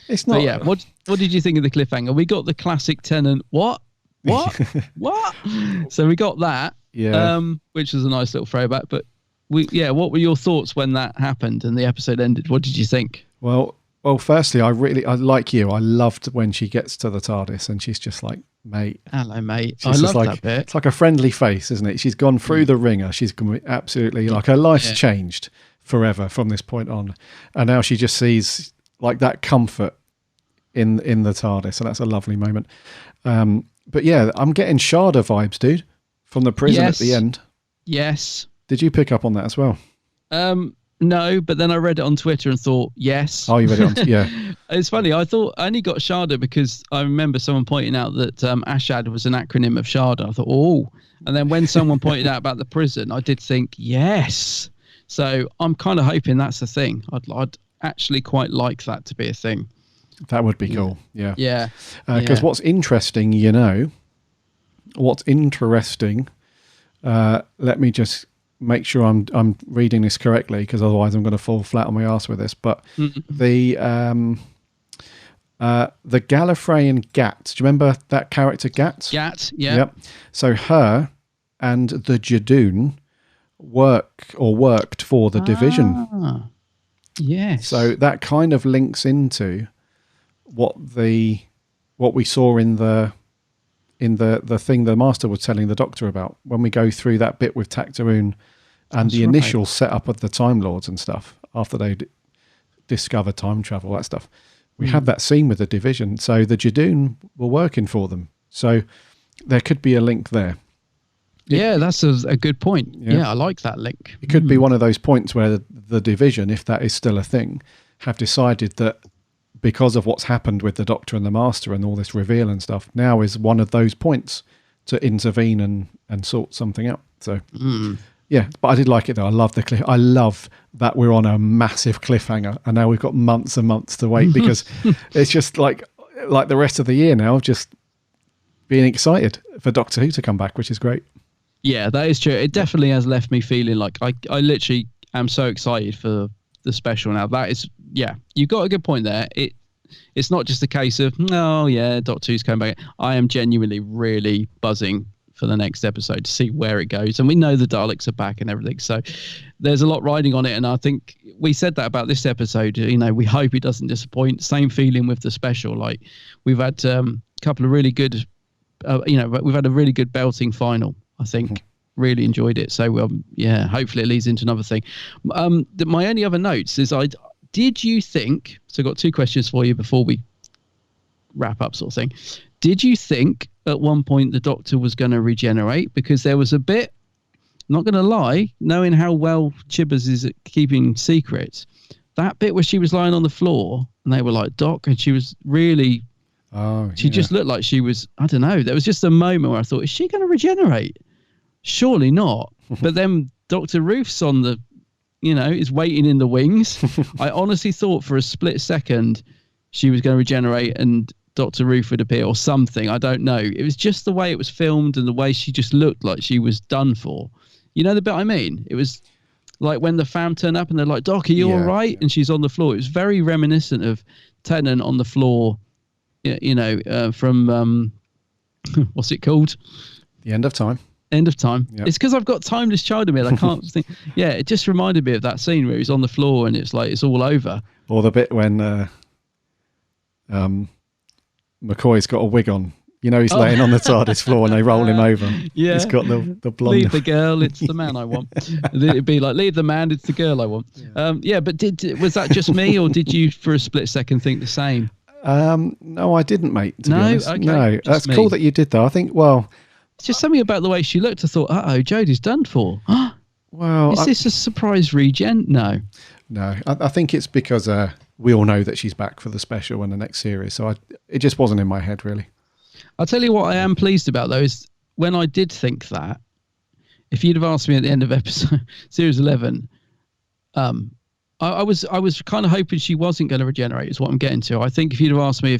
it's not. Yeah. What did you think of the cliffhanger? We got the classic Tennant. What? So we got that. Yeah. Which was a nice little throwback. But what were your thoughts when that happened and the episode ended? What did you think? Well, firstly, I like you. I loved when she gets to the TARDIS and she's just like, mate. Hello, mate. I love that bit. It's like a friendly face, isn't it? She's gone through the ringer. She's absolutely like her life's changed forever from this point on. And now she just sees like that comfort in the TARDIS. And that's a lovely moment. But yeah, I'm getting Sharda vibes, dude, from the prison at the end. Yes. Did you pick up on that as well? No, but then I read it on Twitter and thought, yes. Oh, you read it on yeah. It's funny. I thought I only got Sharda because I remember someone pointing out that Ashad was an acronym of Sharda. I thought, oh. And then when someone pointed out about the prison, I did think, yes. So I'm kind of hoping that's the thing. I'd actually quite like that to be a thing. That would be cool. Yeah. Yeah. Because what's interesting, let me just make sure I'm reading this correctly because otherwise I'm going to fall flat on my ass with this. But the Gallifreyan Gat, do you remember that character Gat? Gat, yeah. Yep. So her and the Jadoon worked for the division. Yes. So that kind of links into what we saw in the thing the Master was telling the Doctor about when we go through that bit with Tactaroon and the initial setup of the Time Lords and stuff after they discover time travel, that stuff. We had that scene with the division. So the Jadoon were working for them. So there could be a link there. Yeah, that's a good point. Yeah, I like that link. It could be one of those points where the division, if that is still a thing, have decided that because of what's happened with the Doctor and the Master and all this reveal and stuff, now is one of those points to intervene and sort something out. So, yeah, but I did like it though. I love the cliff. I love that we're on a massive cliffhanger and now we've got months and months to wait because it's just like like the rest of the year now, just being excited for Doctor Who to come back, which is great. Yeah, that is true. It definitely has left me feeling like I literally am so excited for the special now. That is, yeah, you got a good point there. It's not just a case of, oh yeah, Doctor Who's coming back. I am genuinely really buzzing for the next episode to see where it goes. And we know the Daleks are back and everything. So there's a lot riding on it. And I think we said that about this episode. You know, we hope it doesn't disappoint. Same feeling with the special. Like, we've had a couple of really good, we've had a really good belting final, I think. Really enjoyed it. So, yeah, hopefully it leads into another thing. My only other notes is, did you think, so I've got two questions for you before we wrap up, sort of thing. Did you think at one point the Doctor was going to regenerate? Because there was a bit, not going to lie, knowing how well Chibbers is at keeping secrets, that bit where she was lying on the floor and they were like, Doc, and she was really, she just looked like she was, I don't know, there was just a moment where I thought, is she going to regenerate? Surely not. But then Dr. Ruth's on the, is waiting in the wings. I honestly thought for a split second she was going to regenerate and Dr. Ruth would appear or something. I don't know. It was just the way it was filmed and the way she just looked like she was done for. You know the bit I mean? It was like when the fam turn up and they're like, Doc, are you all right? And she's on the floor. It was very reminiscent of Tennant on the floor, from, what's it called? The End of Time. End of Time. Yep. It's because I've got Timeless Child in me. I can't think. Yeah, it just reminded me of that scene where he's on the floor and it's like it's all over. Or the bit when McCoy's got a wig on. He's laying on the TARDIS floor and they roll him over. Yeah. He's got the blonde. Leave the girl, it's the man I want. It'd be like, leave the man, it's the girl I want. But was that just me or did you for a split second think the same? No, I didn't, mate. To be honest. Okay, no, that's cool that you did though. I think, it's just something about the way she looked. I thought, Jodie's done for. Well, is this a surprise regen? No. I think it's because we all know that she's back for the special and the next series. So it just wasn't in my head, really. I'll tell you what I am pleased about, though, is when I did think that, if you'd have asked me at the end of episode series 11, I was kind of hoping she wasn't going to regenerate, is what I'm getting to. I think if you'd have asked me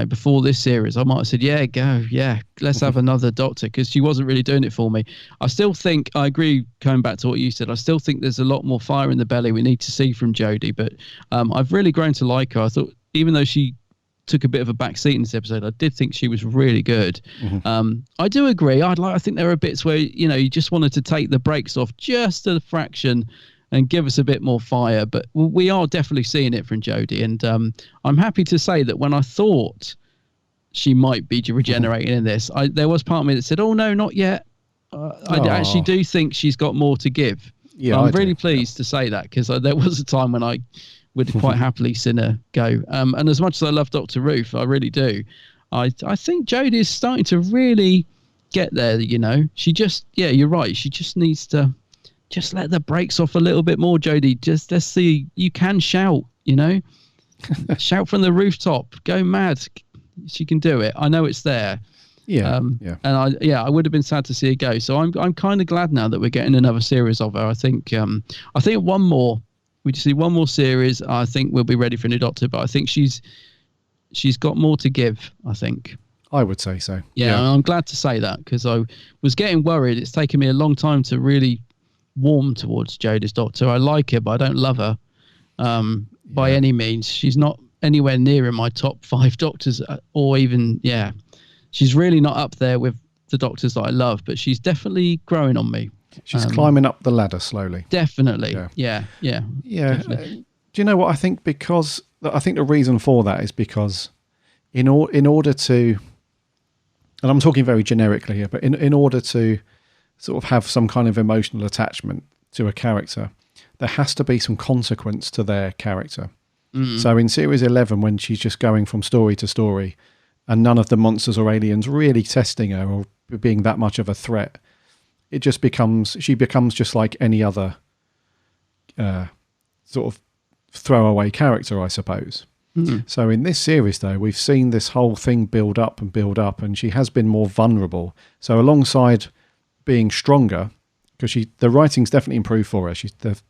before this series, I might have said, yeah, go, yeah, let's have another Doctor, because she wasn't really doing it for me. I still think, I agree, coming back to what you said, I still think there's a lot more fire in the belly we need to see from Jodie, but I've really grown to like her. I thought, even though she took a bit of a back seat in this episode, I did think she was really good. I do agree. I think there are bits where, you just wanted to take the brakes off just a fraction and give us a bit more fire. But we are definitely seeing it from Jodie. And I'm happy to say that when I thought she might be regenerating in this, there was part of me that said, oh, no, not yet. I actually do think she's got more to give. Yeah, I'm really pleased to say that, because there was a time when I would quite happily seen her go. And as much as I love Dr. Ruth, I really do. I think Jodie is starting to really get there, She just, you're right. She just needs to just let the brakes off a little bit more, Jodie. Just let's see. You can shout, shout from the rooftop. Go mad. She can do it. I know it's there. Yeah. And I would have been sad to see her go. So I'm kind of glad now that we're getting another series of her. I think one more. We just need one more series. I think we'll be ready for a new Doctor. But I think she's got more to give. I think. I would say so. Yeah. I'm glad to say that, because I was getting worried. It's taken me a long time to really warm towards Jodie's Doctor. I like her, but I don't love her by any means. She's not anywhere near in my top 5 Doctors, or even she's really not up there with the Doctors that I love, but she's definitely growing on me. She's climbing up the ladder slowly. Definitely. Yeah. Definitely. Do you know what I think? Because I think the reason for that is because in order to, and I'm talking very generically here, but in order to sort of have some kind of emotional attachment to a character, there has to be some consequence to their character. So in series 11, when she's just going from story to story and none of the monsters or aliens really testing her or being that much of a threat, she becomes just like any other sort of throwaway character, I suppose. So in this series, though, we've seen this whole thing build up, and she has been more vulnerable. So alongside being stronger, because the writing's definitely improved for her. There've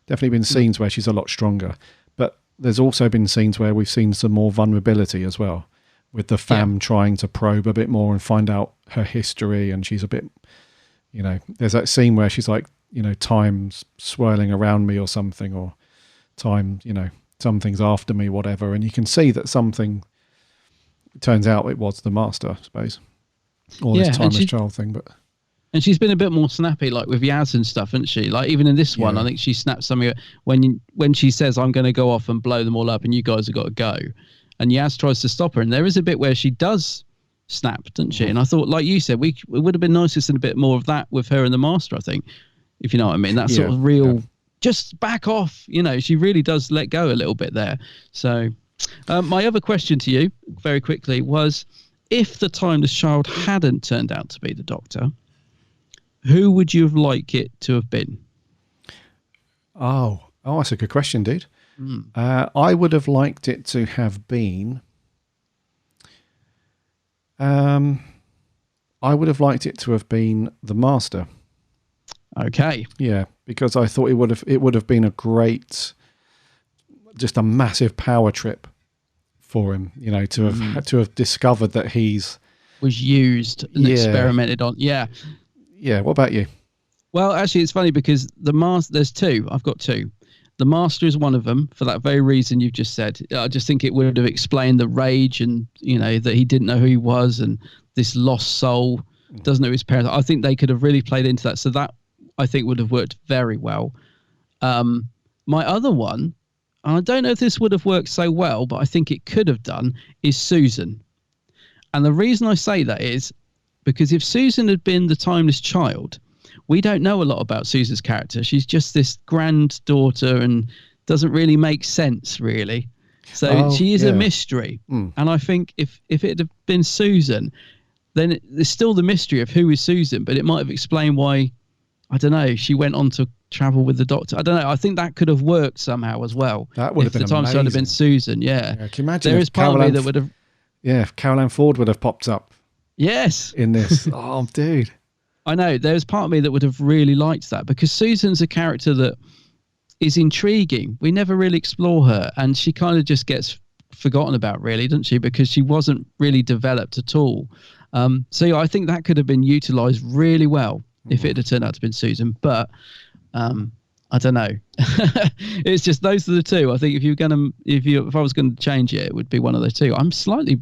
definitely been scenes where she's a lot stronger. But there's also been scenes where we've seen some more vulnerability as well, with the fam trying to probe a bit more and find out her history, and she's a bit, there's that scene where she's like, time's swirling around me or something, or time, something's after me, whatever, and you can see that something, it turns out it was the Master, I suppose, or this timeless child thing, but... And she's been a bit more snappy, like with Yaz and stuff, hasn't she? Like even in this one, I think she snapped something when she says, "I'm going to go off and blow them all up, and you guys have got to go." And Yaz tries to stop her, and there is a bit where she does snap, doesn't she? And I thought, like you said, it would have been nice to see a bit more of that with her and the Master. I think, if you know what I mean, that sort of real, just back off. She really does let go a little bit there. So, my other question to you, very quickly, was if the timeless child hadn't turned out to be the Doctor, who would you have liked it to have been? Oh, that's a good question, dude. I would have liked it to have been... I would have liked it to have been the Master. Okay. Yeah, because I thought it would have been a great, just a massive power trip for him, to have discovered that was used and experimented on. Yeah. Yeah, what about you? Well, actually, it's funny because the Master, there's two. I've got two. The Master is one of them for that very reason you've just said. I just think it would have explained the rage and, that he didn't know who he was and this lost soul doesn't know his parents. I think they could have really played into that. So that, I think, would have worked very well. My other one, I don't know if this would have worked so well, but I think it could have done, is Susan. And the reason I say that is because if Susan had been the timeless child, we don't know a lot about Susan's character. She's just this granddaughter and doesn't really make sense, really. So she is a mystery. And I think if it had been Susan, then there's still the mystery of who is Susan, but it might have explained why, I don't know, she went on to travel with the Doctor. I don't know. I think that could have worked somehow as well. That would have been amazing. If the timeless child had been Susan, yeah. Can you imagine there is part of me that would have... Yeah, if Carol Ann Ford would have popped up. Yes. In this. Oh, dude. I know. There's part of me that would have really liked that because Susan's a character that is intriguing. We never really explore her and she kind of just gets forgotten about, really, doesn't she? Because she wasn't really developed at all. So yeah, I think that could have been utilised really well if it had turned out to have been Susan. But I don't know. It's just those are the two. I think if I was going to change it, it would be one of those two. I'm slightly,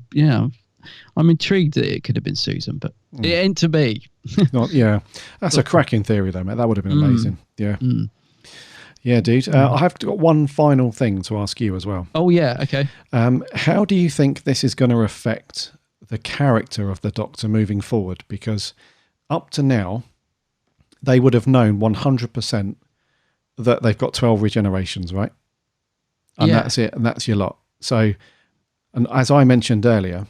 I'm intrigued that it could have been Susan, but it ain't to be. That's a cracking theory, though, mate. That would have been amazing. Yeah, yeah, dude. I have got one final thing to ask you as well. Oh yeah, okay. How do you think this is going to affect the character of the Doctor moving forward? Because up to now, they would have known 100% that they've got 12 regenerations, right? And that's it, and that's your lot. So, and as I mentioned earlier,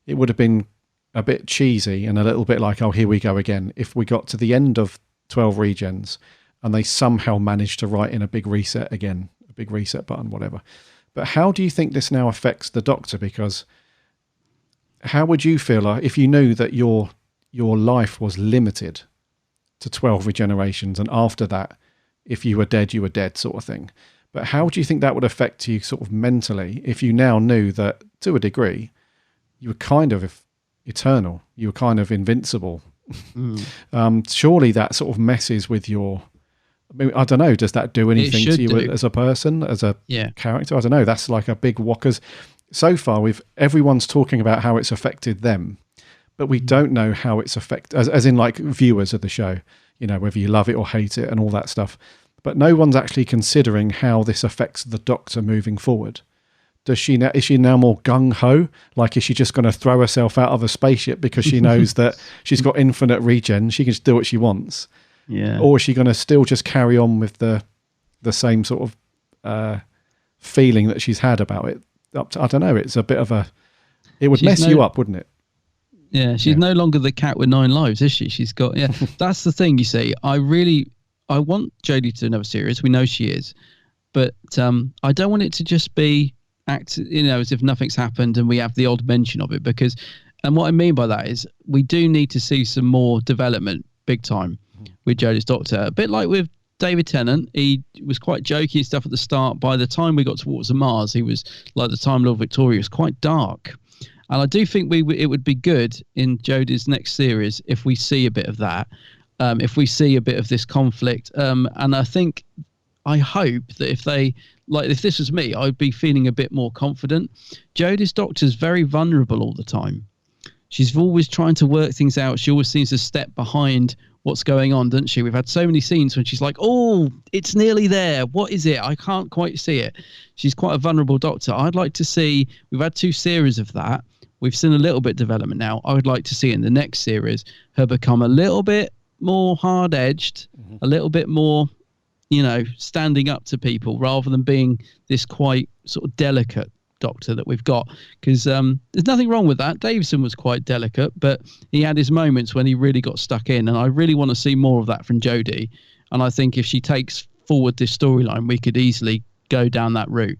it would have been a bit cheesy and a little bit like, oh, here we go again, if we got to the end of 12 regens and they somehow managed to write in a big reset again, a big reset button, whatever. But how do you think this now affects the Doctor? Because how would you feel if you knew that your life was limited to 12 regenerations, and after that, if you were dead sort of thing? But how do you think that would affect you sort of mentally if you now knew that, to a degree, you were kind of eternal, you were kind of invincible? Surely that sort of messes with your... I don't know, does that do anything to you as a person, as a character? I don't know, that's like a big whockers. So far, everyone's talking about how it's affected them, but we don't know how it's affected, as in like viewers of the show, whether you love it or hate it and all that stuff. But no one's actually considering how this affects the Doctor moving forward. Is she now more gung-ho? Like, is she just going to throw herself out of a spaceship because she knows that she's got infinite regen, she can just do what she wants? Yeah. Or is she going to still just carry on with the same sort of feeling that she's had about it? I don't know. It's a bit of it would mess you up, wouldn't it? Yeah, she's no longer the cat with 9 lives, is she? She's got, that's the thing, you see. I want Jodie to do another series. We know she is. But I don't want it to just be as if nothing's happened and we have the odd mention of it. And what I mean by that is we do need to see some more development, big time, with Jodie's Doctor. A bit like with David Tennant, he was quite jokey and stuff at the start. By the time we got towards Mars, he was like the Time Lord Victoria, was quite dark. And I do think it would be good in Jodie's next series if we see a bit of that, if we see a bit of this conflict. And I hope that if this was me, I'd be feeling a bit more confident. Jodie's Doctor's very vulnerable all the time. She's always trying to work things out. She always seems to step behind what's going on, doesn't she? We've had so many scenes when she's like, oh, it's nearly there. What is it? I can't quite see it. She's quite a vulnerable Doctor. I'd like to see, we've had 2 series of that. We've seen a little bit of development now. I would like to see in the next series her become a little bit more hard-edged, a little bit more, standing up to people rather than being this quite sort of delicate Doctor that we've got. Because there's nothing wrong with that. Davison was quite delicate, but he had his moments when he really got stuck in. And I really want to see more of that from Jodie. And I think if she takes forward this storyline, we could easily go down that route.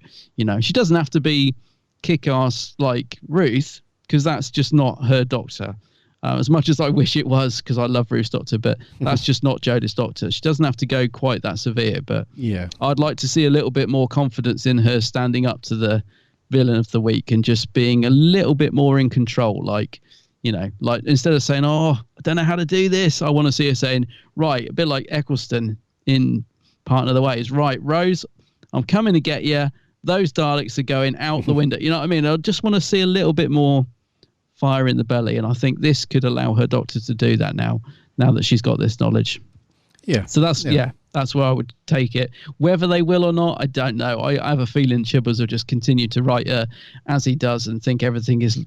She doesn't have to be kick-ass like Ruth, because that's just not her Doctor. As much as I wish it was, because I love Ruth's Doctor, but that's just not Jodie's Doctor. She doesn't have to go quite that severe, but yeah, I'd like to see a little bit more confidence in her standing up to the villain of the week and just being a little bit more in control. Like instead of saying, oh, I don't know how to do this, I want to see her saying, right, a bit like Eccleston in Partner of the Ways, right, Rose, I'm coming to get you. Those Daleks are going out the window. You know what I mean? I just want to see a little bit more fire in the belly, and I think this could allow her Doctor to do that now that she's got this knowledge. Yeah. So that's that's where I would take it. Whether they will or not, I don't know. I have a feeling Chibbles will just continue to write her as he does and think everything is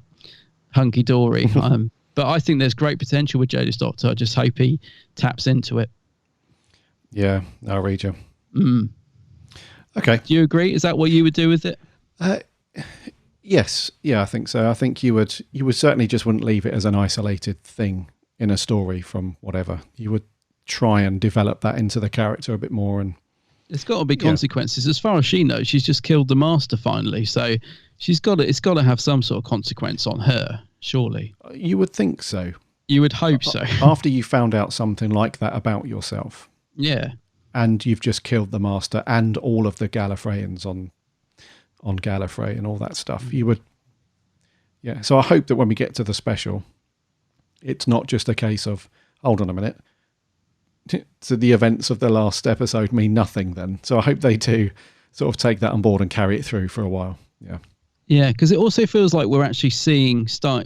hunky dory. But I think there's great potential with Jodie's Doctor. I just hope he taps into it. Yeah, I'll read you. Okay. Do you agree? Is that what you would do with it? Yes. Yeah, I think so. I think you would certainly just wouldn't leave it as an isolated thing in a story from whatever. You would try and develop that into the character a bit more. And it's got to be consequences. As far as she knows, she's just killed the Master finally. So it's got to have some sort of consequence on her, surely. You would think so. You would hope so. After you found out something like that about yourself. Yeah. And you've just killed the Master and all of the Gallifreyans on Gallifrey and all that stuff. You would, so I hope that when we get to the special, it's not just a case of, hold on a minute, so the events of the last episode mean nothing then. So I hope they do sort of take that on board and carry it through for a while. Yeah, because it also feels like we're actually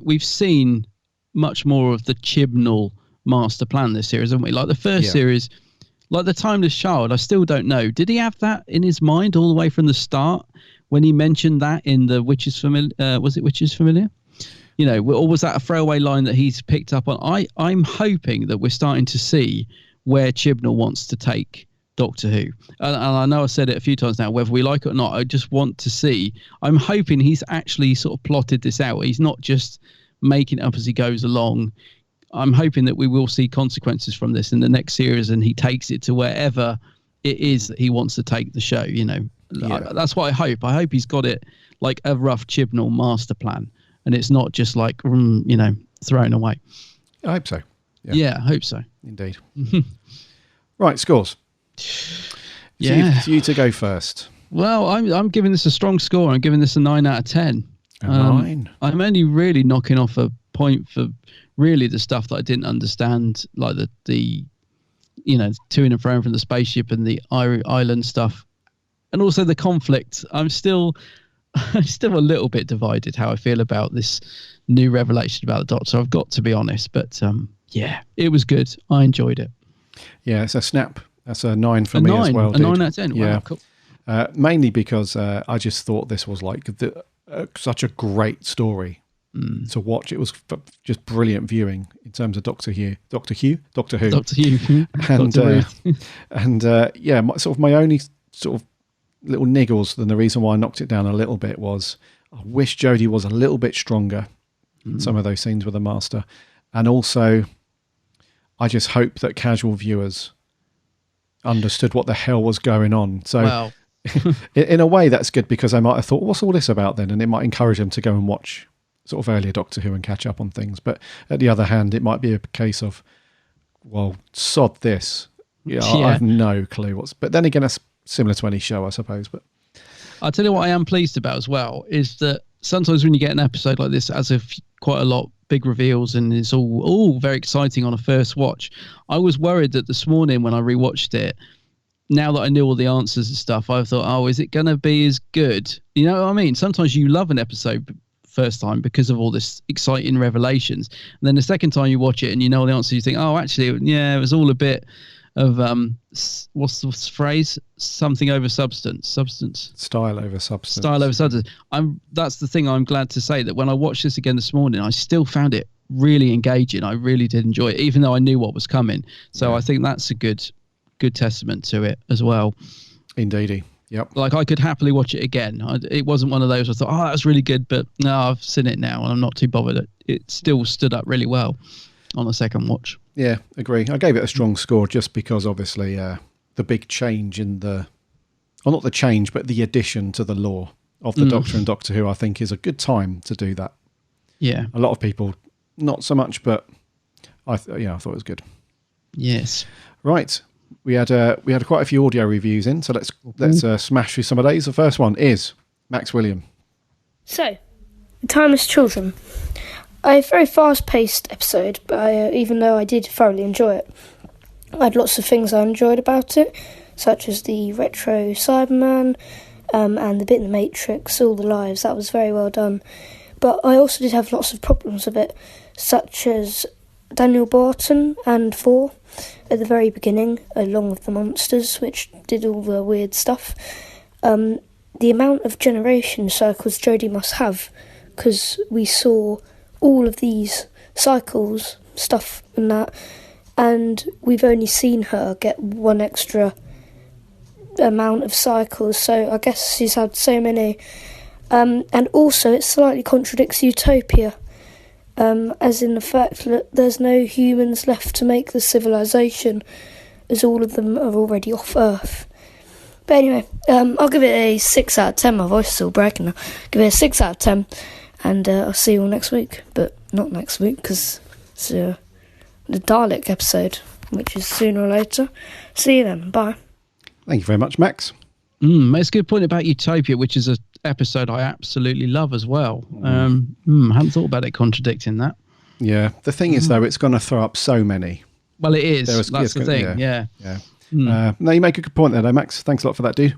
we've seen much more of the Chibnall master plan this series, haven't we? Like the first series, like the Timeless Child, I still don't know. Did he have that in his mind all the way from the start? When he mentioned that in the Witches Familiar, was it Witches Familiar? Or was that a throwaway line that he's picked up on? I'm hoping that we're starting to see where Chibnall wants to take Doctor Who. And I know I've said it a few times now, whether we like it or not, I just want to see. I'm hoping he's actually sort of plotted this out. He's not just making it up as he goes along. I'm hoping that we will see consequences from this in the next series and he takes it to wherever it is that he wants to take the show, That's what I hope. I hope he's got it like a rough Chibnall master plan and it's not just like, thrown away. I hope so. Yeah, I hope so. Indeed. Right, scores. It's you to go first. Well, I'm giving this a strong score. I'm giving this a 9 out of 10. A 9? I'm only really knocking off a point for really the stuff that I didn't understand, like the to and fro from the spaceship and the island stuff, and also the conflict. I'm still a little bit divided how I feel about this new revelation about the Doctor. I've got to be honest, but it was good. I enjoyed it. Yeah, it's a snap. That's a 9 for me as well. A 9 out of 10. Wow, cool. Mainly because I just thought this was like such a great story to watch. It was just brilliant viewing in terms of Doctor Who, and my only sort of little niggles, and the reason why I knocked it down a little bit was I wish Jodie was a little bit stronger in some of those scenes with the Master, and also I just hope that casual viewers understood what the hell was going on. So in a way that's good, because I might have thought, what's all this about then? And it might encourage them to go and watch sort of earlier Doctor Who and catch up on things. But at the other hand, it might be a case of, well, sod this. Yeah, I have no clue what's. But then again, it's similar to any show, I suppose. But I'll tell you what I am pleased about as well is that sometimes when you get an episode like this, as if quite a lot big reveals and it's all very exciting on a first watch. I was worried that this morning when I rewatched it, now that I knew all the answers and stuff, I thought, oh, is it going to be as good? You know what I mean? Sometimes you love an episode first time because of all this exciting revelations. And then the second time you watch it and you know the answer, you think, oh, actually, yeah, it was all a bit of, what's the phrase? Something over substance. Style over substance. Style over substance. That's the thing I'm glad to say, that when I watched this again this morning, I still found it really engaging. I really did enjoy it, even though I knew what was coming. So I think that's a good testament to it as well. Indeedy. Yep. Like I could happily watch it again. It wasn't one of those I thought, oh, that was really good, but no, I've seen it now and I'm not too bothered. It still stood up really well on a second watch. Yeah, agree. I gave it a strong score just because obviously the big change in not the change, but the addition to the lore of the Doctor and Doctor Who, I think is a good time to do that. Yeah. A lot of people, not so much, but I thought it was good. Yes. Right. We had quite a few audio reviews in, so let's smash through some of these. The first one is Max William. So, Timeless Children. A very fast-paced episode, but even though I did thoroughly enjoy it, I had lots of things I enjoyed about it, such as the retro Cyberman and the bit in the Matrix, all the lives. That was very well done. But I also did have lots of problems with it, such as Daniel Barton and 4 at the very beginning, along with the monsters, which did all the weird stuff. The amount of generation cycles Jodie must have, because we saw all of these cycles, stuff and that, and we've only seen her get one extra amount of cycles, so I guess she's had so many. And also it slightly contradicts Utopia, as in the fact that there's no humans left to make the civilization, as all of them are already off Earth. But anyway, I'll give it a 6 out of 10. My voice is still breaking now. Give it a 6 out of 10. And I'll see you all next week. But not next week, because it's the Dalek episode, which is sooner or later. See you then. Bye. Thank you very much, Max. It's a good point about Utopia, which is an episode I absolutely love as well. I hadn't thought about it contradicting that. Yeah. The thing is, though, it's going to throw up so many. Well, it is. That's the thing. Yeah. No, you make a good point there, though, Max. Thanks a lot for that, dude.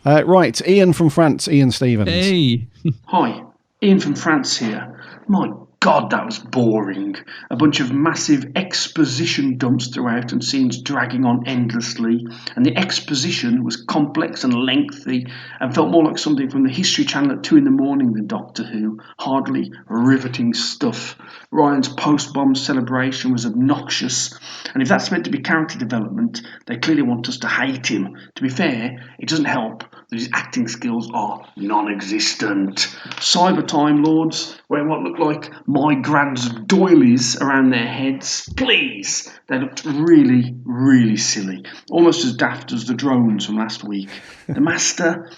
Right. Ian from France. Ian Stevens. Hey. Hi. Ian from France here. My God, that was boring. A bunch of massive exposition dumps throughout and scenes dragging on endlessly. And the exposition was complex and lengthy and felt more like something from the History Channel at 2 a.m. than Doctor Who. Hardly riveting stuff. Ryan's post-bomb celebration was obnoxious. And if that's meant to be character development, they clearly want us to hate him. To be fair, it doesn't help that his acting skills are non-existent. Cyber Time Lords wearing what looked like my grand's doilies around their heads. Please! They looked really, really silly. Almost as daft as the drones from last week. The Master,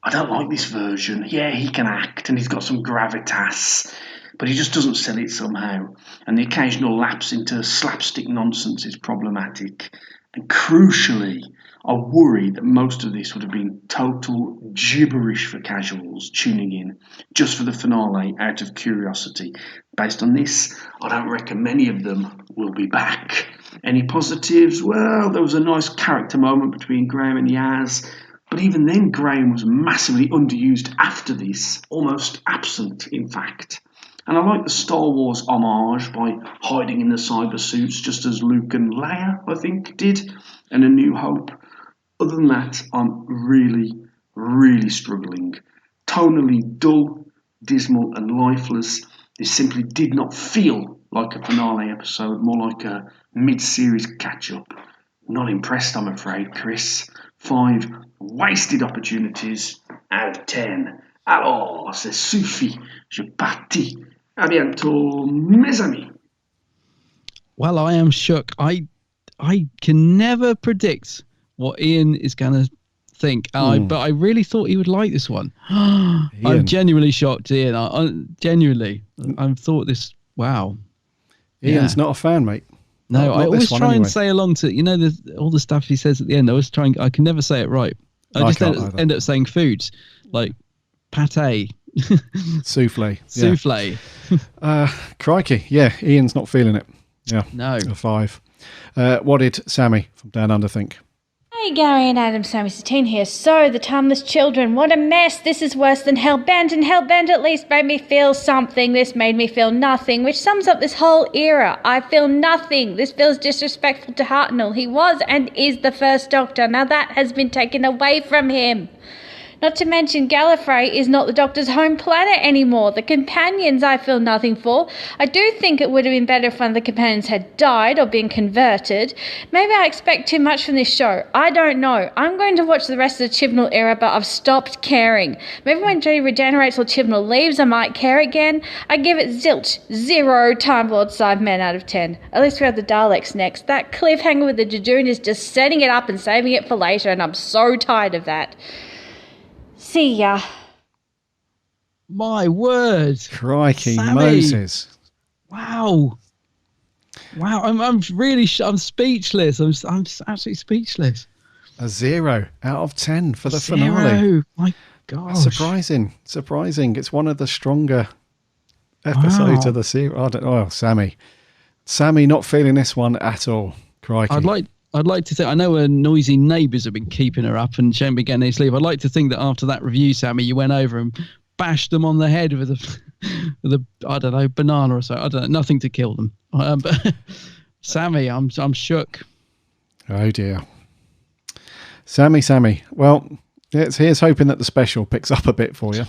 I don't like this version. Yeah, he can act and he's got some gravitas, but he just doesn't sell it somehow. And the occasional lapse into slapstick nonsense is problematic. And crucially, I worry that most of this would have been total gibberish for casuals tuning in just for the finale out of curiosity. Based on this, I don't reckon many of them will be back. Any positives? Well, there was a nice character moment between Graham and Yaz, but even then Graham was massively underused after this, almost absent in fact. And I like the Star Wars homage by hiding in the cyber suits just as Luke and Leia, I think, did, and A New Hope. Other than that, I'm really, really struggling. Tonally dull, dismal and lifeless. This simply did not feel like a finale episode, more like a mid-series catch-up. Not impressed, I'm afraid, Chris. 5 wasted opportunities out of 10. Alors, c'est suffit. Je partis. À bientôt, mes amis. Well, I am shook. I can never predict what Ian is going to think, but I really thought he would like this one. I'm genuinely shocked, Ian. I thought this. Wow, Ian's not a fan, mate. No, Not I always this try one, and anyway. say along to, all the stuff he says at the end. I can never say it right. I just end up saying foods like pate. Souffle. Souffle. Crikey. Yeah, Ian's not feeling it. Yeah. No. A 5. What did Sammy from Down Under think? Hey Gary and Adam, Sammy Satine here. So, the Timeless Children, what a mess. This is worse than Hellbent, and Hellbent at least made me feel something. This made me feel nothing, which sums up this whole era. I feel nothing. This feels disrespectful to Hartnell. He was and is the first Doctor. Now that has been taken away from him. Not to mention, Gallifrey is not the Doctor's home planet anymore. The companions I feel nothing for. I do think it would have been better if one of the companions had died or been converted. Maybe I expect too much from this show. I don't know. I'm going to watch the rest of the Chibnall era, but I've stopped caring. Maybe when Jodie regenerates or Chibnall leaves, I might care again. I give it zilch, 0 Time Lord Cybermen out of 10. At least we have the Daleks next. That cliffhanger with the Jejun is just setting it up and saving it for later, and I'm so tired of that. See ya. My word. Crikey, Sammy. Moses. Wow. I'm really I'm speechless. I'm absolutely speechless. A 0 out of 10 for the finale. 0. My gosh. Surprising. It's one of the stronger episodes of the series. I don't know. Sammy not feeling this one at all. Crikey. I'd like to think, I know her noisy neighbours have been keeping her up and she ain't been getting any sleep. I'd like to think that after that review, Sammy, you went over and bashed them on the head with a I don't know, banana or so. I don't know, nothing to kill them. But Sammy, I'm shook. Oh dear. Sammy. Well, here's hoping that the special picks up a bit for you.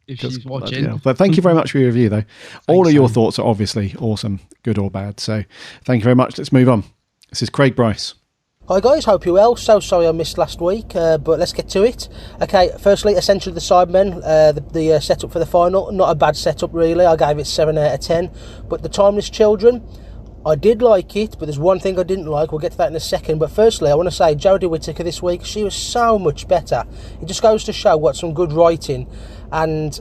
If she's watching. Yeah. But thank you very much for your review, though. All of your thoughts are obviously awesome, good or bad. So thank you very much. Let's move on. This is Craig Bryce. Hi guys, hope you're well. So sorry I missed last week, but let's get to it. Okay, firstly, Essentially the Cybermen, the setup for the final, not a bad setup really. I gave it 7 out of 10. But the Timeless Children, I did like it, but there's one thing I didn't like. We'll get to that in a second. But firstly, I want to say Jodie Whittaker this week, she was so much better. It just goes to show what some good writing and,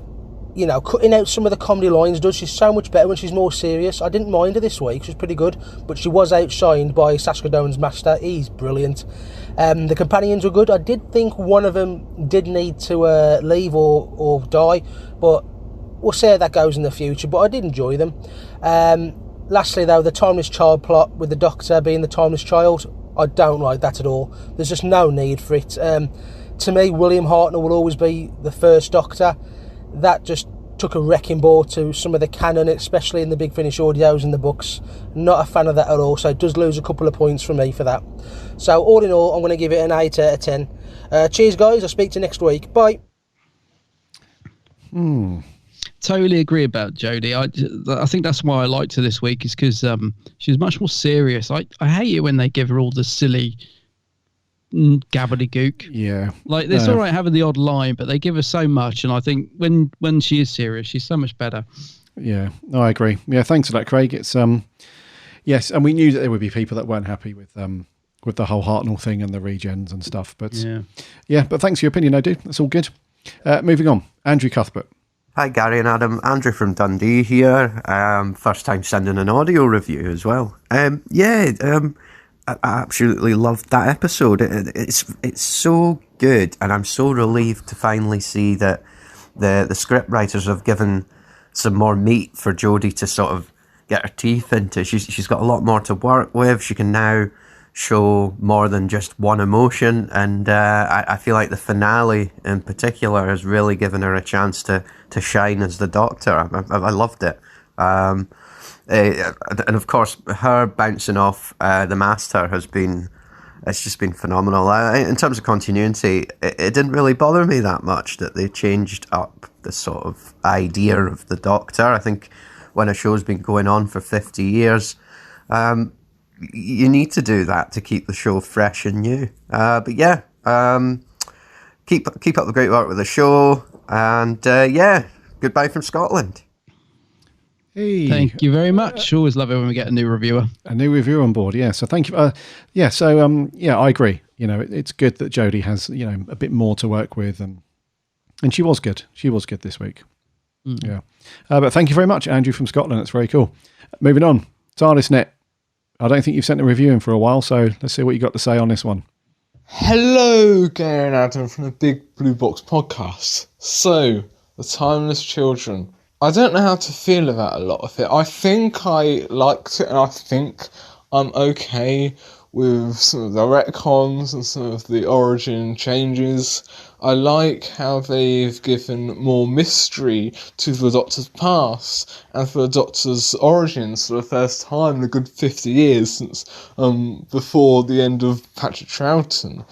cutting out some of the comedy lines does. She's so much better when she's more serious. I didn't mind her this week. She was pretty good, but she was outshined by Saskatoon's master. He's brilliant. The companions were good. I did think one of them did need to leave or die, but we'll see how that goes in the future. But I did enjoy them. Lastly, though, the Timeless Child plot with the Doctor being the Timeless Child, I don't like that at all. There's just no need for it. To me, William Hartnell will always be the first Doctor. That just took a wrecking ball to some of the canon, especially in the Big Finish audios and the books. Not a fan of that at all, so it does lose a couple of points from me for that. So all in all, I'm going to give it an 8 out of 10. Cheers guys, I'll speak to you next week. Bye. Totally agree about Jodie. I think that's why I liked her this week, is because she's much more serious. I hate it when they give her all the silly gobbledygook. Yeah, like it's all right having the odd line, but they give her so much, and I think when she is serious, she's so much better. Yeah, no, I agree. Yeah, thanks for that, Craig. It's yes, and we knew that there would be people that weren't happy with the whole Hartnell thing and the regens and stuff. But yeah, but thanks for your opinion, dude. That's all good. Moving on, Andrew Cuthbert. Hi Gary and Adam, Andrew from Dundee here. First time sending an audio review as well. I absolutely loved that episode. It's so good, and I'm so relieved to finally see that the script writers have given some more meat for Jodie to sort of get her teeth into. She's got a lot more to work with. She can now show more than just one emotion, and I feel like the finale in particular has really given her a chance to shine as the Doctor. I loved it. And of course, her bouncing off the Master it's just been phenomenal. In terms of continuity, it didn't really bother me that much that they changed up the sort of idea of the Doctor. I think when a show's been going on for 50 years, you need to do that to keep the show fresh and new. But yeah, keep up the great work with the show, and goodbye from Scotland. Hey. Thank you very much. Always love it when we get a new reviewer. A new reviewer on board, yeah. So thank you. I agree. It's good that Jodie has, a bit more to work with, and she was good. She was good this week. Yeah. But thank you very much, Andrew from Scotland. That's very cool. Moving on. TARDISnet. I don't think you've sent a review in for a while, so let's see what you got to say on this one. Hello, Gary and Adam from the Big Blue Box podcast. So, The Timeless Children. I don't know how to feel about a lot of it. I think I liked it, and I think I'm okay with some of the retcons and some of the origin changes. I like how they've given more mystery to the Doctor's past and for the Doctor's origins for the first time in a good 50 years since before the end of Patrick Troughton.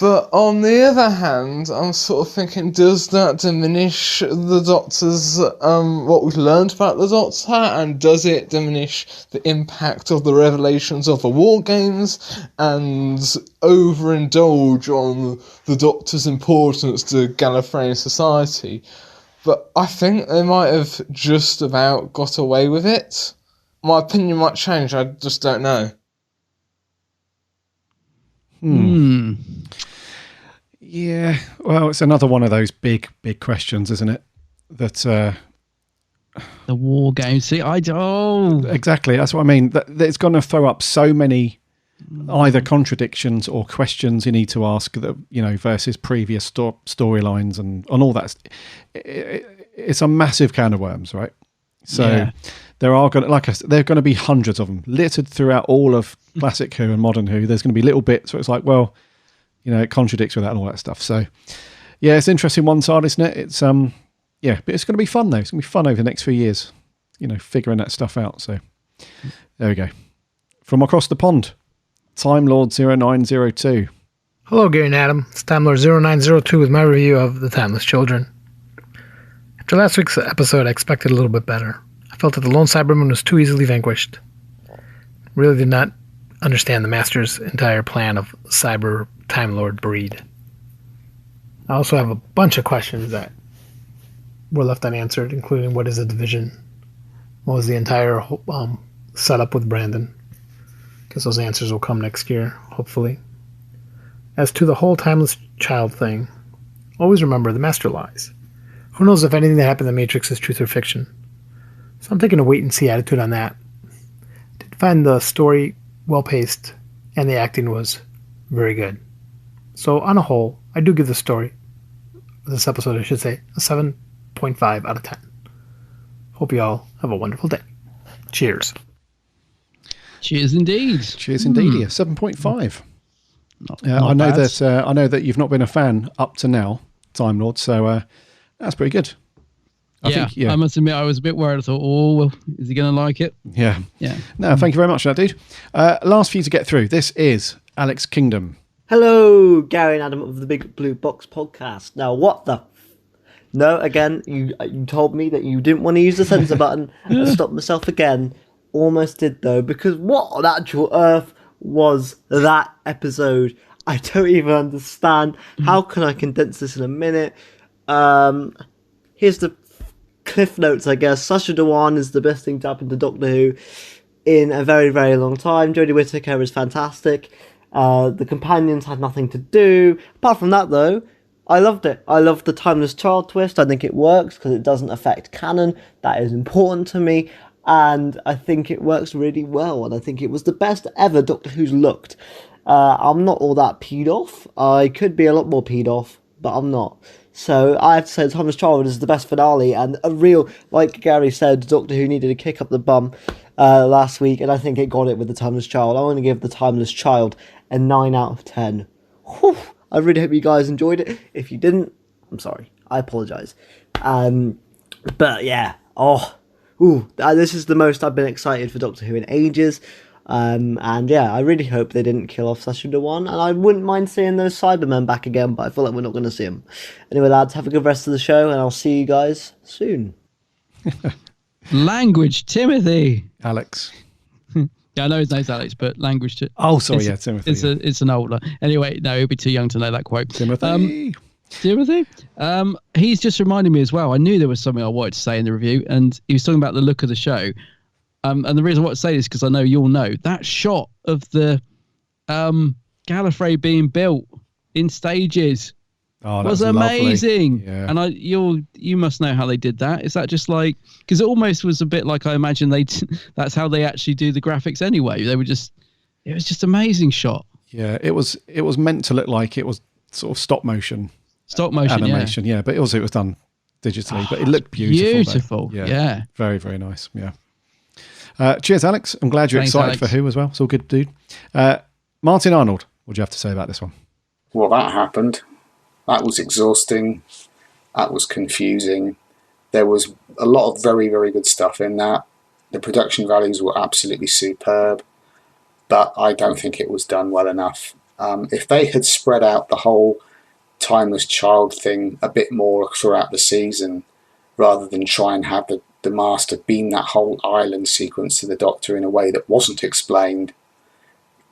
But on the other hand, I'm sort of thinking, does that diminish the Doctor's, what we've learned about the Doctor, and does it diminish the impact of the revelations of the War Games, and overindulge on the Doctor's importance to Gallifreyan society? But I think they might have just about got away with it. My opinion might change, I just don't know. Yeah, well, it's another one of those big questions, isn't it? That the War Games. See, exactly. That's what I mean. That it's going to throw up so many either contradictions or questions you need to ask. That versus previous storylines and all that. It's a massive can of worms, right? So there are going to, there are going to be hundreds of them littered throughout all of classic Who and modern Who. There's going to be little bits where it's like, well, it contradicts with that and all that stuff. So, yeah, it's interesting one side, isn't it? It's but it's going to be fun though. It's going to be fun over the next few years, figuring that stuff out. So, there we go. From across the pond, Time Lord 0902. Hello, Gary and Adam. It's Time Lord 0902 with my review of The Timeless Children. After last week's episode, I expected a little bit better. I felt that the lone Cyberman was too easily vanquished. Really did not understand the Master's entire plan of Cyber Time Lord breed. I also have a bunch of questions that were left unanswered, including what is a division? What was the entire setup with Brandon? Because those answers will come next year, hopefully. As to the whole timeless child thing, always remember the Master lies. Who knows if anything that happened in the Matrix is truth or fiction? So I'm taking a wait-and-see attitude on that. I did find the story well-paced, and the acting was very good. So on a whole, I do give this episode, I should say, a 7.5 out of 10. Hope you all have a wonderful day. Cheers. Cheers indeed. Cheers indeed. Yeah, 7.5. Not I know bad. that I know that you've not been a fan up to now, Time Lord. So that's pretty good. I must admit, I was a bit worried. I thought, well, is he going to like it? Yeah. No, thank you very much for that, dude. Last few to get through. This is Alex Kingdom. Hello, Gary and Adam of the Big Blue Box podcast. Now, what the... No, again, you told me that you didn't want to use the censor button. I stopped myself again. Almost did, though, because what on actual earth was that episode? I don't even understand. How can I condense this in a minute? Here's the cliff notes, I guess. Sacha Dhawan is the best thing to happen to Doctor Who in a very, very long time. Jodie Whittaker is fantastic. The companions had nothing to do. Apart from that, though, I loved it. I loved the timeless child twist. I think it works because it doesn't affect canon. That is important to me. And I think it works really well. And I think it was the best ever Doctor Who's looked. I'm not all that peed off. I could be a lot more peed off, but I'm not. So I have to say Timeless Child is the best finale, and a real, like Gary said, Doctor Who needed a kick up the bum last week, and I think it got it with the Timeless Child. I'm going to give the Timeless Child a 9 out of 10. Whew, I really hope you guys enjoyed it. If you didn't, I'm sorry. I apologise. But yeah, this is the most I've been excited for Doctor Who in ages. And yeah, I really hope they didn't kill off Sacha Dhawan, and I wouldn't mind seeing those Cybermen back again, but I feel like we're not going to see them. Anyway, lads, have a good rest of the show, and I'll see you guys soon. Language, Timothy. Alex. Yeah, I know his name's Alex, but language to... Oh, sorry, Timothy. It's an older... Anyway, no, he'll be too young to know that quote. Timothy. Timothy? He's just reminded me as well. I knew there was something I wanted to say in the review, and he was talking about the look of the show. And the reason I want to say this is because I know you'll know that shot of the Gallifrey being built in stages. Oh, was amazing. Yeah. And you must know how they did that. Is that just like, because it almost was a bit like, I imagine that's how they actually do the graphics anyway. It was just amazing shot. Yeah, it was meant to look like it was sort of stop motion animation. Yeah, but also it was done digitally, but it looked beautiful. Yeah. Very, very nice. Yeah. Cheers, Alex. I'm glad you're excited for Who as well. It's all good, dude. Martin Arnold, what do you have to say about this one? Well, that happened. That was exhausting. That was confusing. There was a lot of very, very good stuff in that. The production values were absolutely superb, but I don't think it was done well enough. If they had spread out the whole Timeless Child thing a bit more throughout the season, rather than try and have the Master beam that whole island sequence to the Doctor in a way that wasn't explained,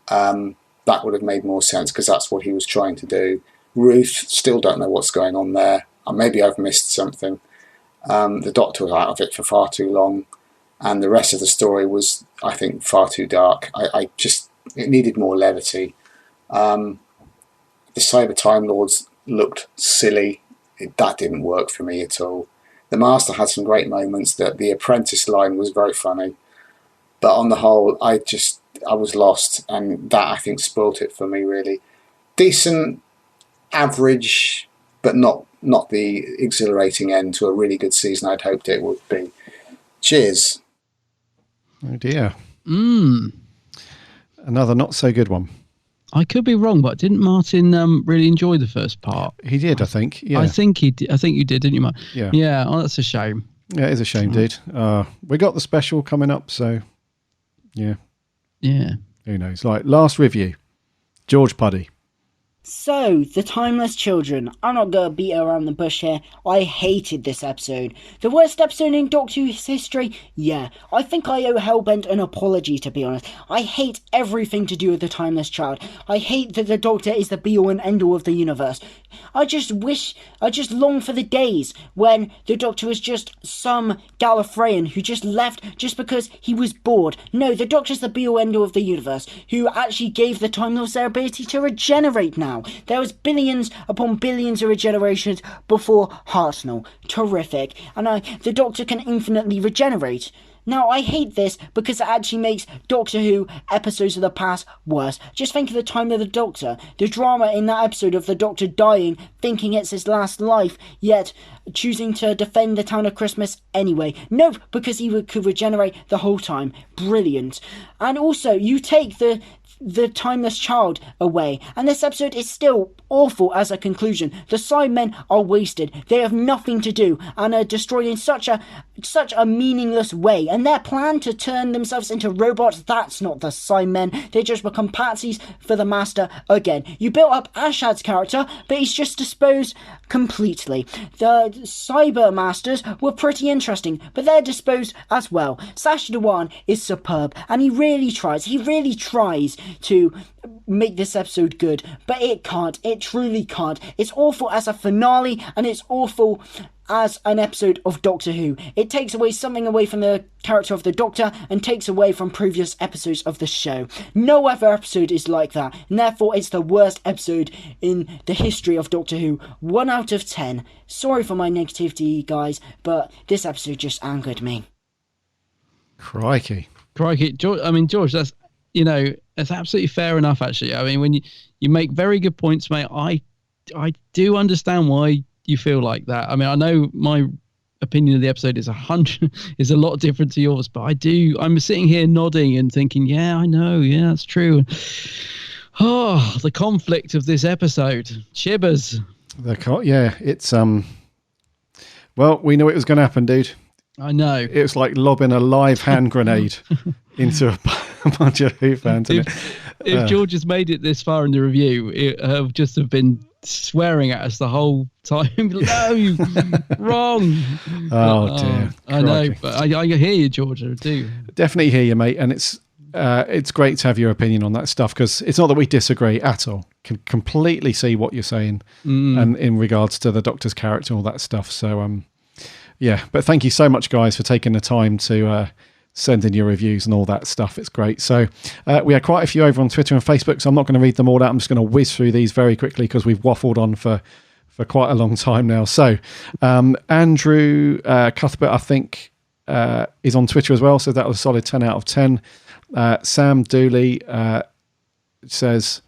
that would have made more sense, because that's what he was trying to do. Ruth, still don't know what's going on there. Maybe I've missed something. The Doctor was out of it for far too long, and the rest of the story was, I think, far too dark. It needed more levity. The Cyber Time Lords looked silly. That didn't work for me at all. The Master had some great moments. The Apprentice line was very funny, but on the whole, I was lost, and that, I think, spoilt it for me, really. Decent, average, but not the exhilarating end to a really good season I'd hoped it would be. Cheers. Oh dear. Another not so good one. I could be wrong, but didn't Martin really enjoy the first part? He did, I think. Yeah. I think he did. I think you did, didn't you, Martin? Yeah. Yeah. Oh, that's a shame. Yeah, it is a shame, dude. We got the special coming up, so yeah. Yeah. Who knows? Like, last review, George Puddy. So, the Timeless Children. I'm not going to beat around the bush here. I hated this episode. The worst episode in Doctor Who's history? Yeah. I think I owe Hellbent an apology, to be honest. I hate everything to do with the Timeless Child. I hate that the Doctor is the be-all and end-all of the universe. I just long for the days when the Doctor was just some Gallifreyan who just left just because he was bored. No, the Doctor's the be-all end-all of the universe, who actually gave the Time Lords their ability to regenerate now. There was billions upon billions of regenerations before Hartnell. Terrific. And the Doctor can infinitely regenerate. Now, I hate this because it actually makes Doctor Who episodes of the past worse. Just think of the time of the Doctor. The drama in that episode of the Doctor dying, thinking it's his last life, yet choosing to defend the town of Christmas anyway. Nope, because he could regenerate the whole time. Brilliant. And also, you take the Timeless Child away, and this episode is still awful as a conclusion. The Cybermen are wasted. They have nothing to do and are destroyed in such a meaningless way, and their plan to turn themselves into robots, that's not the Cybermen. They just become patsies for the Master again. You built up Ashad's character, but he's just disposed completely. The Cyber Masters were pretty interesting, but they're disposed as well. Sacha Dhawan is superb, and he really tries to make this episode good, but it can't. It truly can't. It's awful as a finale, and it's awful as an episode of Doctor Who. It takes something away from the character of the Doctor and takes away from previous episodes of the show. No other episode is like that, and therefore it's the worst episode in the history of Doctor Who. 1 out of 10. Sorry for my negativity, guys, but this episode just angered me. Crikey, George. I mean, George, that's it's absolutely fair enough, actually. I mean, when you make very good points, mate, I do understand why you feel like that. I mean, I know my opinion of the episode is a lot different to yours, but I'm sitting here nodding and thinking, yeah, I know, yeah, that's true. Oh, the conflict of this episode. Shivers. Yeah, it's well, we knew it was going to happen, dude. I know. It was like lobbing a live hand grenade into a bunch of Who fans. If George has made it this far in the review, it have been swearing at us the whole time. No, you wrong. Oh dear. I know, but I hear you, George. I do. Definitely hear you, mate. And it's great to have your opinion on that stuff, because it's not that we disagree at all. Can completely see what you're saying, and in regards to the Doctor's character and all that stuff. So yeah, but thank you so much, guys, for taking the time to send in your reviews and all that stuff. It's great. So we had quite a few over on Twitter and Facebook, so I'm not going to read them all out. I'm just going to whiz through these very quickly because we've waffled on for for quite a long time now. So Andrew Cuthbert, I think, is on Twitter as well, so that was a solid 10 out of 10. Sam Dooley says,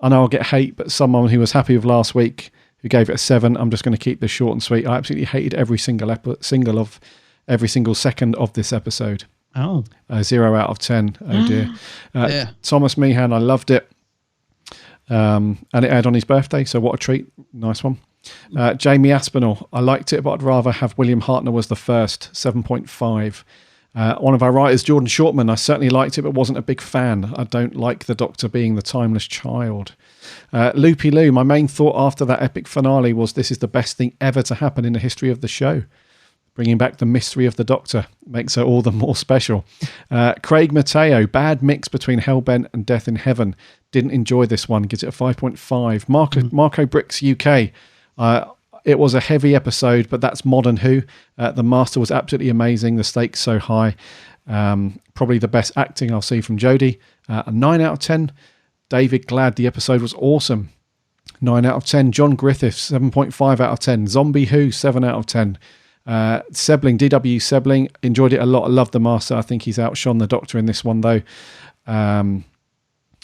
I know I'll get hate, but someone who was happy with last week, who gave it a 7, I'm just going to keep this short and sweet. I absolutely hated every single second of this episode. 0 out of 10. Oh dear. Thomas Meehan, I loved it. And it aired on his birthday, so what a treat. Nice one. Jamie Aspinall, I liked it, but I'd rather have William Hartnell was the first. 7.5. One of our writers, Jordan Shortman, I certainly liked it, but wasn't a big fan. I don't like the Doctor being the timeless child. Loopy Lou, my main thought after that epic finale was this is the best thing ever to happen in the history of the show. Bringing back the mystery of the Doctor makes her all the more special. Craig Mateo, bad mix between Hellbent and Death in Heaven. Didn't enjoy this one, gives it a 5.5. Marco Bricks UK, it was a heavy episode, but that's modern Who. The Master was absolutely amazing. The stakes so high. Probably the best acting I'll see from Jodie. A 9 out of 10. David Glad, the episode was awesome. 9 out of 10. John Griffiths, 7.5 out of 10. Zombie Who, 7 out of 10. Sebling, DW Sebling, enjoyed it a lot. I love the Master. I think he's outshone the Doctor in this one, though.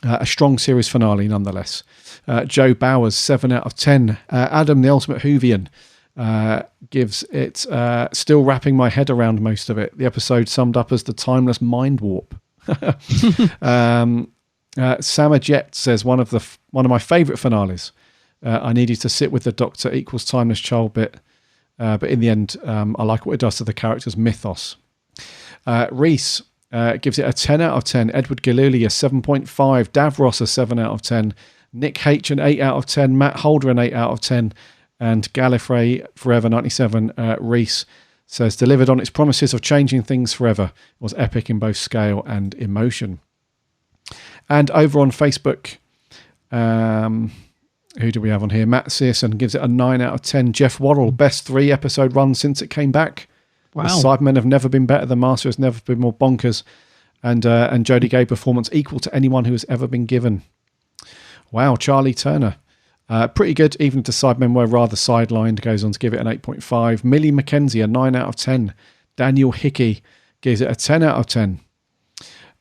A strong series finale, nonetheless. Joe Bowers, 7 out of 10. Adam, the Ultimate Whovian, gives it, still wrapping my head around most of it. The episode summed up as the timeless mind warp. Sama Jet says, one of my favourite finales. I needed to sit with the Doctor equals timeless child bit. But in the end, I like what it does to the character's mythos. Reese gives it a 10 out of 10. Edward Galuli, a 7.5. Davros, a 7 out of 10. Nick H, an 8 out of 10. Matt Holder, an 8 out of 10. And Gallifrey Forever 97, Reese, says, delivered on its promises of changing things forever. Was epic in both scale and emotion. And over on Facebook, who do we have on here? Matt Searson gives it a 9 out of 10. Jeff Worrell, best 3 episode run since it came back. Wow. The Cybermen have never been better. The Master has never been more bonkers. And Jodie Gay performance equal to anyone who has ever been given. Wow, Charlie Turner. Pretty good, even if the Cybermen were rather sidelined. Goes on to give it an 8.5. Millie McKenzie, a 9 out of 10. Daniel Hickey gives it a 10 out of 10.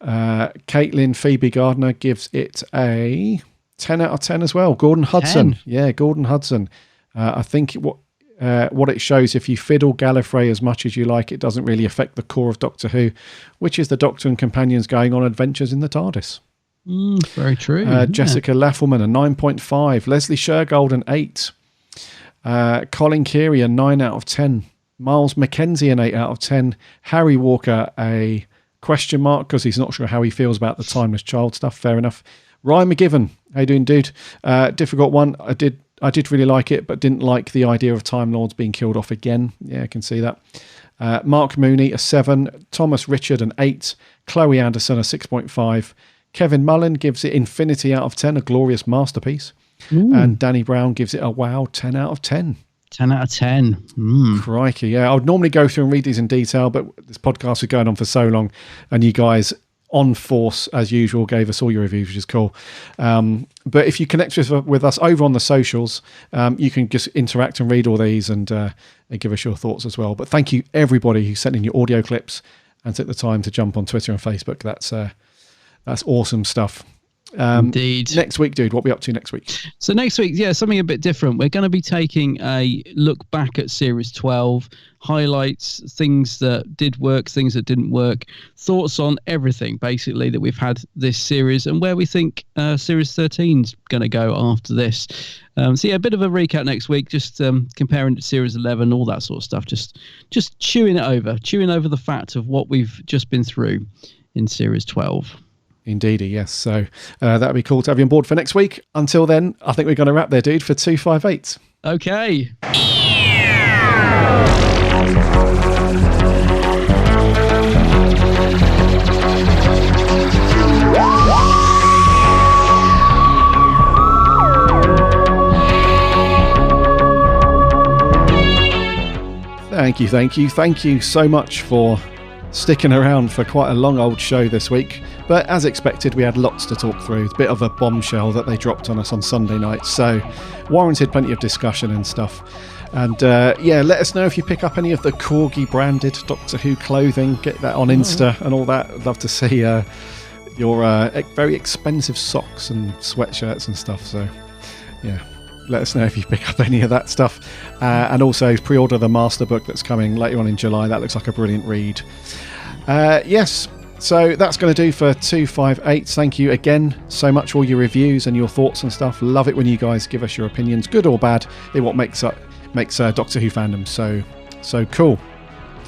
Caitlin Phoebe Gardner gives it a 10 out of 10 as well. Gordon Hudson. 10. Yeah, Gordon Hudson. I think what it shows, if you fiddle Gallifrey as much as you like, it doesn't really affect the core of Doctor Who, which is the Doctor and companions going on adventures in the TARDIS. Very true. Jessica Laffelman, a 9.5. Leslie Shergold, an 8. Colin Keary, a 9 out of 10. Miles Mackenzie, an 8 out of 10. Harry Walker, a question mark, because he's not sure how he feels about the timeless child stuff. Fair enough. Ryan McGiven, how you doing, dude? Difficult one. I did really like it, but didn't like the idea of Time Lords being killed off again. Yeah, I can see that. Mark Mooney, a 7. Thomas Richard, an 8. Chloe Anderson, a 6.5. Kevin Mullen gives it infinity out of 10, a glorious masterpiece. Ooh. And Danny Brown gives it a wow 10 out of 10. 10 out of 10. Crikey, yeah. I would normally go through and read these in detail, but this podcast is going on for so long, and you guys on force, as usual, gave us all your reviews, which is cool. But if you connect with us over on the socials, you can just interact and read all these and give us your thoughts as well. But thank you, everybody who sent in your audio clips and took the time to jump on Twitter and Facebook. That's awesome stuff. Indeed. Next week, dude, what are we up to next week? So next week, something a bit different. We're going to be taking a look back at Series 12, highlights, things that did work, things that didn't work, thoughts on everything, basically, that we've had this series and where we think Series 13's going to go after this. A bit of a recap next week, just comparing to Series 11, all that sort of stuff, just chewing over the fact of what we've just been through in Series 12. Indeedy, yes. So that'd be cool to have you on board for next week. Until then, I think we're going to wrap there, dude, for 258. Okay. Thank you so much for sticking around for quite a long old show this week. But as expected, we had lots to talk through. A bit of a bombshell that they dropped on us on Sunday night, so warranted plenty of discussion and stuff. And let us know if you pick up any of the Corgi branded Doctor Who clothing. Get that on Insta and all that. I'd love to see your very expensive socks and sweatshirts and stuff. So yeah, let us know if you pick up any of that stuff. And also pre-order the master book that's coming later on in July. That looks like a brilliant read. Yes, so that's going to do for 258. Thank you again so much for all your reviews and your thoughts and stuff. Love it when you guys give us your opinions, good or bad. They're what makes Doctor Who fandom so cool.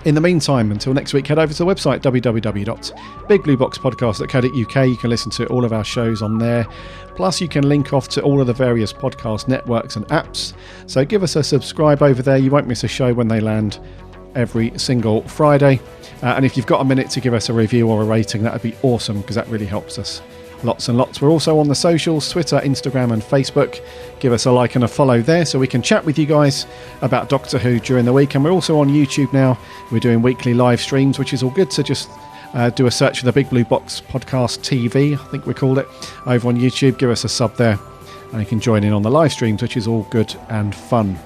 In the meantime, until next week, head over to the website www.bigblueboxpodcast.co.uk. You can listen to all of our shows on there. Plus, you can link off to all of the various podcast networks and apps. So give us a subscribe over there. You won't miss a show when they land every single Friday. And if you've got a minute to give us a review or a rating, that would be awesome, because that really helps us lots and lots. We're also on the socials, Twitter, Instagram and Facebook. Give us a like and a follow there so we can chat with you guys about Doctor Who during the week. And we're also on YouTube now. We're doing weekly live streams, which is all good. So just do a search for the Big Blue Box Podcast TV, I think we called it, over on YouTube. Give us a sub there and you can join in on the live streams, which is all good and fun.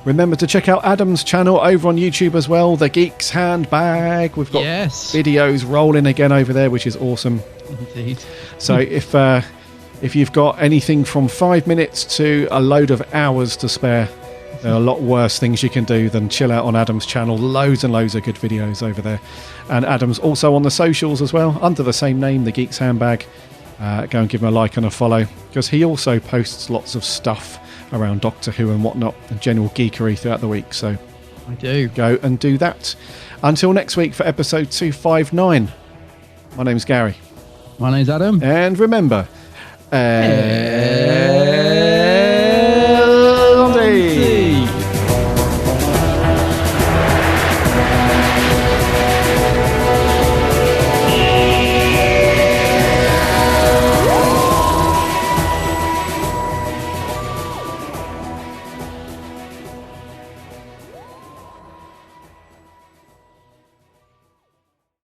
Remember to check out Adam's channel over on YouTube as well, The Geek's Handbag. We've got videos rolling again over there, which is awesome. Indeed. So if you've got anything from 5 minutes to a load of hours to spare, there are a lot worse things you can do than chill out on Adam's channel. Loads and loads of good videos over there. And Adam's also on the socials as well, under the same name, The Geek's Handbag. Go and give him a like and a follow, because he also posts lots of stuff around Doctor Who and whatnot, and general geekery throughout the week. So I do. Go and do that. Until next week for episode 259. My name's Gary. My name's Adam. And remember,